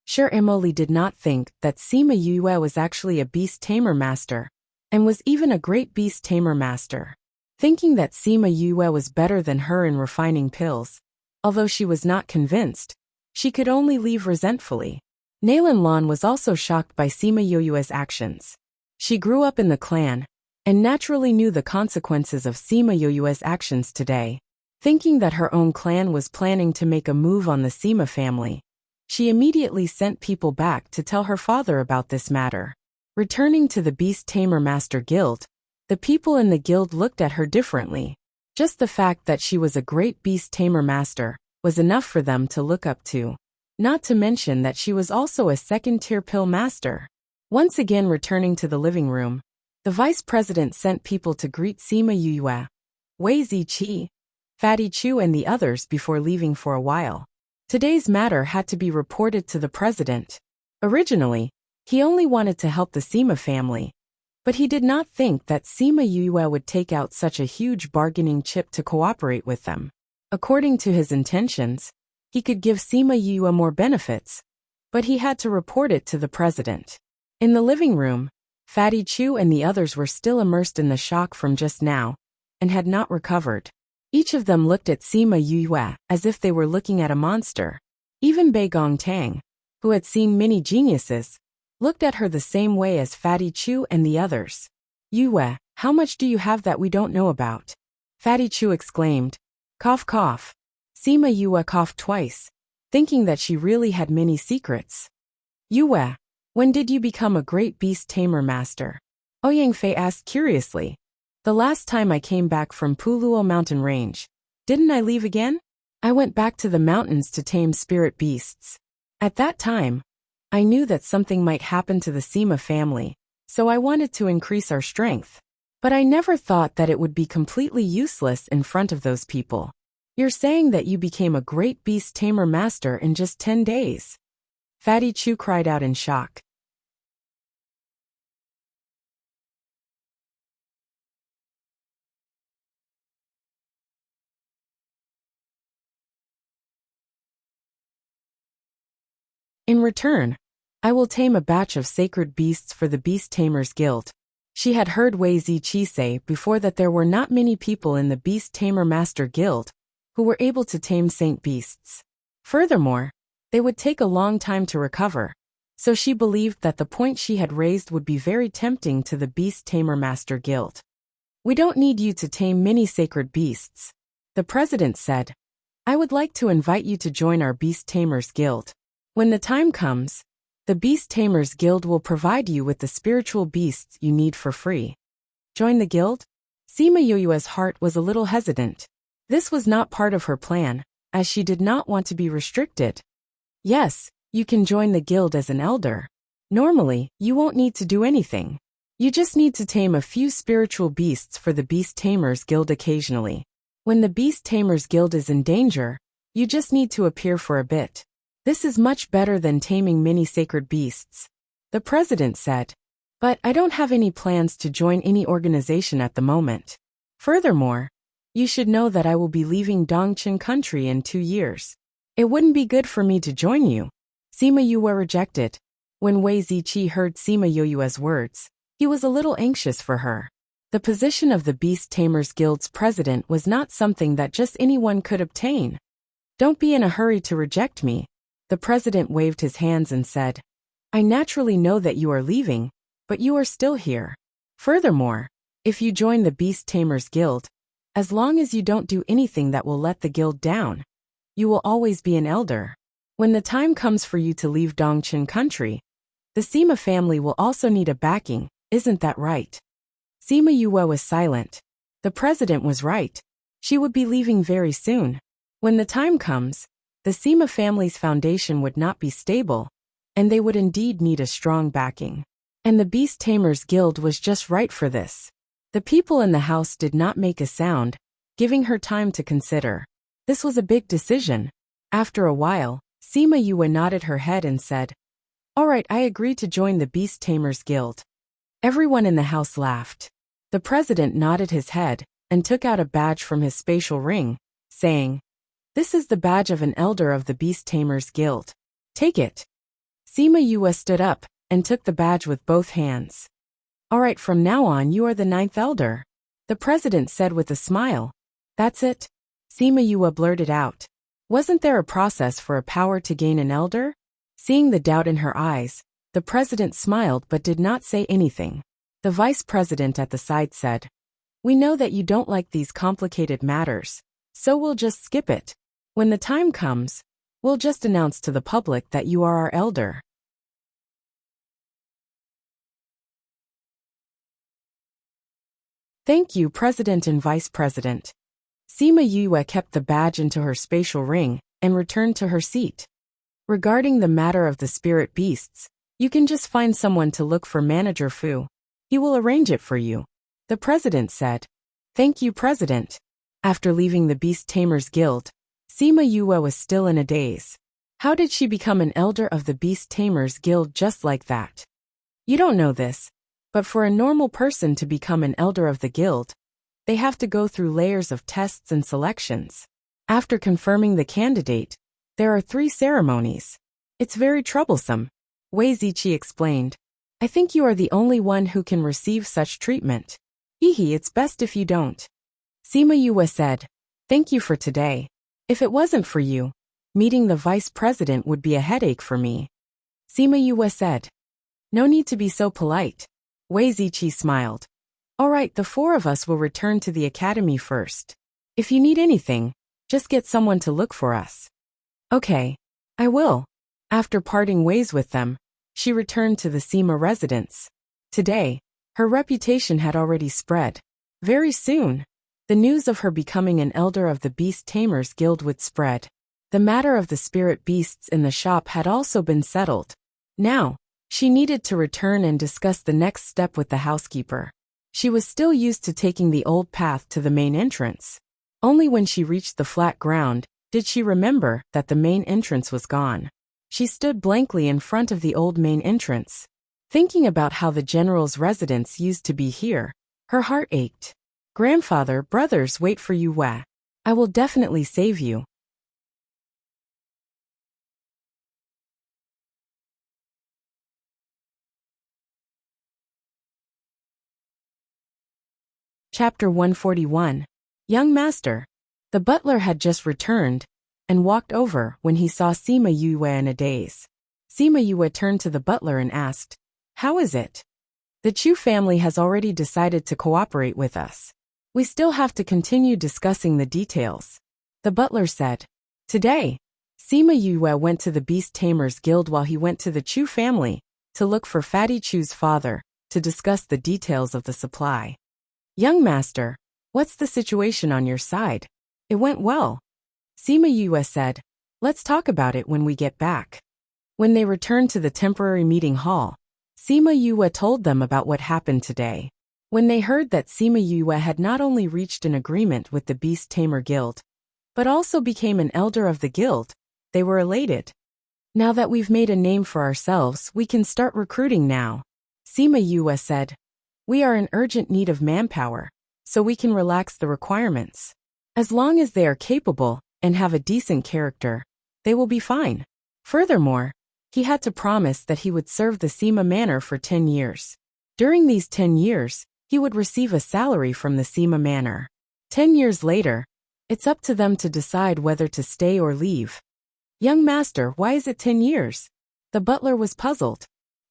Sure, Emily did not think that Sima Yue was actually a beast tamer master, and was even a great beast tamer master. Thinking that Sima Yue was better than her in refining pills, although she was not convinced, she could only leave resentfully. Nalan Lan was also shocked by Sima Yue's actions. She grew up in the clan, and naturally knew the consequences of Sima Yue's actions today. Thinking that her own clan was planning to make a move on the Sima family, she immediately sent people back to tell her father about this matter. Returning to the Beast Tamer Master Guild, the people in the guild looked at her differently. Just the fact that she was a great beast tamer master was enough for them to look up to. Not to mention that she was also a second-tier pill master. Once again returning to the living room, the vice president sent people to greet Sima Yue, Wei Ziqi, Fatty Chu and the others before leaving for a while. Today's matter had to be reported to the president. Originally, he only wanted to help the Sima family, but he did not think that Sima Yue would take out such a huge bargaining chip to cooperate with them. According to his intentions, he could give Sima Yue more benefits, but he had to report it to the president. In the living room, Fatty Chu and the others were still immersed in the shock from just now, and had not recovered. Each of them looked at Sima Yue as if they were looking at a monster. Even Bei Gong Tang, who had seen many geniuses, looked at her the same way as Fatty Chu and the others. "Yue, how much do you have that we don't know about?" Fatty Chu exclaimed. Cough cough. Sima Yue coughed twice, thinking that she really had many secrets. "Yue, when did you become a great beast tamer master?" Ouyang Fei asked curiously. "The last time I came back from Puluo mountain range, didn't I leave again? I went back to the mountains to tame spirit beasts. At that time, I knew that something might happen to the Sima family, so I wanted to increase our strength. But I never thought that it would be completely useless in front of those people." "You're saying that you became a great beast tamer master in just 10 days? Fatty Chu cried out in shock. "In return, I will tame a batch of sacred beasts for the Beast Tamers Guild." She had heard Wei Ziqi say before that there were not many people in the Beast Tamer Master Guild who were able to tame saint beasts. Furthermore, they would take a long time to recover, so she believed that the point she had raised would be very tempting to the Beast Tamer Master Guild. "We don't need you to tame many sacred beasts," the president said. "I would like to invite you to join our Beast Tamers Guild. When the time comes, the Beast Tamers Guild will provide you with the spiritual beasts you need for free." Join the guild? Sima Yue's heart was a little hesitant. This was not part of her plan, as she did not want to be restricted. "Yes, you can join the guild as an elder. Normally, you won't need to do anything. You just need to tame a few spiritual beasts for the Beast Tamers Guild occasionally. When the Beast Tamers Guild is in danger, you just need to appear for a bit. This is much better than taming many sacred beasts," the president said. "But I don't have any plans to join any organization at the moment. Furthermore, you should know that I will be leaving Dongqing country in 2 years. It wouldn't be good for me to join you." Sima Yue rejected. When Wei Ziqi heard Sima Yue's words, he was a little anxious for her. The position of the Beast Tamers Guild's president was not something that just anyone could obtain. "Don't be in a hurry to reject me," the president waved his hands and said. "I naturally know that you are leaving, but you are still here. Furthermore, if you join the Beast Tamers Guild, as long as you don't do anything that will let the guild down, you will always be an elder. When the time comes for you to leave Dongchen country, the Sima family will also need a backing, isn't that right? Sima Yue was silent. The president was right. She would be leaving very soon. When the time comes, the Sima family's foundation would not be stable, and they would indeed need a strong backing. And the Beast Tamers Guild was just right for this. The people in the house did not make a sound, giving her time to consider. This was a big decision. After a while, Sima Yue nodded her head and said, "All right, I agree to join the Beast Tamers Guild." Everyone in the house laughed. The president nodded his head and took out a badge from his spatial ring, saying, "This is the badge of an elder of the Beast Tamers Guild. Take it." Sima Yue stood up and took the badge with both hands. "All right, from now on you are the 9th elder," the president said with a smile. "That's it?" Sima Yue blurted out. Wasn't there a process for a power to gain an elder? Seeing the doubt in her eyes, the president smiled but did not say anything. The vice president at the side said, "We know that you don't like these complicated matters, so we'll just skip it. When the time comes, we'll just announce to the public that you are our elder." Thank you, President and Vice President. Sima Yue kept the badge into her spatial ring and returned to her seat. Regarding the matter of the spirit beasts, you can just find someone to look for Manager Fu. He will arrange it for you, the president said. Thank you, President. After leaving the Beast Tamers Guild, Sima Yue was still in a daze. How did she become an elder of the Beast Tamers Guild just like that? You don't know this, but for a normal person to become an elder of the guild, they have to go through layers of tests and selections. After confirming the candidate, there are 3 ceremonies. It's very troublesome, Wei Ziqi explained. I think you are the only one who can receive such treatment. Hehe, it's best if you don't. Sima Yue said, "Thank you for today. If it wasn't for you, meeting the vice president would be a headache for me." Sima Yue said, "No need to be so polite." Wei Ziqi smiled. "All right, the 4 of us will return to the academy first. If you need anything, just get someone to look for us." "Okay, I will." After parting ways with them, she returned to the Sima residence. Today, her reputation had already spread. Very soon, the news of her becoming an elder of the Beast Tamers Guild would spread. The matter of the spirit beasts in the shop had also been settled. Now, she needed to return and discuss the next step with the housekeeper. She was still used to taking the old path to the main entrance. Only when she reached the flat ground did she remember that the main entrance was gone. She stood blankly in front of the old main entrance. Thinking about how the general's residence used to be here, her heart ached. Grandfather, brothers wait for you, Wei. I will definitely save you. Chapter 141. Young Master. The butler had just returned and walked over when he saw Sima Yue in a daze. Sima Yue turned to the butler and asked, "How is it?" "The Chu family has already decided to cooperate with us. We still have to continue discussing the details," the butler said. Today, Sima Yue went to the Beast Tamers Guild while he went to the Chu family to look for Fatty Chu's father to discuss the details of the supply. "Young Master, what's the situation on your side?" "It went well," Sima Yue said. "Let's talk about it when we get back." When they returned to the temporary meeting hall, Sima Yue told them about what happened today. When they heard that Sima Yue had not only reached an agreement with the Beast Tamer Guild, but also became an elder of the guild, they were elated. "Now that we've made a name for ourselves, we can start recruiting now," Sima Yue said. "We are in urgent need of manpower, so we can relax the requirements. As long as they are capable and have a decent character, they will be fine." Furthermore, he had to promise that he would serve the Sima Manor for 10 years. During these 10 years, he would receive a salary from the Sima Manor. 10 years later, it's up to them to decide whether to stay or leave. "Young Master, why is it 10 years? The butler was puzzled.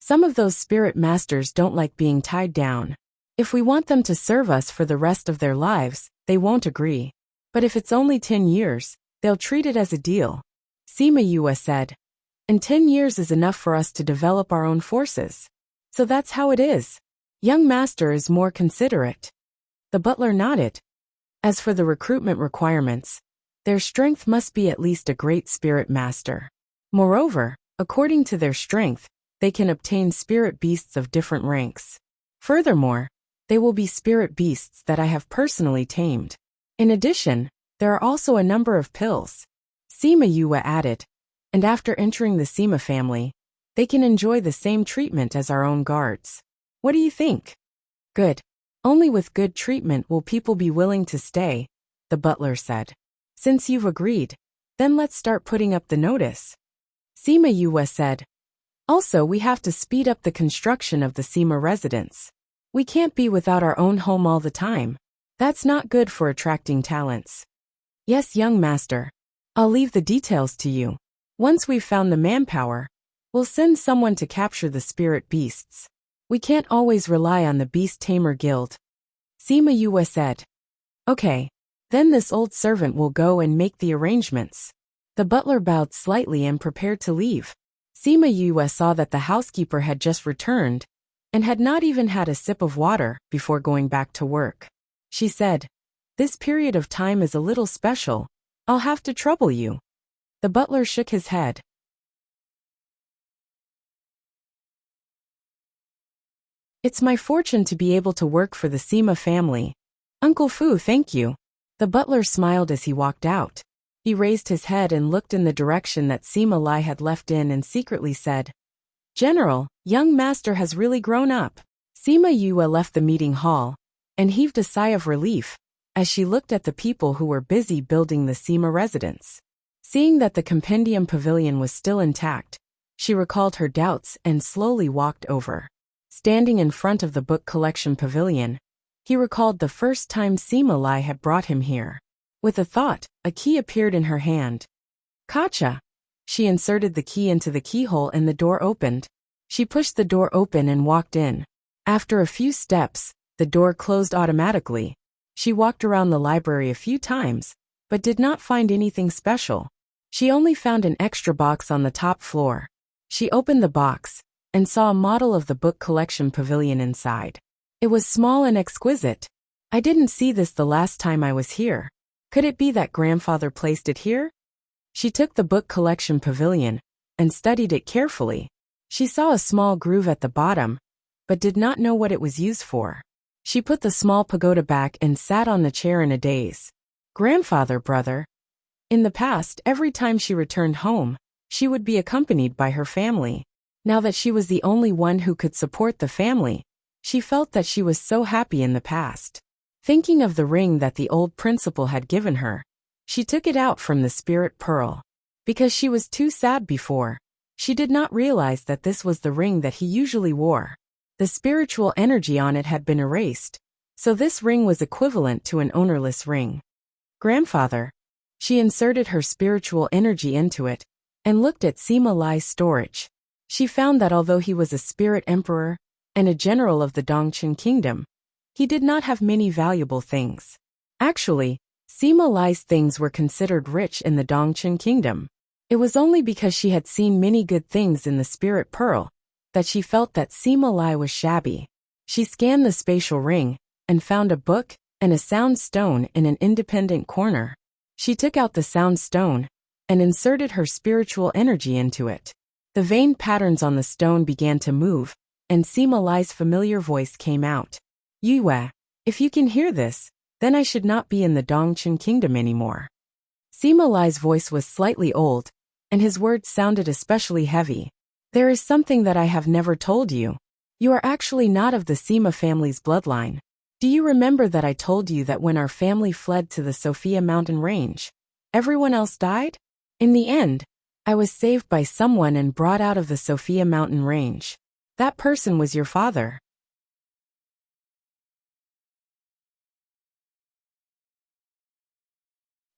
Some of those spirit masters don't like being tied down. If we want them to serve us for the rest of their lives, they won't agree. But if it's only 10 years, they'll treat it as a deal. Sima Yue said. And 10 years is enough for us to develop our own forces. So that's how it is. Young master is more considerate. The butler nodded. As for the recruitment requirements, their strength must be at least a great spirit master. Moreover, according to their strength, they can obtain spirit beasts of different ranks. Furthermore, they will be spirit beasts that I have personally tamed. In addition, there are also a number of pills. Sima Yue added. And after entering the Sima family, they can enjoy the same treatment as our own guards. What do you think? Good. Only with good treatment will people be willing to stay, the butler said. Since you've agreed, then let's start putting up the notice. Sima Yue said. Also, we have to speed up the construction of the Sima residence. We can't be without our own home all the time. That's not good for attracting talents. Yes, young master. I'll leave the details to you. Once we've found the manpower, we'll send someone to capture the spirit beasts. We can't always rely on the Beast Tamer Guild. Sima Yue said. Okay. Then this old servant will go and make the arrangements. The butler bowed slightly and prepared to leave. Sima Yue saw that the housekeeper had just returned and had not even had a sip of water before going back to work. She said, This period of time is a little special. I'll have to trouble you. The butler shook his head. It's my fortune to be able to work for the Sima family. Uncle Fu, thank you. The butler smiled as he walked out. He raised his head and looked in the direction that Sima Lai had left in and secretly said, General, young master has really grown up. Sima Yue left the meeting hall and heaved a sigh of relief as she looked at the people who were busy building the Sima residence. Seeing that the compendium pavilion was still intact, she recalled her doubts and slowly walked over. Standing in front of the book collection pavilion, he recalled the first time Sima Lai had brought him here. With a thought, a key appeared in her hand. Gotcha! She inserted the key into the keyhole and the door opened. She pushed the door open and walked in. After a few steps, the door closed automatically. She walked around the library a few times, but did not find anything special. She only found an extra box on the top floor. She opened the box and saw a model of the book collection pavilion inside. It was small and exquisite. I didn't see this the last time I was here. Could it be that grandfather placed it here? She took the book collection pavilion and studied it carefully. She saw a small groove at the bottom, but did not know what it was used for. She put the small pagoda back and sat on the chair in a daze. Grandfather, brother. In the past, every time she returned home, she would be accompanied by her family. Now that she was the only one who could support the family, she felt that she was so happy in the past. Thinking of the ring that the old principal had given her, she took it out from the spirit pearl. Because she was too sad before, she did not realize that this was the ring that he usually wore. The spiritual energy on it had been erased, so this ring was equivalent to an ownerless ring. Grandfather. She inserted her spiritual energy into it and looked at Sima Lai's storage. She found that although he was a spirit emperor and a general of the Dongqing kingdom, he did not have many valuable things. Actually, Sima Lai's things were considered rich in the Dongqing kingdom. It was only because she had seen many good things in the spirit pearl that she felt that Sima Lai was shabby. She scanned the spatial ring and found a book and a sound stone in an independent corner. She took out the sound stone and inserted her spiritual energy into it. The vein patterns on the stone began to move, and Sima Lai's familiar voice came out. Yue, if you can hear this, then I should not be in the Dongqing kingdom anymore. Sima Lai's voice was slightly old, and his words sounded especially heavy. There is something that I have never told you. You are actually not of the Sima family's bloodline. Do you remember that I told you that when our family fled to the Sophia mountain range, everyone else died? In the end, I was saved by someone and brought out of the Sophia mountain range. That person was your father.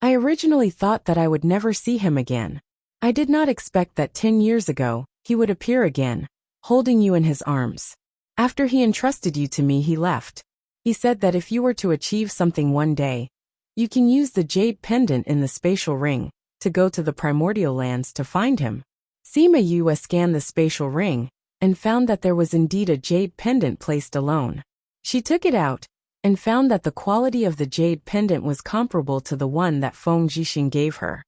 I originally thought that I would never see him again. I did not expect that 10 years ago, he would appear again. holding you in his arms. After he entrusted you to me, he left. He said that if you were to achieve something one day, you can use the jade pendant in the spatial ring to go to the primordial lands to find him. Sima Yue scanned the spatial ring and found that there was indeed a jade pendant placed alone. She took it out and found that the quality of the jade pendant was comparable to the one that Feng Jixing gave her.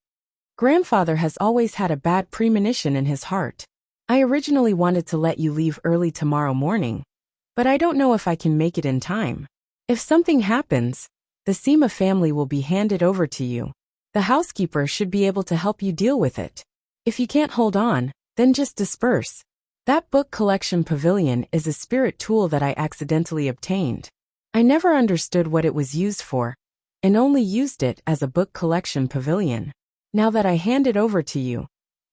Grandfather has always had a bad premonition in his heart. I originally wanted to let you leave early tomorrow morning, but I don't know if I can make it in time. If something happens, the Sima family will be handed over to you. The housekeeper should be able to help you deal with it. If you can't hold on, then just disperse. That book collection pavilion is a spirit tool that I accidentally obtained. I never understood what it was used for, and only used it as a book collection pavilion. Now that I hand it over to you,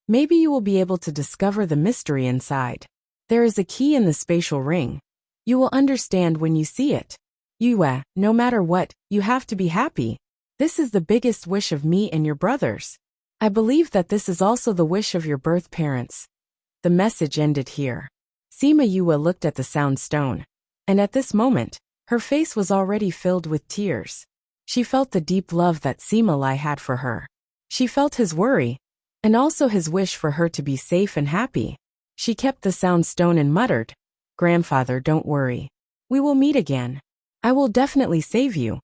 maybe you will be able to discover the mystery inside. There is a key in the spatial ring. You will understand when you see it. Yue, no matter what, you have to be happy. This is the biggest wish of me and your brothers. I believe that this is also the wish of your birth parents. The message ended here. Sima Yue looked at the sound stone, and at this moment, her face was already filled with tears. She felt the deep love that Sima Lai had for her. She felt his worry, and also his wish for her to be safe and happy. She kept the sound stone and muttered, "Grandfather, don't worry. We will meet again. I will definitely save you."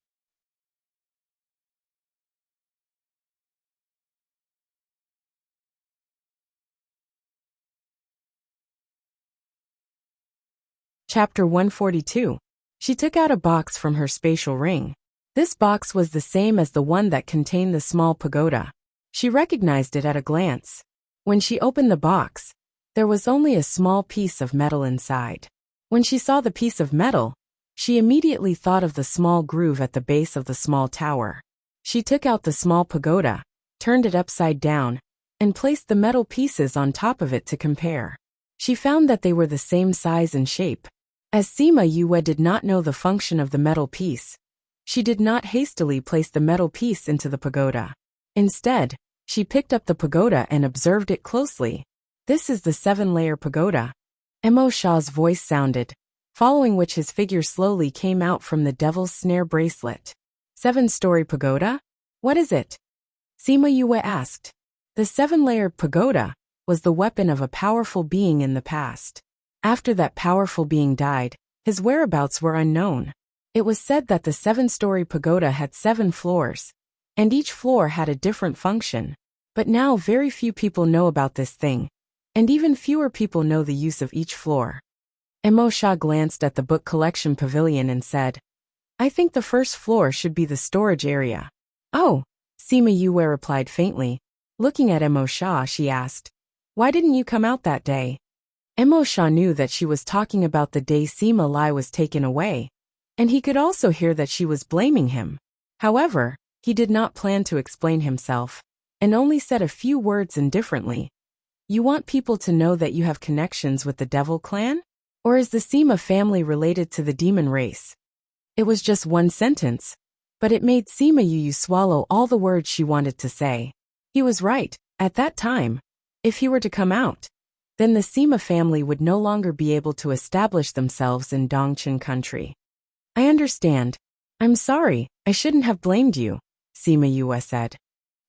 Chapter 142. She took out a box from her spatial ring. This box was the same as the one that contained the small pagoda. She recognized it at a glance. When she opened the box, there was only a small piece of metal inside. When she saw the piece of metal, she immediately thought of the small groove at the base of the small tower. She took out the small pagoda, turned it upside down, and placed the metal pieces on top of it to compare. She found that they were the same size and shape. As Sima Yue did not know the function of the metal piece, she did not hastily place the metal piece into the pagoda. Instead, she picked up the pagoda and observed it closely. "This is the 7-layer pagoda." Mo Shaw's voice sounded, following which his figure slowly came out from the devil's snare bracelet. 7-story pagoda? What is it? Sima Yue asked. The 7-layer pagoda was the weapon of a powerful being in the past. After that powerful being died, his whereabouts were unknown. It was said that the 7-story pagoda had 7 floors, and each floor had a different function. But now very few people know about this thing, and even fewer people know the use of each floor. Mo Sha glanced at the book collection pavilion and said, "I think the first floor should be the storage area." "Oh," Sima Yue replied faintly. Looking at Mo Sha, she asked, "Why didn't you come out that day?" Mo Sha knew that she was talking about the day Sima Lai was taken away, and he could also hear that she was blaming him. However, he did not plan to explain himself, and only said a few words indifferently. "You want people to know that you have connections with the Devil Clan? Or is the Sima family related to the demon race?" It was just one sentence, but it made Sima Yue swallow all the words she wanted to say. He was right. At that time, if he were to come out, then the Sima family would no longer be able to establish themselves in Dongchen country. "I understand. I'm sorry, I shouldn't have blamed you," Sima Yue said.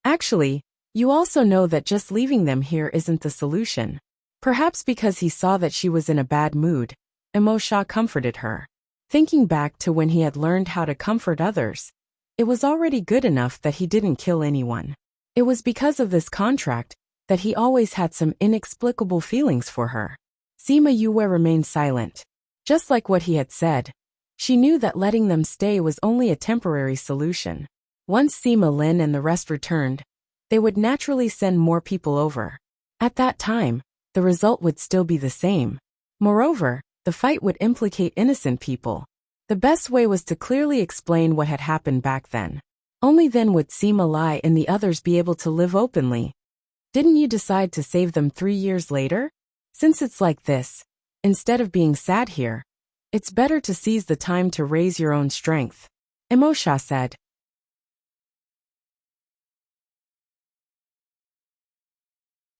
"Actually, you also know that just leaving them here isn't the solution." Perhaps because he saw that she was in a bad mood, Mo Sha comforted her. Thinking back to when he had learned how to comfort others, it was already good enough that he didn't kill anyone. It was because of this contract that he always had some inexplicable feelings for her. Sima Yue remained silent. Just like what he had said, she knew that letting them stay was only a temporary solution. Once Sima Lin and the rest returned, they would naturally send more people over. At that time, the result would still be the same. Moreover, the fight would implicate innocent people. The best way was to clearly explain what had happened back then. Only then would Sima Lai and the others be able to live openly. "Didn't you decide to save them 3 years later? Since it's like this, instead of being sad here, it's better to seize the time to raise your own strength," Mo Sha said.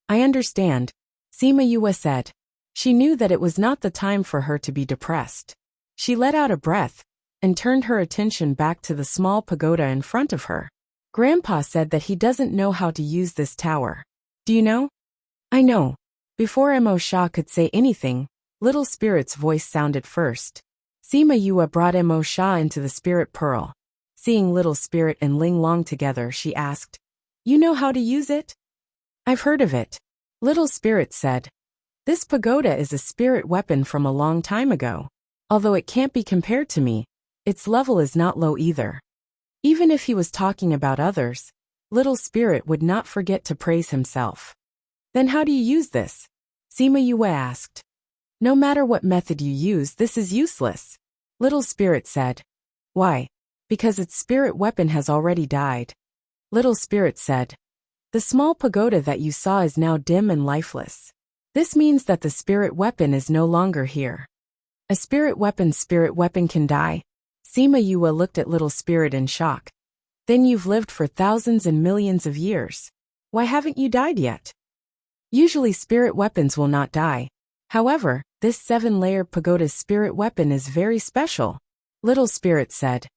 "I understand," Sima Yue said. She knew that it was not the time for her to be depressed. She let out a breath and turned her attention back to the small pagoda in front of her. Grandpa said that he doesn't know how to use this tower. Do you know? I know. Before Emo Sha could say anything, Little Spirit's voice sounded first. Sima Yue brought Emo Sha into the Spirit Pearl. Seeing Little Spirit and Ling Long together, she asked, "You know how to use it?" "I've heard of it," Little Spirit said. "This pagoda is a spirit weapon from a long time ago. Although it can't be compared to me, its level is not low either." Even if he was talking about others, Little Spirit would not forget to praise himself. "Then how do you use this?" Sima Yue asked. "No matter what method you use, this is useless," Little Spirit said. "Why?" "Because its spirit weapon has already died." Little Spirit said. "The small pagoda that you saw is now dim and lifeless. This means that the spirit weapon is no longer here." "A spirit weapon can die?" Sima Yue looked at Little Spirit in shock. "Then you've lived for thousands and millions of years. Why haven't you died yet?" "Usually spirit weapons will not die. However, this 7-layer pagoda's spirit weapon is very special," Little Spirit said.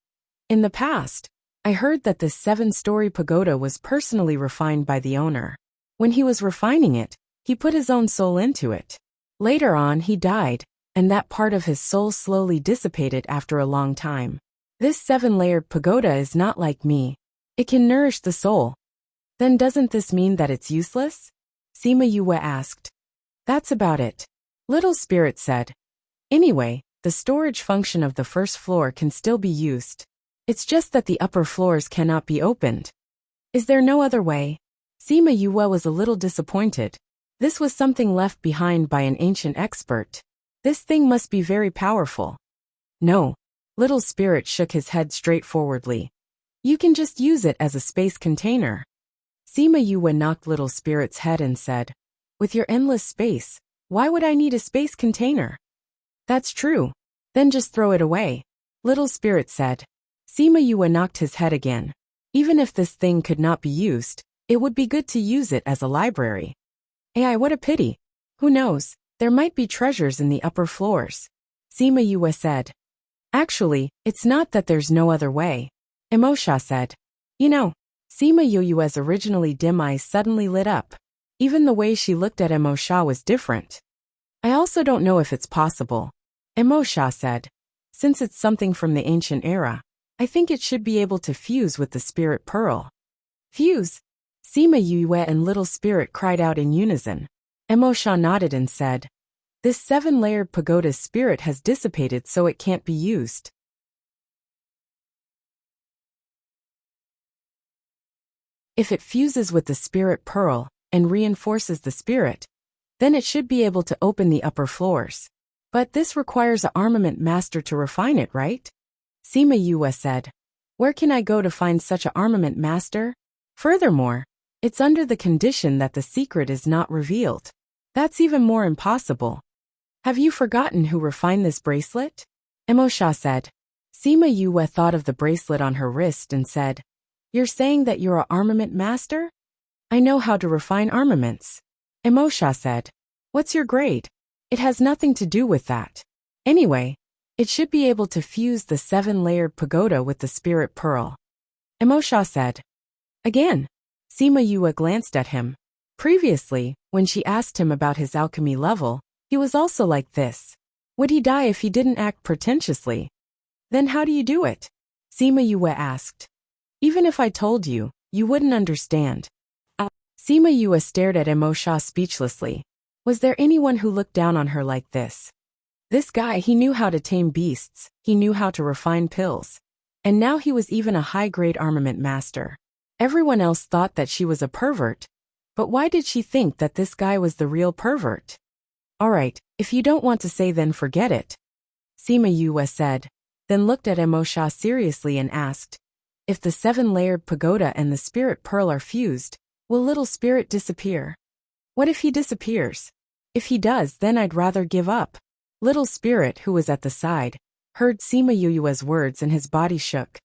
"In the past, I heard that this 7-story pagoda was personally refined by the owner. When he was refining it, he put his own soul into it. Later on, he died, and that part of his soul slowly dissipated after a long time. This 7-layered pagoda is not like me. It can nourish the soul." "Then doesn't this mean that it's useless?" Sima Yue asked. "That's about it," Little Spirit said. "Anyway, the storage function of the first floor can still be used. It's just that the upper floors cannot be opened." "Is there no other way?" Sima Yue was a little disappointed. This was something left behind by an ancient expert. This thing must be very powerful. "No." Little Spirit shook his head straightforwardly. "You can just use it as a space container." Sima Yue knocked Little Spirit's head and said, "With your endless space, why would I need a space container?" "That's true. Then just throw it away," Little Spirit said. Sima Yue knocked his head again. Even if this thing could not be used, it would be good to use it as a library. "Ai, what a pity. Who knows, there might be treasures in the upper floors," Sima Yue said. "Actually, it's not that there's no other way," Emo Sha said. "You know," Sima Yue's originally dim eyes suddenly lit up. Even the way she looked at Emo Sha was different. "I also don't know if it's possible," Emo Sha said. "Since it's something from the ancient era, I think it should be able to fuse with the spirit pearl." "Fuse?" Sima Yue and Little Spirit cried out in unison. Emo Sha nodded and said, "This 7-layered pagoda's spirit has dissipated, so it can't be used. If it fuses with the spirit pearl and reinforces the spirit, then it should be able to open the upper floors. But this requires an armament master to refine it, right?" Sima Yue said. "Where can I go to find such an armament master? Furthermore, it's under the condition that the secret is not revealed. That's even more impossible." "Have you forgotten who refined this bracelet?" Emo Sha said. Sima Yue thought of the bracelet on her wrist and said, "You're saying that you're an armament master?" "I know how to refine armaments," Emo Sha said. "What's your grade?" "It has nothing to do with that. Anyway, it should be able to fuse the 7-layered pagoda with the spirit pearl," Emo Sha said. Again, Sima Yue glanced at him. Previously, when she asked him about his alchemy level, he was also like this. Would he die if he didn't act pretentiously? "Then how do you do it?" Sima Yue asked. "Even if I told you, you wouldn't understand." Sima Yue stared at Emo Sha speechlessly. Was there anyone who looked down on her like this? This guy, he knew how to tame beasts, he knew how to refine pills. And now he was even a high-grade armament master. Everyone else thought that she was a pervert. But why did she think that this guy was the real pervert? "Alright, if you don't want to say, then forget it," Sima Yue said, then looked at Emo Sha seriously and asked, "If the 7-layered pagoda and the spirit pearl are fused, will Little Spirit disappear?" "What if he disappears?" "If he does, then I'd rather give up." Little Spirit, who was at the side, heard Sima Yue's words and his body shook.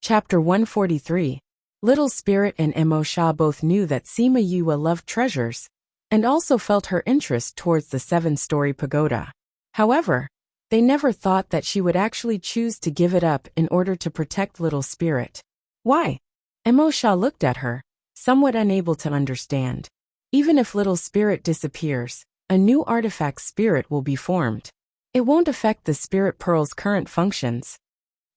Chapter 143. Little Spirit and Emo Sha both knew that Sima Yue loved treasures, and also felt her interest towards the 7-story pagoda. However, they never thought that she would actually choose to give it up in order to protect Little Spirit. Why? Emo Sha looked at her, somewhat unable to understand. Even if Little Spirit disappears, a new artifact spirit will be formed. It won't affect the Spirit Pearl's current functions.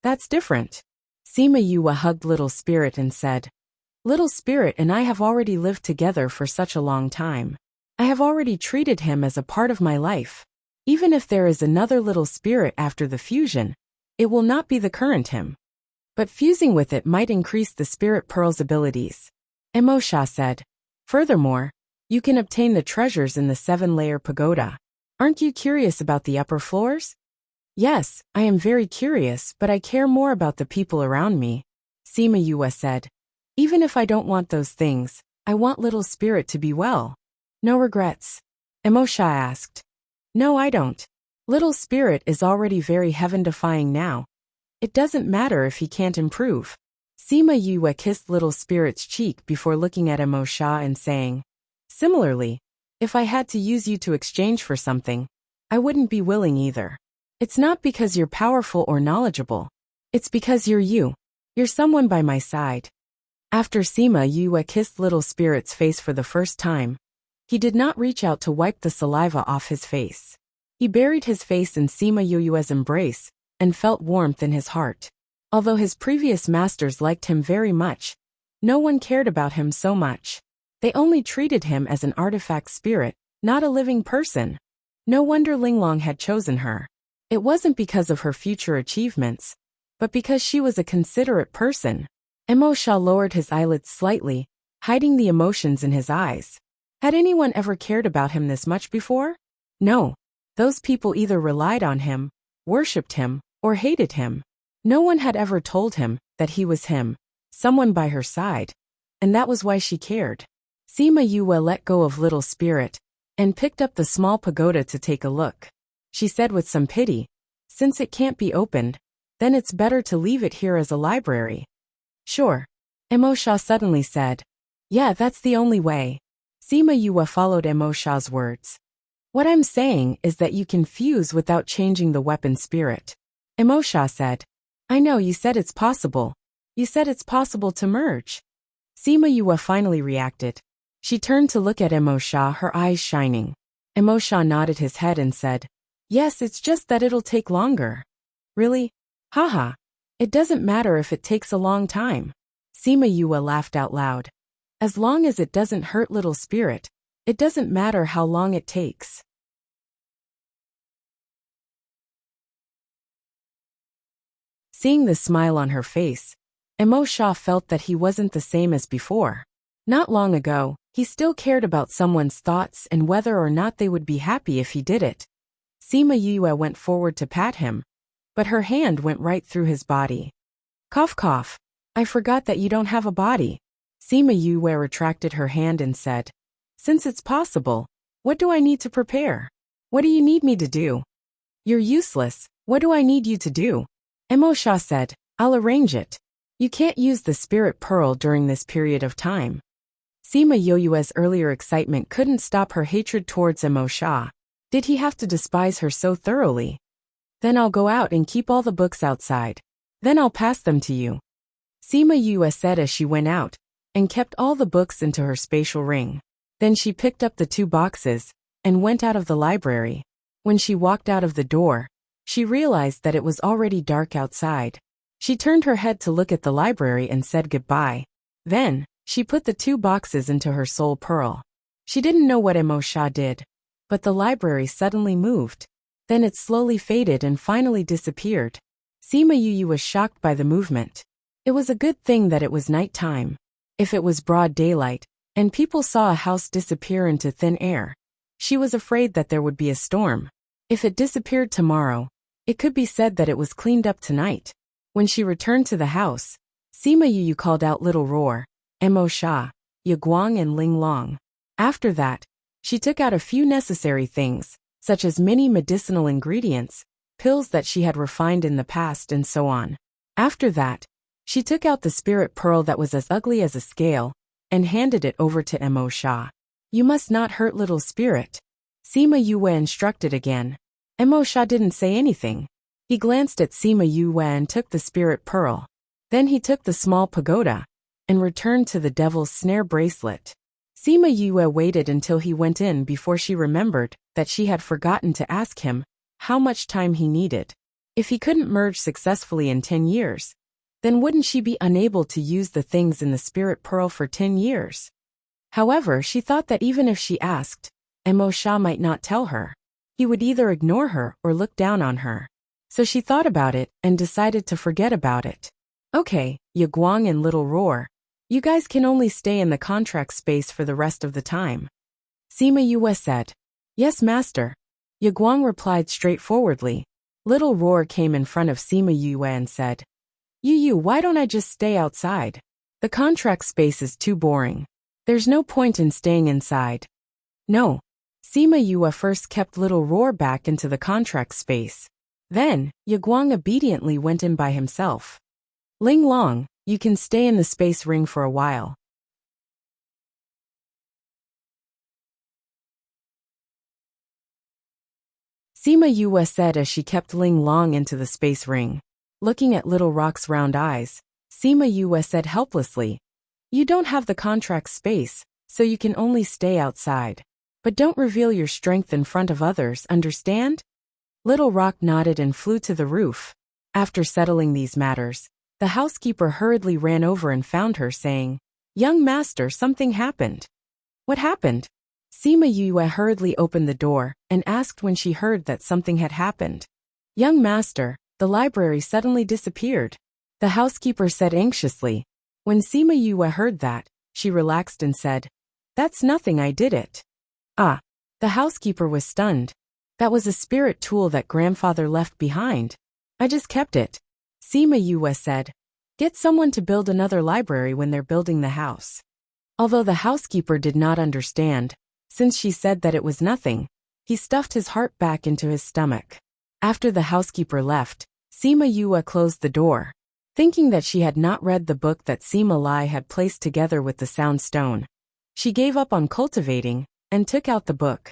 That's different. Sima Yue hugged Little Spirit and said, Little Spirit and I have already lived together for such a long time. I have already treated him as a part of my life. Even if there is another Little Spirit after the fusion, it will not be the current him. But fusing with it might increase the Spirit Pearl's abilities. Emo Sha said. Furthermore, you can obtain the treasures in the 7-layer pagoda. Aren't you curious about the upper floors? Yes, I am very curious, but I care more about the people around me, Sima Yue said. Even if I don't want those things, I want Little Spirit to be well. No regrets? Emo Sha asked. No, I don't. Little Spirit is already very heaven-defying now. It doesn't matter if he can't improve. Sima Yue kissed Little Spirit's cheek before looking at Emo Sha and saying, Similarly, if I had to use you to exchange for something, I wouldn't be willing either. It's not because you're powerful or knowledgeable. It's because you're you. You're someone by my side. After Sima Yue kissed Little Spirit's face for the first time, he did not reach out to wipe the saliva off his face. He buried his face in Sima Yue's embrace and felt warmth in his heart. Although his previous masters liked him very much, no one cared about him so much. They only treated him as an artifact spirit, not a living person. No wonder Linglong had chosen her. It wasn't because of her future achievements, but because she was a considerate person. Emo Sha lowered his eyelids slightly, hiding the emotions in his eyes. Had anyone ever cared about him this much before? No. Those people either relied on him, worshipped him, or hated him. No one had ever told him that he was him, someone by her side, and that was why she cared. Sima Yue let go of Little Spirit and picked up the small pagoda to take a look. She said with some pity, Since it can't be opened, then it's better to leave it here as a library. Sure. Emo Sha suddenly said. Yeah, that's the only way. Sima Yue followed Emo Sha's words. What I'm saying is that you can fuse without changing the weapon spirit. Emo Sha said. I know, you said it's possible. You said it's possible to merge. Sima Yue finally reacted. She turned to look at Emo Sha, her eyes shining. Emo Sha nodded his head and said, Yes, it's just that it'll take longer. Really? Haha. It doesn't matter if it takes a long time. Sima Yue laughed out loud. As long as it doesn't hurt Little Spirit, it doesn't matter how long it takes. Seeing the smile on her face, Emo Sha felt that he wasn't the same as before. Not long ago, he still cared about someone's thoughts and whether or not they would be happy if he did it. Sima Yue went forward to pat him, but her hand went right through his body. Cough cough. I forgot that you don't have a body. Sima Yue retracted her hand and said, Since it's possible, what do I need to prepare? What do you need me to do? You're useless. What do I need you to do? Emo Sha said, I'll arrange it. You can't use the Spirit Pearl during this period of time. Sima Yue's earlier excitement couldn't stop her hatred towards Emo Sha. Did he have to despise her so thoroughly? Then I'll go out and keep all the books outside. Then I'll pass them to you. Sima Yue said as she went out, and kept all the books into her spatial ring. Then she picked up the 2 boxes, and went out of the library. When she walked out of the door, she realized that it was already dark outside. She turned her head to look at the library and said goodbye. Then, she put the 2 boxes into her soul pearl. She didn't know what Emo Sha did, but the library suddenly moved. Then it slowly faded and finally disappeared. Sima Yue was shocked by the movement. It was a good thing that it was night time. If it was broad daylight, and people saw a house disappear into thin air, she was afraid that there would be a storm. If it disappeared tomorrow, it could be said that it was cleaned up tonight. When she returned to the house, Sima Yue called out Little Roar, Emo Sha, Yaguang and Ling Long. After that, she took out a few necessary things, such as many medicinal ingredients, pills that she had refined in the past and so on. After that, She took out the spirit pearl that was as ugly as a scale and handed it over to Mo Sha. You must not hurt little spirit. Sima Yue instructed again. Mo Sha didn't say anything. He glanced at Sima Yue and took the spirit pearl. Then he took the small pagoda and returned to the devil's snare bracelet. Sima Yue waited until he went in before she remembered that she had forgotten to ask him how much time he needed. If he couldn't merge successfully in 10 years, then wouldn't she be unable to use the things in the spirit pearl for 10 years? However, she thought that even if she asked, Mo Sha might not tell her. He would either ignore her or look down on her. So she thought about it and decided to forget about it. Okay, Ye Guang and Little Roar. You guys can only stay in the contract space for the rest of the time. Sima Yue said. Yes, master. Ye Guang replied straightforwardly. Little Roar came in front of Sima Yue and said, Yu, why don't I just stay outside? The contract space is too boring. There's no point in staying inside. No. Sima Yue first kept Little Roar back into the contract space. Then, Ye Guang obediently went in by himself. Ling Long, you can stay in the space ring for a while. Sima Yue said as she kept Ling Long into the space ring. Looking at Little Rock's round eyes, Sima Yue said helplessly, You don't have the contract space, so you can only stay outside. But don't reveal your strength in front of others, understand? Little Rock nodded and flew to the roof. After settling these matters, the housekeeper hurriedly ran over and found her saying, Young master, something happened. What happened? Sima Yue hurriedly opened the door and asked when she heard that something had happened. Young master, the library suddenly disappeared. The housekeeper said anxiously. When Sima Yue heard that, she relaxed and said, That's nothing, I did it. Ah. The housekeeper was stunned. That was a spirit tool that grandfather left behind. I just kept it. Sima Yue said, Get someone to build another library when they're building the house. Although the housekeeper did not understand, since she said that it was nothing, he stuffed his heart back into his stomach. After the housekeeper left, Sima Yue closed the door. Thinking that she had not read the book that Sima Lai had placed together with the sound stone, she gave up on cultivating and took out the book.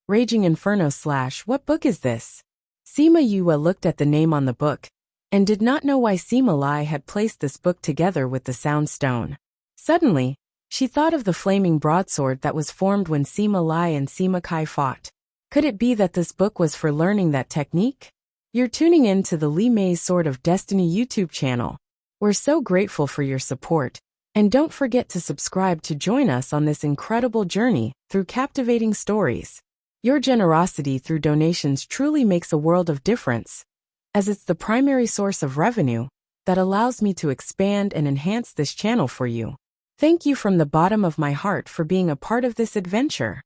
Raging Inferno / What book is this? Sima Yue looked at the name on the book and did not know why Sima Lai had placed this book together with the sound stone. Suddenly, she thought of the flaming broadsword that was formed when Sima Lai and Sima Kai fought. Could it be that this book was for learning that technique? You're tuning in to the Li Mei's Sword of Destiny YouTube channel. We're so grateful for your support, and don't forget to subscribe to join us on this incredible journey through captivating stories. Your generosity through donations truly makes a world of difference, as it's the primary source of revenue that allows me to expand and enhance this channel for you. Thank you from the bottom of my heart for being a part of this adventure.